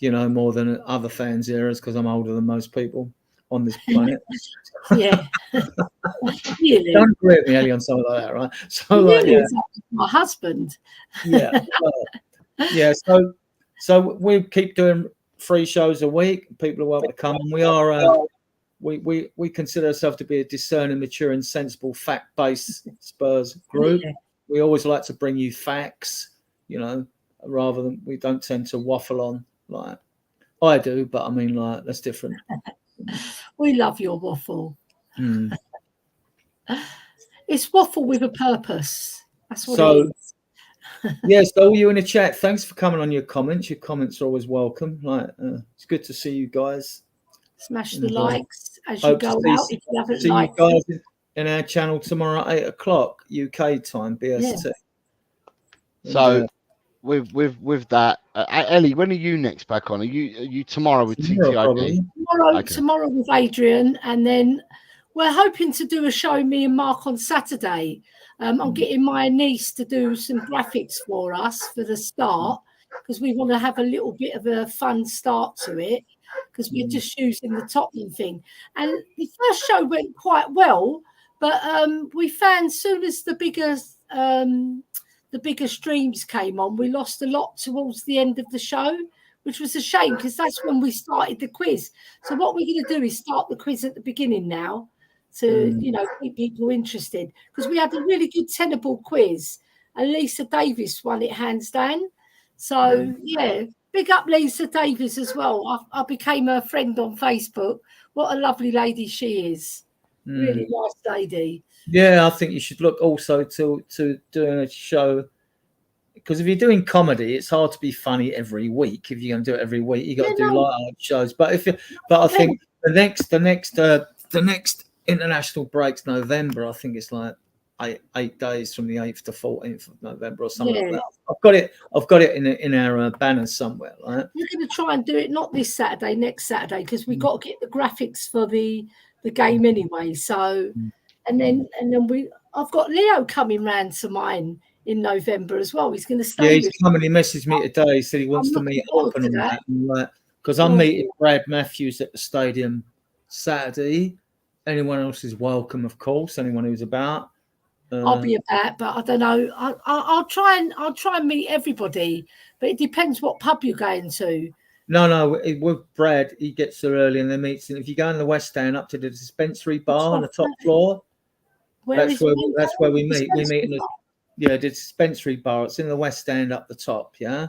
more than other fans' eras because I'm older than most people on this planet. Yeah. Really? Don't agree with me, Ellie, on something like that, right? So, my husband. Yeah. So we keep doing 3 shows a week. People are welcome to come, and we are. We consider ourselves to be a discerning, mature, and sensible, fact-based Spurs group. Yeah. We always like to bring you facts, rather than we don't tend to waffle on like I do, but I mean, like that's different. We love your waffle. Mm. It's waffle with a purpose. That's what it is. Yes, all you in the chat, thanks for coming on your comments. Your comments are always welcome. It's good to see you guys. Smash the likes as you go out. If you haven't liked you guys in our channel tomorrow at 8 o'clock UK time, BST. Yeah. So with that, Ellie, when are you next back on? Are you tomorrow with TTID? Tomorrow with Adrian, and then we're hoping to do a show, me and Mark, on Saturday. I'm getting my niece to do some graphics for us for the start because we want to have a little bit of a fun start to it because we're just using the Tottenham thing. And the first show went quite well, but we found soon as the bigger streams came on, we lost a lot towards the end of the show, which was a shame because that's when we started the quiz. So what we're going to do is start the quiz at the beginning now to, keep people interested because we had a really good tenable quiz and Lisa Davis won it hands down. So, big up Lisa Davis as well. I became her friend on Facebook. What a lovely lady she is. Really nice lady. Yeah, I think you should look also to doing a show because if you're doing comedy, it's hard to be funny every week. If you're going to do it every week, you got to do light shows. But I think the next international break's November. I think it's like eight days from the 8th to 14th of November or something like that. I've got it in our banners somewhere. Right? We're going to try and do it not this Saturday, next Saturday, because we've got to get the graphics for the game anyway. So, and then I've got Leo coming round to mine in November as well. He's going to stay. Yeah, he's coming. He messaged me today. He said he wants to meet up and all that. Because I'm meeting Brad Matthews at the stadium Saturday. Anyone else is welcome, of course. Anyone who's about. I'll be about, but I don't know. I'll try and meet everybody, but it depends what pub you're going to. No. With Brad, he gets there early and then meets. And if you go in the West Stand up to the dispensary bar on the top floor, that's where we meet. We meet in the dispensary bar. It's in the West Stand up the top. Yeah.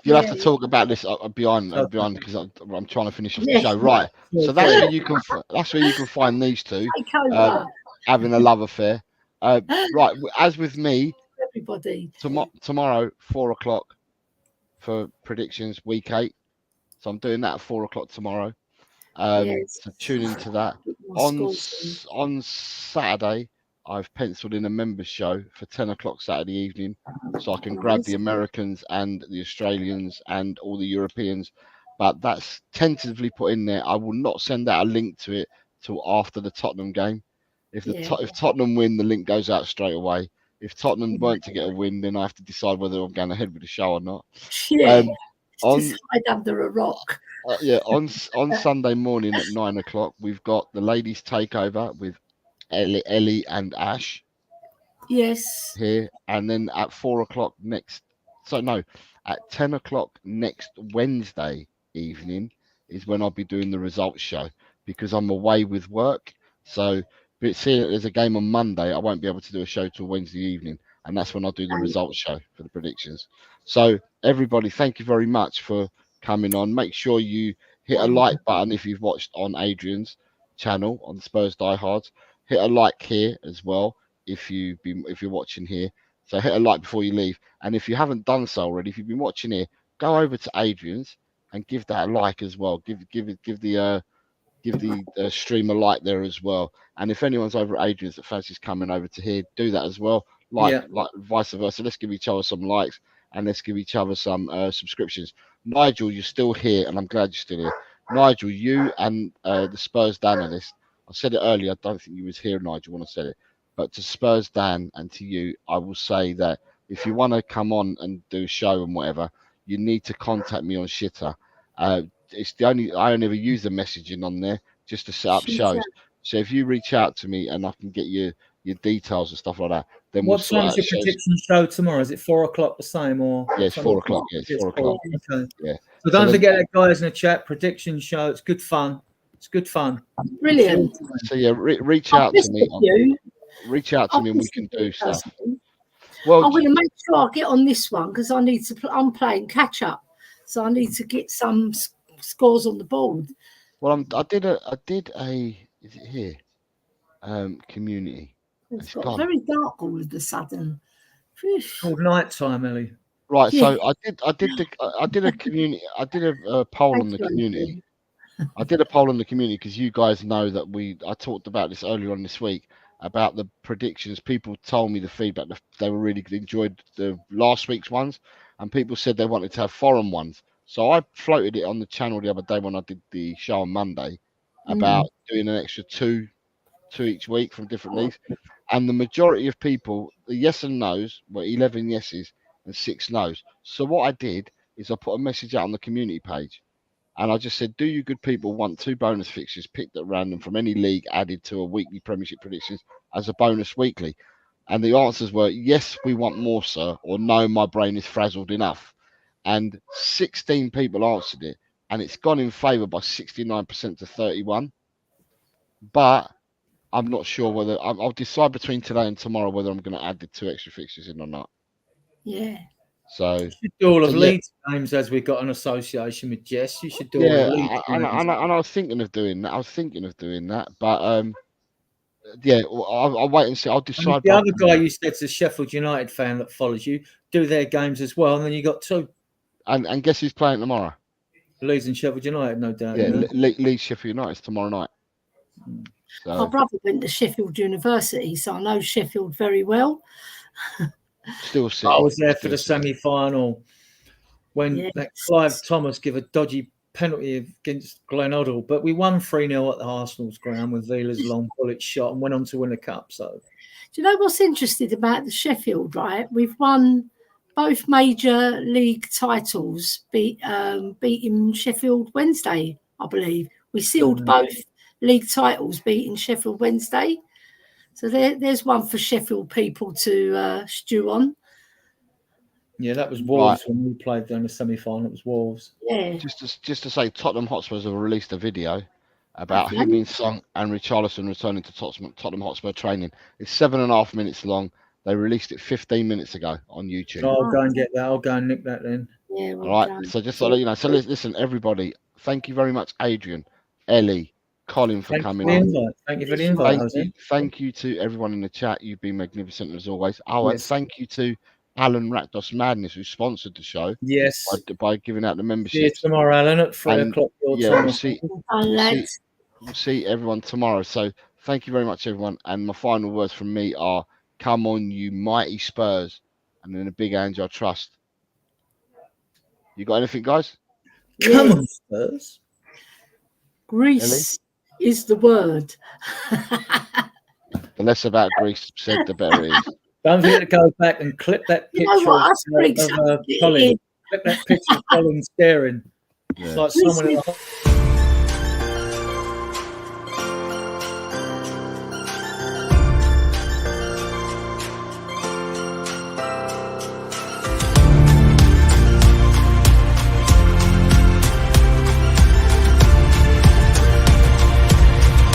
You'll have to talk about this behind because I'm trying to finish off the show. Right. So that's where you can find these two having a love affair. Right. As with me, everybody tomorrow 4 o'clock for predictions week 8. So I'm doing that at 4 o'clock tomorrow. So tune into that. On Saturday, I've penciled in a members show for 10 o'clock Saturday evening, so I can grab the Americans and the Australians and all the Europeans. But that's tentatively put in there. I will not send out a link to it till after the Tottenham game. If Tottenham win, the link goes out straight away. If Tottenham weren't to get a win, then I have to decide whether I'm going ahead with the show or not. Just hide under a rock. On Sunday morning at 9 o'clock, we've got the ladies' takeover with Ellie and Ash. Yes. Here, and then at 4 o'clock at 10 o'clock next Wednesday evening is when I'll be doing the results show because I'm away with work. So, but seeing there's a game on Monday, I won't be able to do a show till Wednesday evening, and that's when I'll do the results show for the predictions. So, everybody, thank you very much for coming on. Make sure you hit a like button if you've watched on Adrian's channel on Spurs Diehards. Hit a like here as well if you're watching here. So hit a like before you leave. And if you haven't done so already, if you've been watching here, go over to Adrian's and give that a like as well. Give the give the stream a like there as well. And if anyone's over at Adrian's that fancies coming over to here, do that as well. Like vice versa. Let's give each other some likes and let's give each other some subscriptions. Nigel, you're still here, and I'm glad you're still here. Nigel, you and the Spurs Dan analyst. I said it earlier. I don't think you was here, Nigel, when I said it. But to Spurs Dan and to you, I will say that if you want to come on and do a show and whatever, you need to contact me on Shitter. It's the only I only ever use the messaging on there just to set up shows. So if you reach out to me and I can get your details and stuff like that, then what time's your prediction show tomorrow? Is it 4 o'clock the same or? Yeah, it's 4 o'clock. Yeah, it's 4 o'clock. Okay. Yeah. So don't forget that, guys, in the chat. Prediction show. It's good fun. It's good fun. Brilliant. So yeah, reach out to me. Reach out to me and we can do stuff. Well, I'm going to make sure I get on this one because I need to. I'm playing catch up, so I need to get some scores on the board. Well, I did a. Is it here? Community. It's got very dark all of a sudden. Called night time, Ellie. Right. Yeah. So I did a community. I did a poll on the community. I did a poll on the community because you guys know that I talked about this earlier on this week about the predictions. People told me the feedback that they were really enjoyed the last week's ones, and people said they wanted to have foreign ones. So I floated it on the channel the other day when I did the show on Monday about doing an extra two each week from different leagues, and the majority of people, the yes and no's were 11 yeses and 6 no's. So what I did is I put a message out on the community page. And I just said, do you good people want 2 bonus fixtures picked at random from any league added to a weekly Premiership predictions as a bonus weekly? And the answers were, yes, we want more, sir, or no, my brain is frazzled enough. And 16 people answered it, and it's gone in favour by 69% to 31. But I'm not sure whether I'll decide between today and tomorrow whether I'm going to add the 2 extra fixtures in or not. Yeah. So you should do all of Leeds games as we've got an association with Jess. You should do all of Leeds games. And I was thinking of doing that. But yeah, I'll wait and see. I'll decide. And the other guy you said's a Sheffield United fan that follows you. Do their games as well, and then you got 2. And guess who's playing tomorrow? Leeds and Sheffield United, no doubt. Yeah, Leeds Sheffield United tomorrow night. So. My brother went to Sheffield University, so I know Sheffield very well. Still sick. I was there for the semi-final when that Clive Thomas gave a dodgy penalty against Glenn Hoddle, but we won 3-0 at the Arsenal's ground with Vila's long bullet shot and went on to win the cup. So, do you know what's interesting about the Sheffield? Right, we've won both major league titles, beating Sheffield Wednesday, I believe. We sealed both league titles, beating Sheffield Wednesday. So there's one for Sheffield people to stew on. Yeah, that was Wolves when we played there in the semi-final. It was Wolves. Yeah. Just to say, Tottenham Hotspurs have released a video about Heung-min Son and Richarlison returning to Tottenham Hotspur training. It's 7.5 minutes long. They released it 15 minutes ago on YouTube. Oh, I'll go and get that. I'll go and nick that then. Yeah. All right. So just so you know. So listen, everybody. Thank you very much, Adrian, Ellie, Colin for coming on. Thank you for the invite. Thank you to everyone in the chat. You've been magnificent as always. And thank you to Alan Rakdos Madness, who sponsored the show. Yes. By giving out the membership. See you tomorrow, Alan, at 3 o'clock. We'll see everyone tomorrow. So thank you very much, everyone. And my final words from me are, come on, you mighty Spurs. And then a big Ange I trust. You got anything, guys? Come on, Spurs. Greece is the word. The less about Greece said, the better it is. Don't forget to go back and clip that picture of Colin. Clip that picture of Colin staring. It's like someone in the